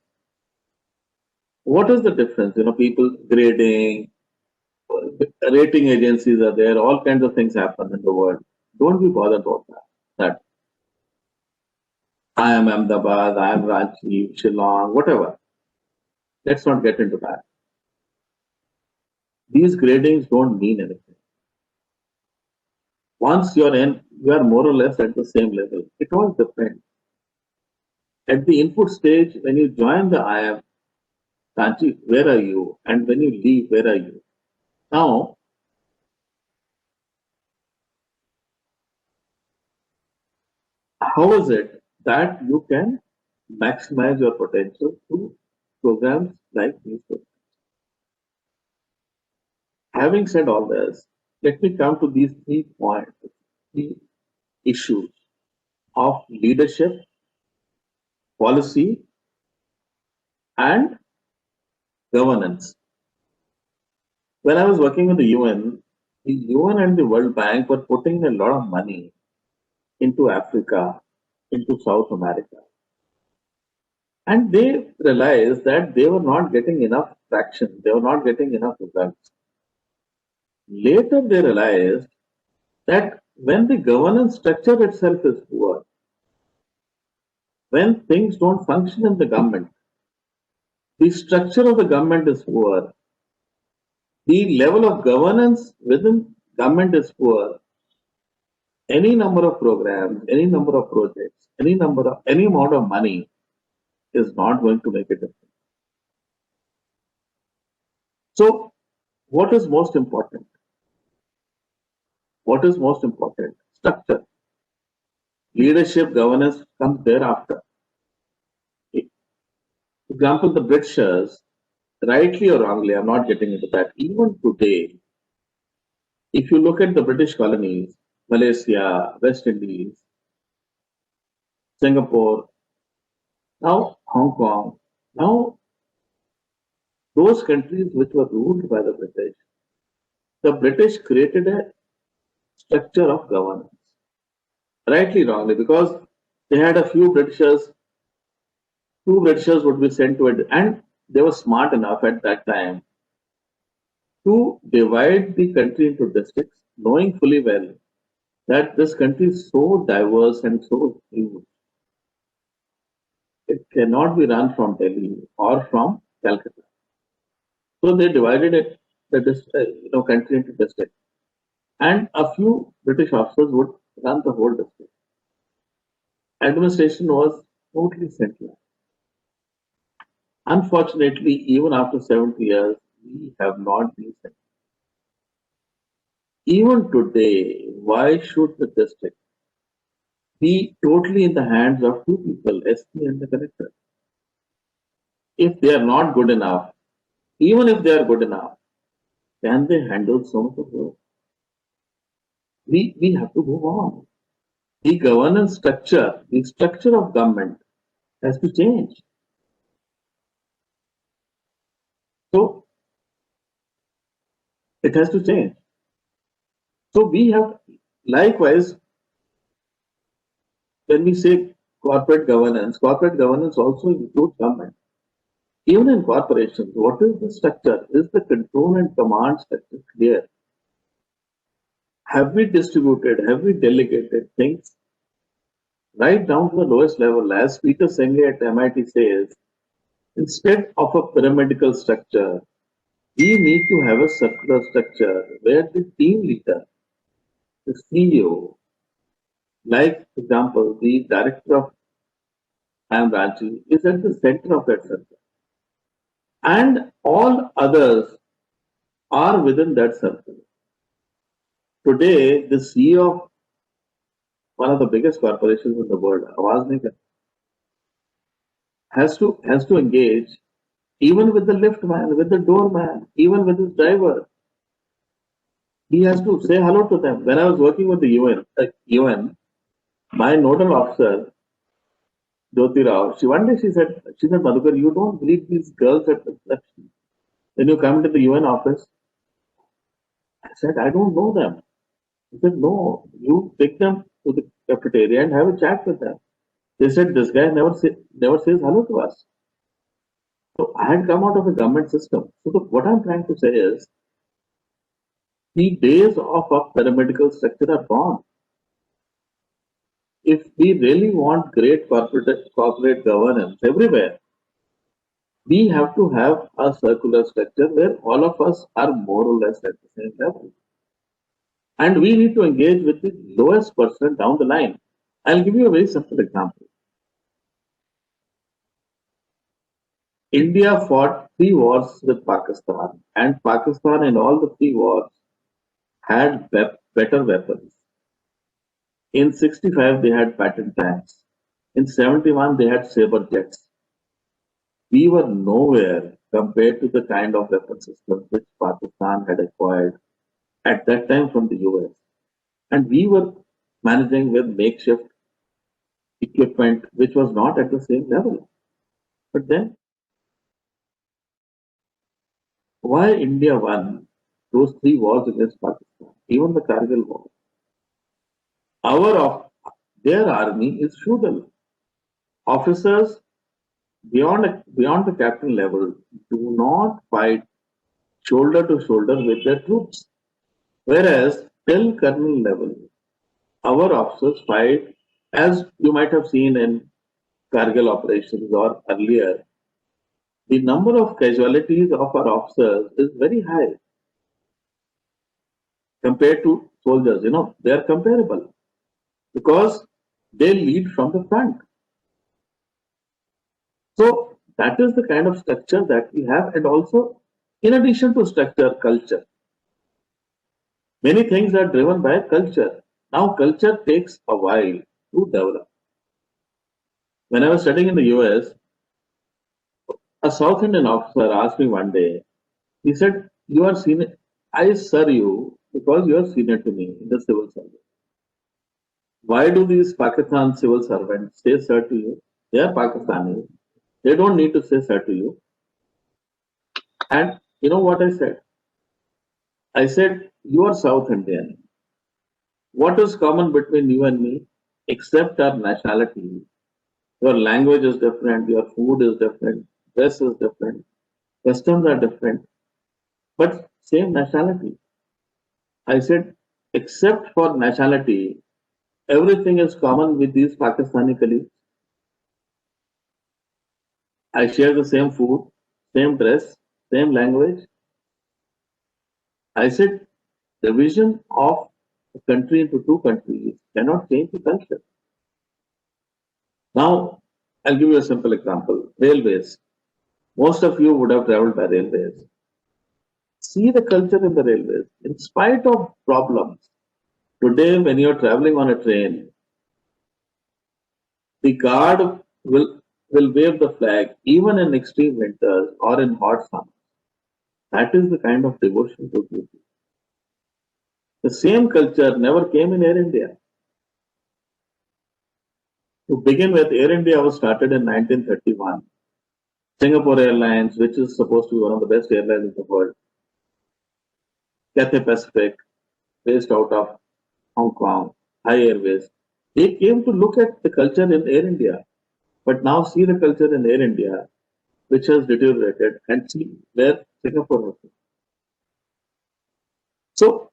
what is the difference? People grading, rating agencies are there, all kinds of things happen in the world. Don't be bothered about that I am Ahmedabad, I am Ranchi, Shillong, whatever. Let's not get into that. These gradings don't mean anything. Once you're in, you are more or less at the same level. It all depends. At the input stage, when you join the IIM Ranchi, where are you? And when you leave, where are you? Now, how is it that you can maximize your potential through programs like these programs? Having said all this, let me come to these 3 points, 3 issues of leadership, policy, and governance. When I was working with the UN and the World Bank were putting a lot of money into Africa, into South America. And they realized that they were not getting enough traction, they were not getting enough results. Later, they realized that when the governance structure itself is poor, when things don't function in the government, the structure of the government is poor, the level of governance within government is poor, any number of programs, any number of projects, any amount of money is not going to make a difference. So, what is most important? What is most important? Structure. Leadership, governance comes thereafter. For example, the Britishers, rightly or wrongly, I'm not getting into that. Even today, if you look at the British colonies, Malaysia, West Indies, Singapore, now Hong Kong, now those countries which were ruled by the British created a structure of governance. Rightly, wrongly, because they had a few Britishers, 2 Britishers would be sent to it, and they were smart enough at that time to divide the country into districts, knowing fully well that this country is so diverse and so huge. It cannot be run from Delhi or from Calcutta. So they divided it, the country into districts, and a few British officers would run the whole district. Administration was totally centralized. Unfortunately, even after 70 years, we have not been centralized. Even today, why should the district be totally in the hands of 2 people, SP and the collector? If they are not good enough, even if they are good enough, can they handle so much of work? We have to move on. The governance structure, the structure of government has to change. So it has to change. So we have, likewise, when we say corporate governance also includes government. Even in corporations, what is the structure? Is the control and command structure clear? Have we distributed, have we delegated things right down to the lowest level? As Peter Senge at MIT says, instead of a pyramidal structure, we need to have a circular structure where the team leader, the CEO, like, for example, the director of IIM Ranchi is at the center of that circle. And all others are within that circle. Today, the CEO of one of the biggest corporations in the world, आवाज नहीं करती, has to engage even with the lift man, with the doorman, even with his driver. He has to say hello to them. When I was working with the UN, my nodal officer, Jyoti Rao, one day she said, Madukar, you don't believe these girls at reception. When you come to the UN office, I said, I don't know them. He said, no, you take them to the cafeteria and have a chat with them. They said, this guy never says hello to us. So I had come out of a government system. So what I'm trying to say is, the days of a paramedical structure are gone. If we really want great corporate governance everywhere, we have to have a circular structure where all of us are more or less at the same level. And we need to engage with the lowest person down the line. I'll give you a very simple example. India fought 3 wars with Pakistan, and Pakistan in all the 3 wars had better weapons. In 65, they had patent tanks. In 71, they had saber jets. We were nowhere compared to the kind of weapon system which Pakistan had acquired at that time from the US. And we were managing with makeshift equipment which was not at the same level. But then, why India won those 3 wars against Pakistan, even the Kargil war? Their army is feudal. Officers beyond the captain level do not fight shoulder to shoulder with their troops. Whereas till colonel level, our officers fight, as you might have seen in Kargil operations or earlier, the number of casualties of our officers is very high compared to soldiers. They are comparable because they lead from the front. So that is the kind of structure that we have, and also in addition to structure, culture. Many things are driven by culture. Now culture takes a while to develop. When I was studying in the US, a South Indian officer asked me one day, he said, you are senior, I sir you because you are senior to me in the civil service. Why do these Pakistan civil servants say sir to you? They are Pakistanis. They don't need to say sir to you. And you know what I said? I said, you are South Indian. What is common between you and me? Except our nationality. Your language is different, your food is different, dress is different, customs are different, but same nationality. I said, except for nationality, everything is common with these Pakistani colleagues. I share the same food, same dress, same language. I said, the vision of a country into 2 countries cannot change the culture. Now, I'll give you a simple example. Railways. Most of you would have traveled by railways. See the culture in the railways. In spite of problems, today when you're traveling on a train, the guard will wave the flag even in extreme winters or in hot summers. That is the kind of devotion to duty. The same culture never came in Air India. To begin with, Air India was started in 1931. Singapore Airlines, which is supposed to be one of the best airlines in the world, Cathay Pacific, based out of Hong Kong, Thai Airways, they came to look at the culture in Air India. But now see the culture in Air India, which has deteriorated, and see where Singapore has been. So,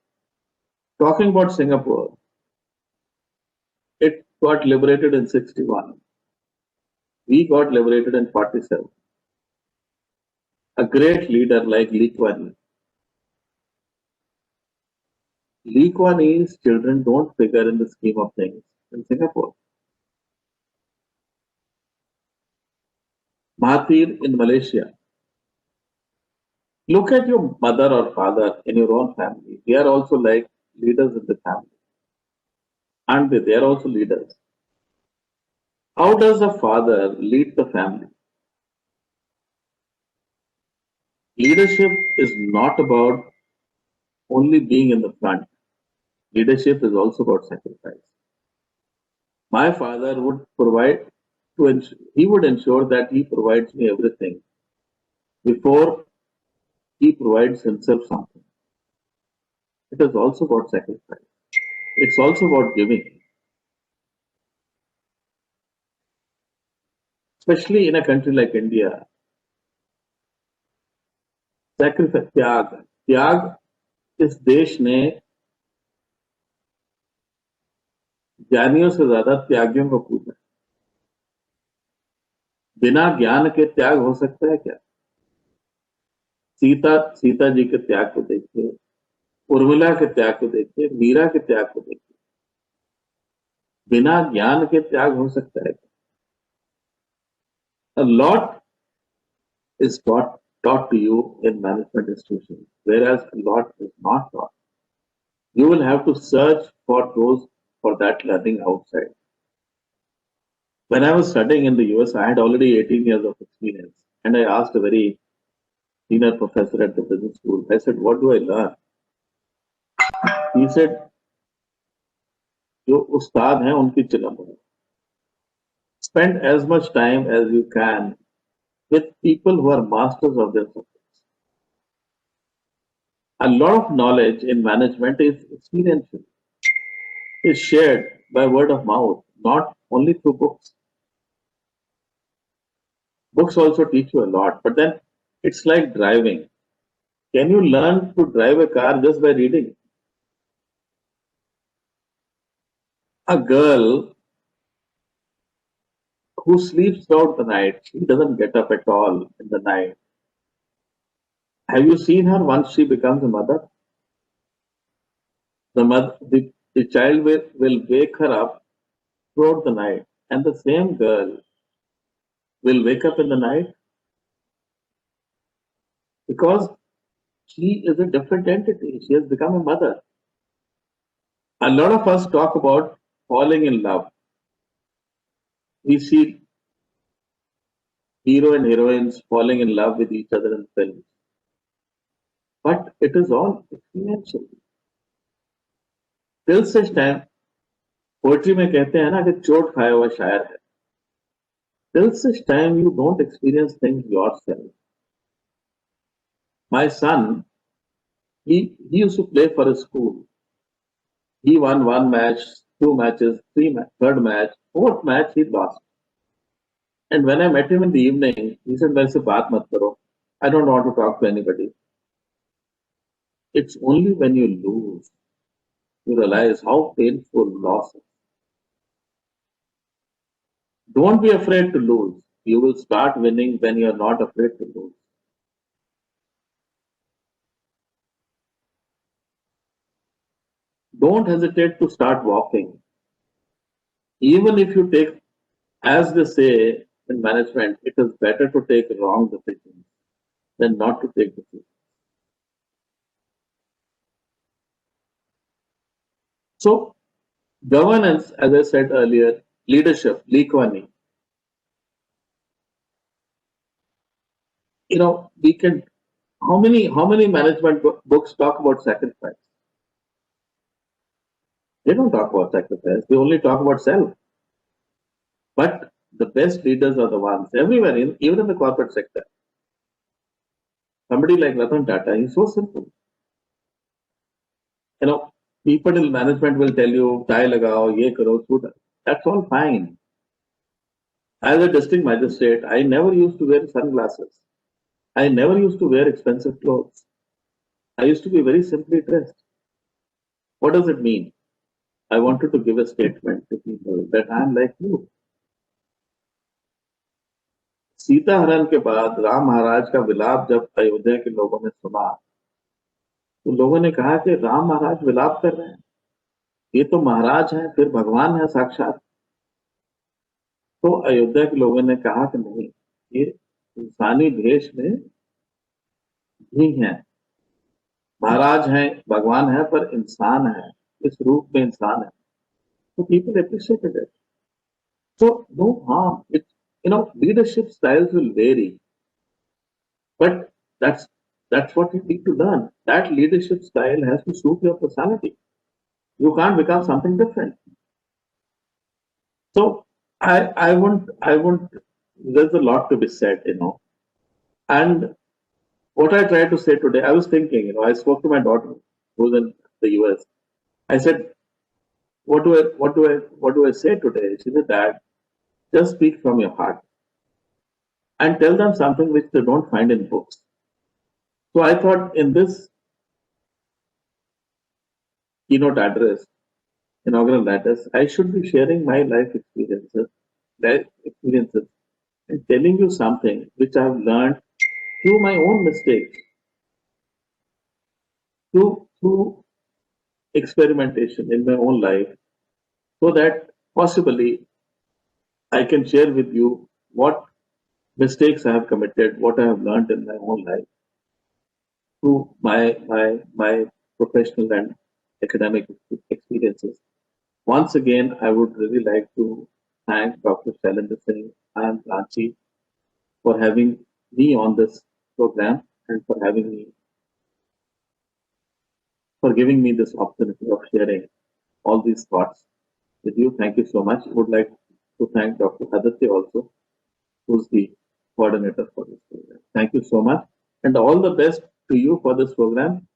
talking about Singapore, it got liberated in 61. We got liberated in 47. A great leader like Lee Kuan Yew. Lee Kuan Yew's children don't figure in the scheme of things in Singapore. Mahathir in Malaysia. Look at your mother or father in your own family. They are also like leaders in the family. aren't they? They are also leaders. How does a father lead the family? Leadership is not about only being in the front. Leadership is also about sacrifice. My father would provide he would ensure that he provides me everything before he provides himself something. It is also about sacrifice. It's also about giving. Especially in a country like India, sacrifice, त्याग इस देश ने ज्ञानियों से ज्यादा त्यागियों को पूछा। बिना ज्ञान के त्याग हो सकता है क्या? सीता जी के त्याग को देखिए, उर्मिला के त्याग को देखिए, मीरा के त्याग को देखिए। बिना ज्ञान के त्याग हो सकता है क्या? A lot is taught to you in management institutions, whereas a lot is not taught. You will have to search for that learning outside. When I was studying in the US, I had already 18 years of experience, and I asked a very senior professor at the business school, I said, what do I learn? He said, जो उस्ताद हैं उनकी चिलम है. Spend as much time as you can with people who are masters of their subjects. A lot of knowledge in management is experiential, is shared by word of mouth, not only through books. Books also teach you a lot, but then it's like driving. Can you learn to drive a car just by reading? A girl who sleeps throughout the night, she doesn't get up at all in the night. Have you seen her once she becomes a mother? The child will wake her up throughout the night, and the same girl will wake up in the night because she is a different entity. She has become a mother. A lot of us talk about falling in love. We see hero and heroines falling in love with each other in films. But it is all experiential. Till such time, poetry में कहते हैं ना कि चोट खाया हुआ शायर है. Till such time you don't experience things yourself. My son, he used to play for his school. He won one match, two matches, third match, fourth match he lost. And when I met him in the evening, he said, "मेरे से बात मत करो. I don't want to talk to anybody." It's only when you lose, you realize how painful loss is. Don't be afraid to lose. You will start winning when you are not afraid to lose. Don't hesitate to start walking. Even if you take, as they say in management, it is better to take wrong decisions than not to take decisions. So, governance, as I said earlier, leadership, Likwani. We can. How many management books talk about sacrifice? They don't talk about sacrifice. They only talk about self. But the best leaders are the ones everywhere, even in the corporate sector. Somebody like Ratan Tata, he's so simple. People in management will tell you, tie lagao, ye karo, suit. That's all fine. As a district magistrate, I never used to wear sunglasses. I never used to wear expensive clothes. I used to be very simply dressed. What does it mean? I wanted to give a statement to people that I am like you. Sita हरण के बाद राम महाराज का विलाप जब अयोध्या के लोगों ने सुना, तो लोगों ने कहा कि राम महाराज विलाप कर रहे हैं, ये तो महाराज हैं, फिर भगवान है साक्षात. तो अयोध्या के लोगों ने कहा कि नहीं, ये इंसानी भेष में ही है. महाराज हैं, भगवान है, पर इंसान है, इस रूप में इंसान है. So people appreciated it. So no harm. Leadership styles will vary, but that's what you need to learn. That leadership style has to suit your personality. You can't become something different. So I won't. There's a lot to be said, And what I tried to say today, I was thinking, I spoke to my daughter who's in the US. I said, what do I say today? She said, Dad, just speak from your heart and tell them something which they don't find in books. So I thought in this keynote address, inaugural address, I should be sharing my life experiences, and telling you something which I've learned through my own mistakes, through experimentation in my own life, so that possibly I can share with you what mistakes I have committed, what I have learned in my own life through my professional and academic experiences. Once again, I would really like to thank Dr. Salim and IIM Ranchi for having me on this program and for giving me this opportunity of sharing all these thoughts with you. Thank you so much. I would like to thank Dr. Aditya also, who's the coordinator for this program. Thank you so much, and all the best to you for this program.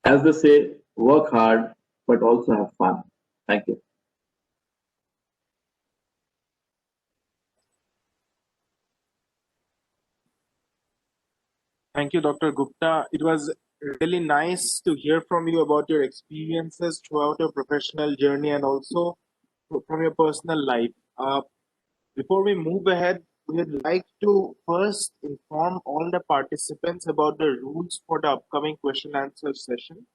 As they say, work hard, but also have fun. Thank you. Thank you, Dr. Gupta. It was really nice to hear from you about your experiences throughout your professional journey and also from your personal life. Before we move ahead, we would like to first inform all the participants about the rules for the upcoming question answer session.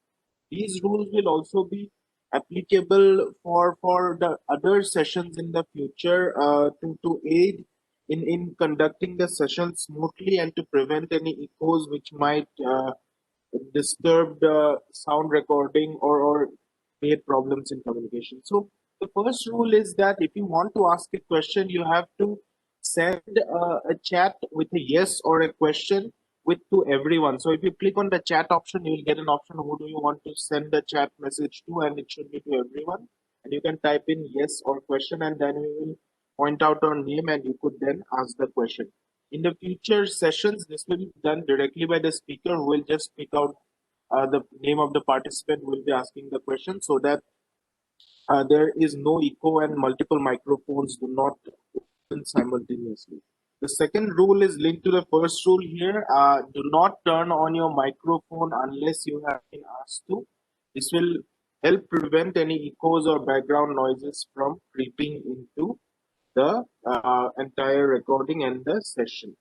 These rules will also be applicable for the other sessions in the future to aid in conducting the session smoothly and to prevent any echoes which might disturb the sound recording or create problems in communication. So the first rule is that if you want to ask a question, you have to send a chat with a yes or a question with to everyone. So if you click on the chat option, you will get an option who do you want to send the chat message to, and it should be to everyone. And you can type in yes or question, and then we will point out our name, and you could then ask the question. In the future sessions, this will be done directly by the speaker, who will just speak out the name of the participant who will be asking the question, so that there is no echo and multiple microphones do not open simultaneously. The second rule is linked to the first rule here. Do not turn on your microphone unless you have been asked to. This will help prevent any echoes or background noises from creeping into the entire recording and the session.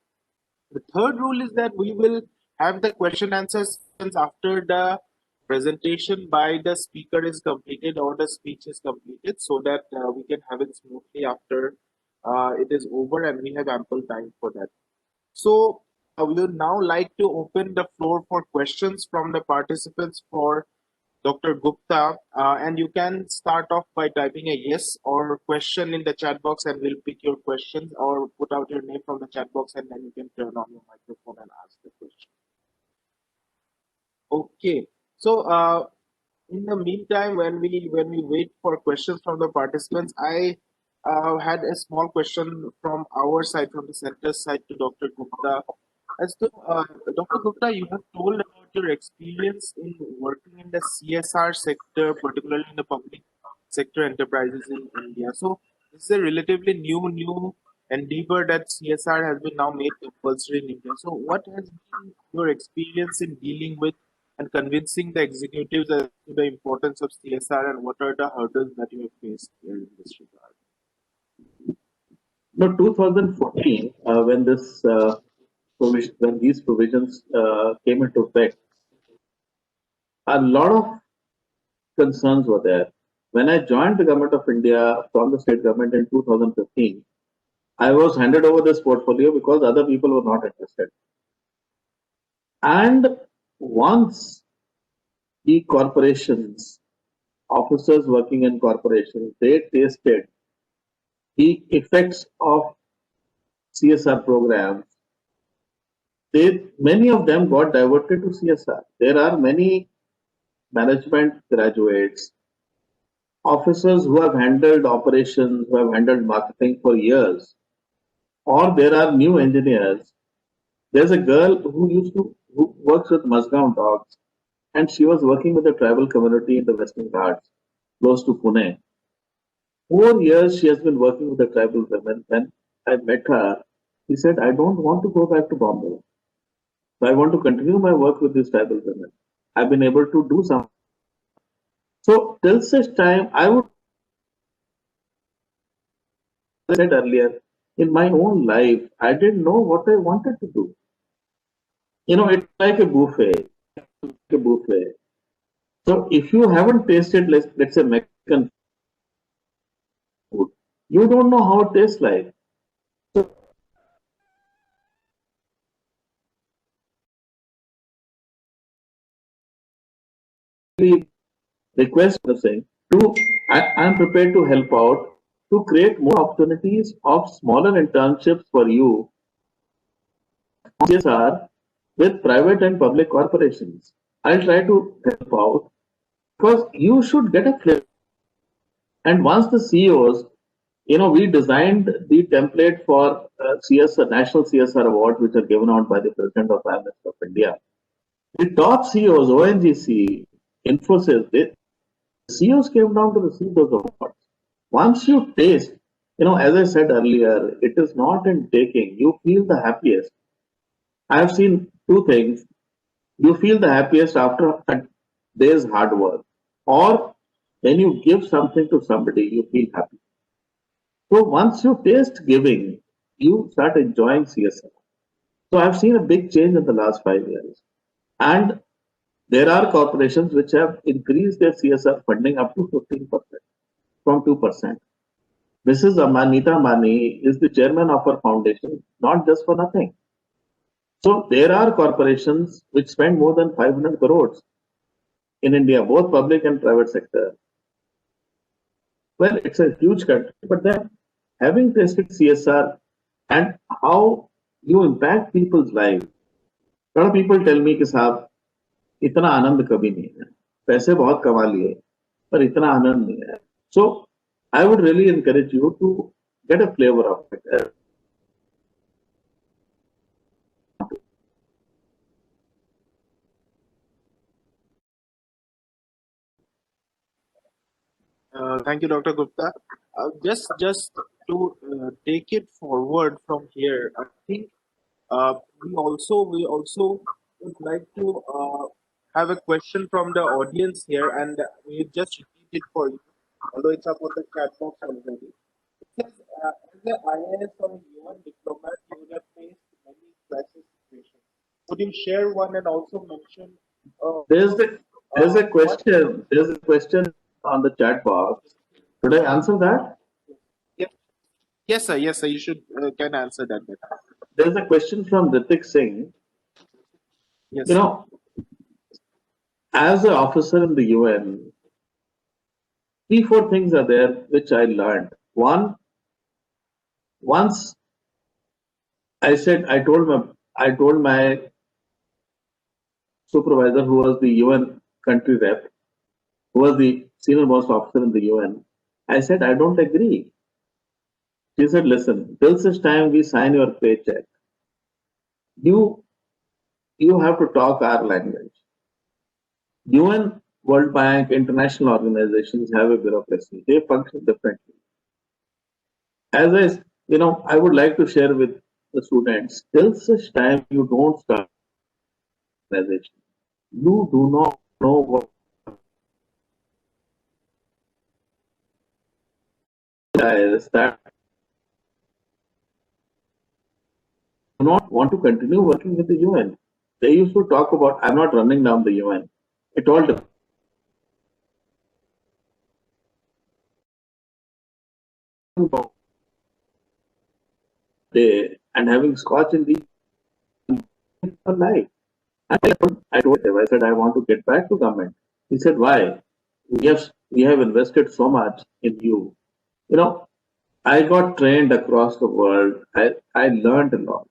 The third rule is that we will have the question answer sessions after the presentation by the speaker is completed or the speech is completed, so that we can have it smoothly after it is over and we have ample time for that. So we would now like to open the floor for questions from the participants for Dr. Gupta, and you can start off by typing a yes or question in the chat box, and we'll pick your questions, or put out your name from the chat box, and then you can turn on your microphone and ask the question. Okay, so in the meantime, when we wait for questions from the participants, I had a small question from our side, from the center side, to Dr. Gupta. As to Dr. Gupta, you have told about your experience in working in the CSR sector, particularly in the public sector enterprises in India. So this is a relatively new endeavor that CSR has been now made compulsory in India. So what has been your experience in dealing with and convincing the executives as to the importance of CSR, and what are the hurdles that you have faced here in this regard? No, 2014, when these provisions came into effect, a lot of concerns were there. When I joined the government of India from the state government in 2015, I was handed over this portfolio because other people were not interested. And once the corporations officers working in corporations, they tasted the effects of CSR programs. Many of them got diverted to CSR. There are many management graduates, officers who have handled operations, who have handled marketing for years, or there are new engineers. There's a girl who works with Mazgaon dogs, and she was working with the tribal community in the Western Ghats, close to Pune. 4 years she has been working with the tribal women. When I met her, she said, I don't want to go back to Bombay. So I want to continue my work with these tribal women. I've been able to do some. So till such time, I would said earlier, in my own life, I didn't know what I wanted to do. It's like a buffet. So if you haven't tasted, let's say Mexican food, you don't know how it tastes like. So request the same. I'm prepared to help out to create more opportunities of smaller internships for you, CSR, with private and public corporations. I'll try to help out because you should get a flavor. And once the CEOs, we designed the template for CSR, National CSR Awards, which are given out by the President of IIM of India. The top CEOs, ONGC, Infosys, the CEOs came down to receive those awards. Once you taste, as I said earlier, it is not in taking, you feel the happiest. I have seen two things. You feel the happiest after a day's hard work, or when you give something to somebody, you feel happy. So once you taste giving, you start enjoying CSR. So I've seen a big change in the last 5 years. And there are corporations which have increased their CSR funding up to 15% from 2%. Mrs. Amanita Mani is the chairman of our foundation, not just for nothing. So there are corporations which spend more than 500 crores in India, both public and private sector. Well, it's a huge country, but then having tasted CSR and how you impact people's lives. A lot of people tell me कि साहब इतना आनंद कभी नहीं है, पैसे बहुत कमा लिए, पर इतना आनंद नहीं है. So I would really encourage you to get a flavor of it. Thank you, Dr. Gupta. Just to take it forward from here, I think we also would like to have a question from the audience here, and we just repeat it for you, although it's up on the chat box already. It says, as an IIS or UN diplomat, you would have faced many crisis situations. Could you share one and also mention? There's a question on the chat box. Should I answer that? Yes, sir. Yes, sir. You should can answer that better. There's a question from Ritik Singh. Yes. As an officer in the UN, 3-4 things are there which I learned. One, once I told my supervisor, who was the UN country rep, who was the senior most officer in the UN, I said, I don't agree. She said, listen, till such time we sign your paycheck, you have to talk our language. UN, World Bank, international organizations have a bureaucracy. They function differently. As I would like to share with the students, till such time you don't start organization, you do not know what is that do not want to continue working with the UN. They used to talk about, I'm not running down the UN. It all depends. And having scotch in the life. I told him, I said, I want to get back to government. He said, why? we have invested so much in you. You know, I got trained across the world. I learned a lot.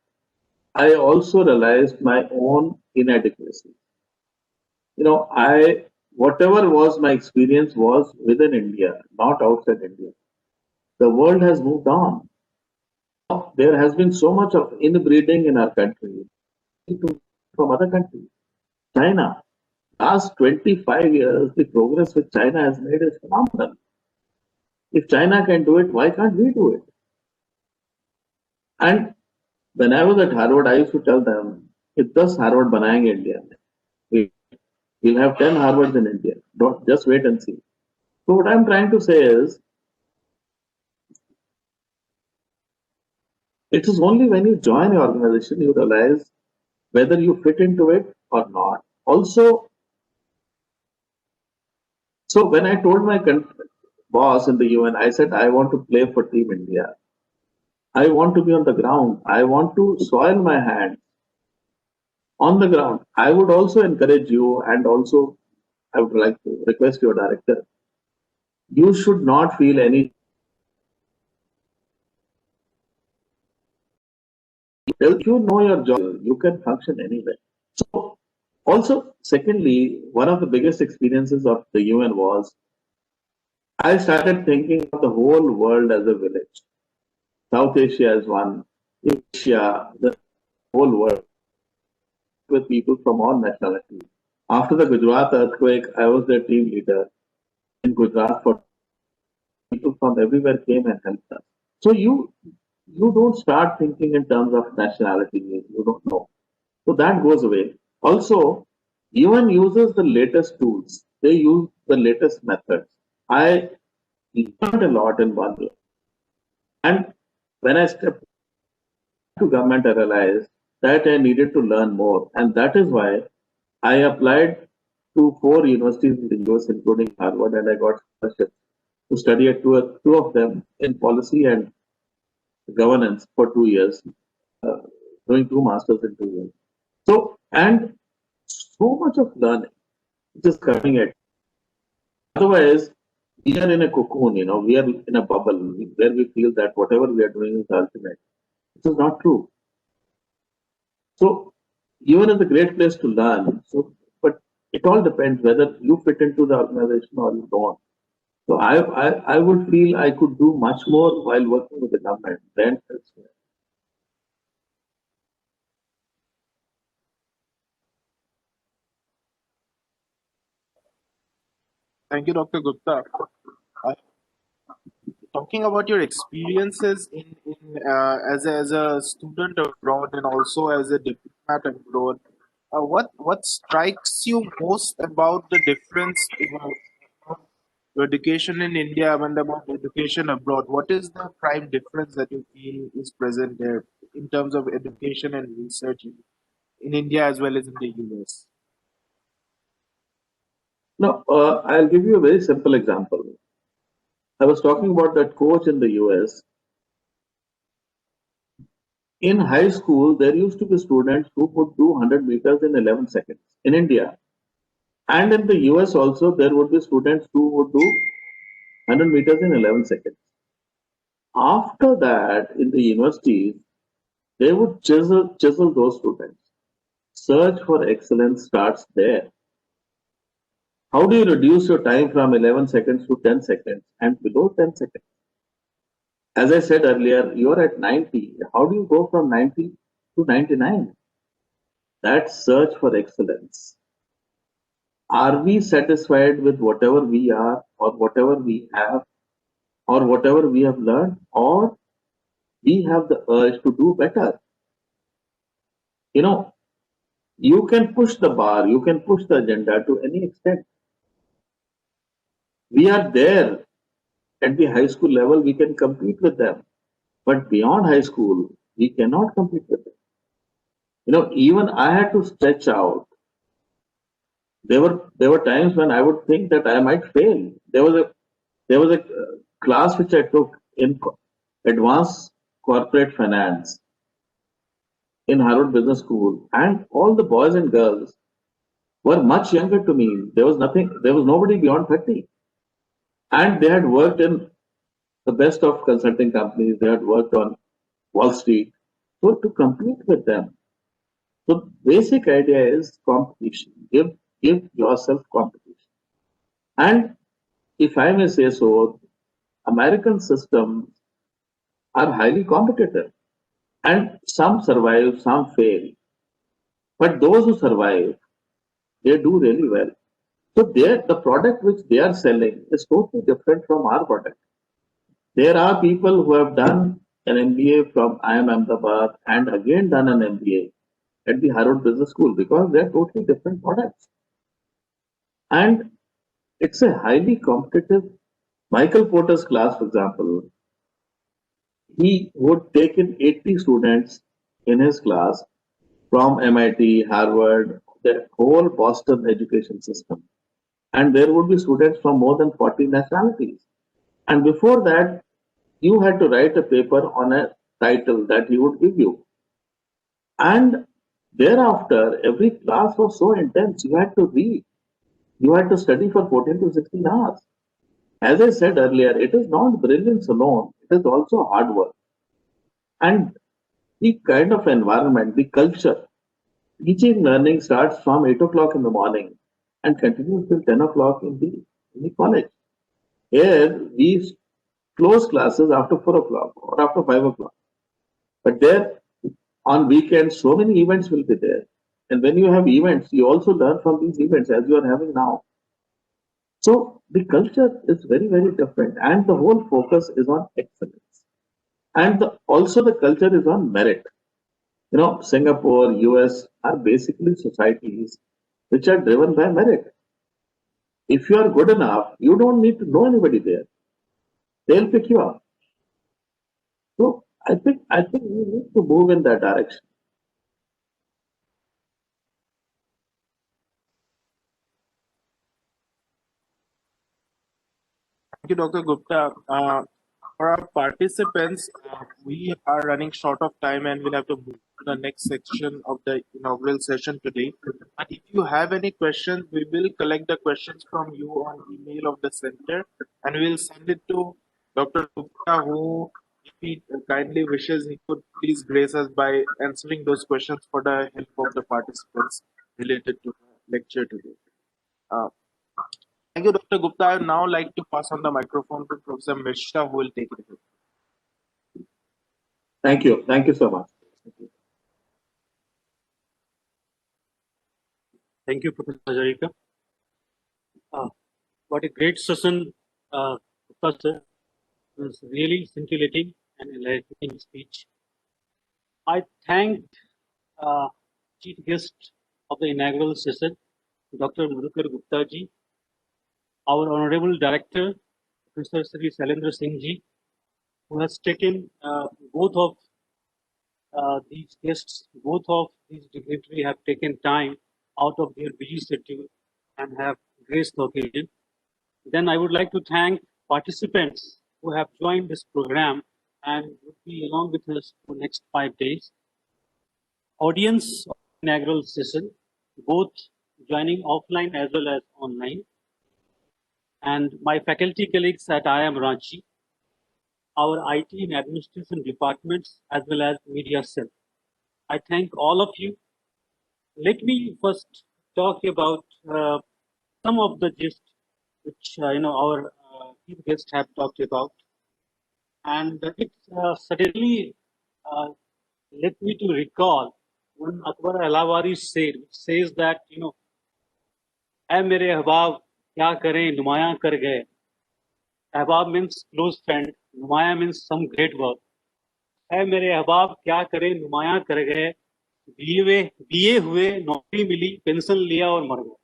I also realized my own inadequacy. You know, whatever was my experience was within India, not outside India. The world has moved on. There has been so much of inbreeding in our country from other countries. China, last 25 years, the progress which China has made is phenomenal. If China can do it, why can't we do it? And when I was at Harvard, I used to tell them, it's just Harvard banayenge India. We'll have 10 Harvards in India. Don't just wait and see. So what I'm trying to say is, it is only when you join an organization you realize whether you fit into it or not. Also, so when I told my boss in the UN, I said, I want to play for Team India. I want to be on the ground. I want to soil my hands on the ground. I would also encourage you, and also I would like to request your director. You should not feel any. If you know your job, you can function anywhere. So, also, secondly, one of the biggest experiences of the UN was I started thinking of the whole world as a village. South Asia is one, Asia, the whole world, with people from all nationalities. After the Gujarat earthquake, I was their team leader in Gujarat. For people from everywhere came and helped us. So you don't start thinking in terms of nationality. You don't know. So that goes away. Also, UN uses the latest tools. They use the latest methods. I learned a lot in one year. And when I stepped to government, I realized that I needed to learn more. And that is why I applied to 4 universities in the US, including Harvard, and I got scholarships to study at two of them in policy and governance for 2 years, doing 2 masters in 2 years. So, and so much of learning, just cutting it. Otherwise, we are in a cocoon, we are in a bubble where we feel that whatever we are doing is ultimate. This is not true. So, UN is a great place to learn. So, but it all depends whether you fit into the organization or you don't. So, I would feel I could do much more while working with the government than elsewhere. Thank you, Dr. Gupta. Talking about your experiences as a student abroad and also as a diplomat abroad, what strikes you most about the difference your education in India and about education abroad? What is the prime difference that you feel is present there in terms of education and research in India as well as in the US? Now, I'll give you a very simple example. I was talking about that coach in the US. In high school, there used to be students who could do 100 meters in 11 seconds in India. And in the US also, there would be students who would do 100 meters in 11 seconds. After that, in the universities, they would chisel those students. Search for excellence starts there. How do you reduce your time from 11 seconds to 10 seconds and below 10 seconds? As I said earlier, you're at 90. How do you go from 90 to 99? That's search for excellence. Are we satisfied with whatever we are or whatever we have or whatever we have learned, or we have the urge to do better? You can push the bar, you can push the agenda to any extent. We are there at the high school level, we can compete with them. But beyond high school, we cannot compete with them. Even I had to stretch out. There were times when I would think that I might fail. There was a class which I took in advanced corporate finance in Harvard Business School, and all the boys and girls were much younger to me. There was nobody beyond 30. And they had worked in the best of consulting companies. They had worked on Wall Street. So to compete with them, so basic idea is competition. Give yourself competition. And if I may say so, American systems are highly competitive. And some survive, some fail. But those who survive, they do really well. So the product which they are selling is totally different from our product. There are people who have done an MBA from IIM Ahmedabad and again done an MBA at the Harvard Business School because they are totally different products. And it's a highly competitive. Michael Porter's class, for example, he would take in 80 students in his class from MIT, Harvard, the whole Boston education system. And there would be students from more than 40 nationalities. And before that, you had to write a paper on a title that he would give you. And thereafter, every class was so intense, you had to read. You had to study for 14 to 16 hours. As I said earlier, it is not brilliance alone, it is also hard work. And the kind of environment, the culture, teaching learning starts from 8 o'clock in the morning and continues till 10 o'clock in the college. Here, we close classes after 4 o'clock or after 5 o'clock. But there, on weekends, so many events will be there. And when you have events, you also learn from these events as you are having now. So the culture is very, very different. And the whole focus is on excellence. And also the culture is on merit. You know, Singapore, US are basically societies which are driven by merit. If you are good enough, you don't need to know anybody there. They'll pick you up. So I think we need to move in that direction. Thank you, Dr. Gupta. For our participants, we are running short of time and we'll have to move to the next section of the inaugural session today. And if you have any questions, we will collect the questions from you on email of the center and we'll send it to Dr. Gupta, who, if he kindly wishes, he could please grace us by answering those questions for the help of the participants related to the lecture today. Thank you, Dr. Gupta. I would now like to pass on the microphone to Professor Mishra, who will take it ahead. Thank you. Thank you so much. Thank you, Professor Hajarika. What a great session, Professor. It was really scintillating and enlightening speech. I thank Chief Guest of the inaugural session, Dr. Madukar Gupta ji, our Honorable Director, Professor Sri Salim Singh ji, who has taken both of these guests, both of these dignitaries have taken time out of their busy schedule and have graced the occasion. Then I would like to thank participants who have joined this program and would be along with us for the next 5 days. Audience of the inaugural session, both joining offline as well as online. And my faculty colleagues at IIM Ranchi, our IT and administration departments, as well as media cell. I thank all of you. Let me first talk about some of the gist which our chief guests have talked about, and it suddenly led me to recall when Akbar Alawari says that "ऐ मेरे अहबाब क्या करें नुमाया कर गए." Ahbab means close friend, नुमाया means some great work. "ऐ मेरे अहबाब क्या करें नुमाया कर गए, बीए हुए नौकरी मिली पेंशन लिया और मर गए."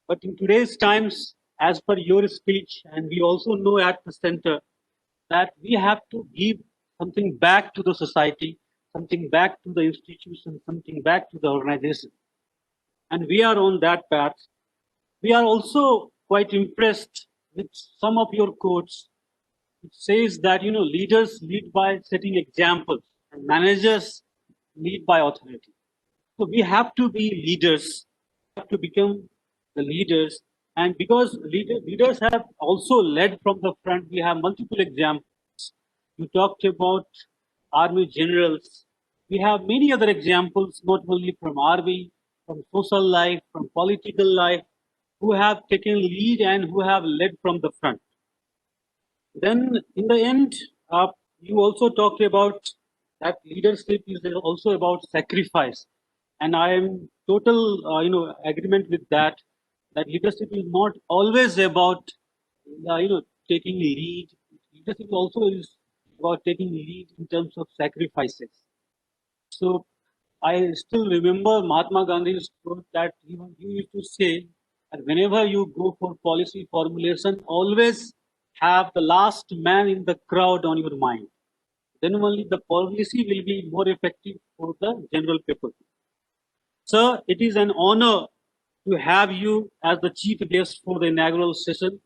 But in today's times, as per your speech, and we also know at the center that we have to give something back to the society, something back to the institution, something back to the organization. And we are on that path. We are also quite impressed with some of your quotes. It says that leaders lead by setting examples and managers lead by authority. So we have to be leaders, we have to become the leaders And because leaders have also led from the front, we have multiple examples. You talked about army generals. We have many other examples, not only from army, from social life, from political life, who have taken lead and who have led from the front. Then in the end, you also talked about that leadership is also about sacrifice. And I am total, agreement with that, that leadership is not always about, taking lead. Leadership also is about taking lead in terms of sacrifices. So I still remember Mahatma Gandhi's quote that he used to say that whenever you go for policy formulation, always have the last man in the crowd on your mind. Then only the policy will be more effective for the general people. Sir, it is an honor to have you as the chief guest for the inaugural session,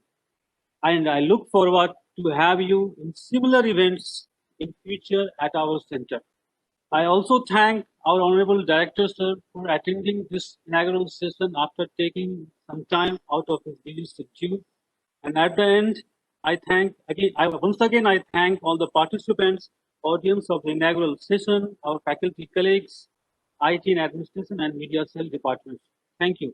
and I look forward to have you in similar events in future at our center. I also thank our Honorable Director, sir, for attending this inaugural session after taking some time out of his busy schedule. And at the end, once again, I thank all the participants, audience of the inaugural session, our faculty colleagues, IT and administration and media cell departments. Thank you.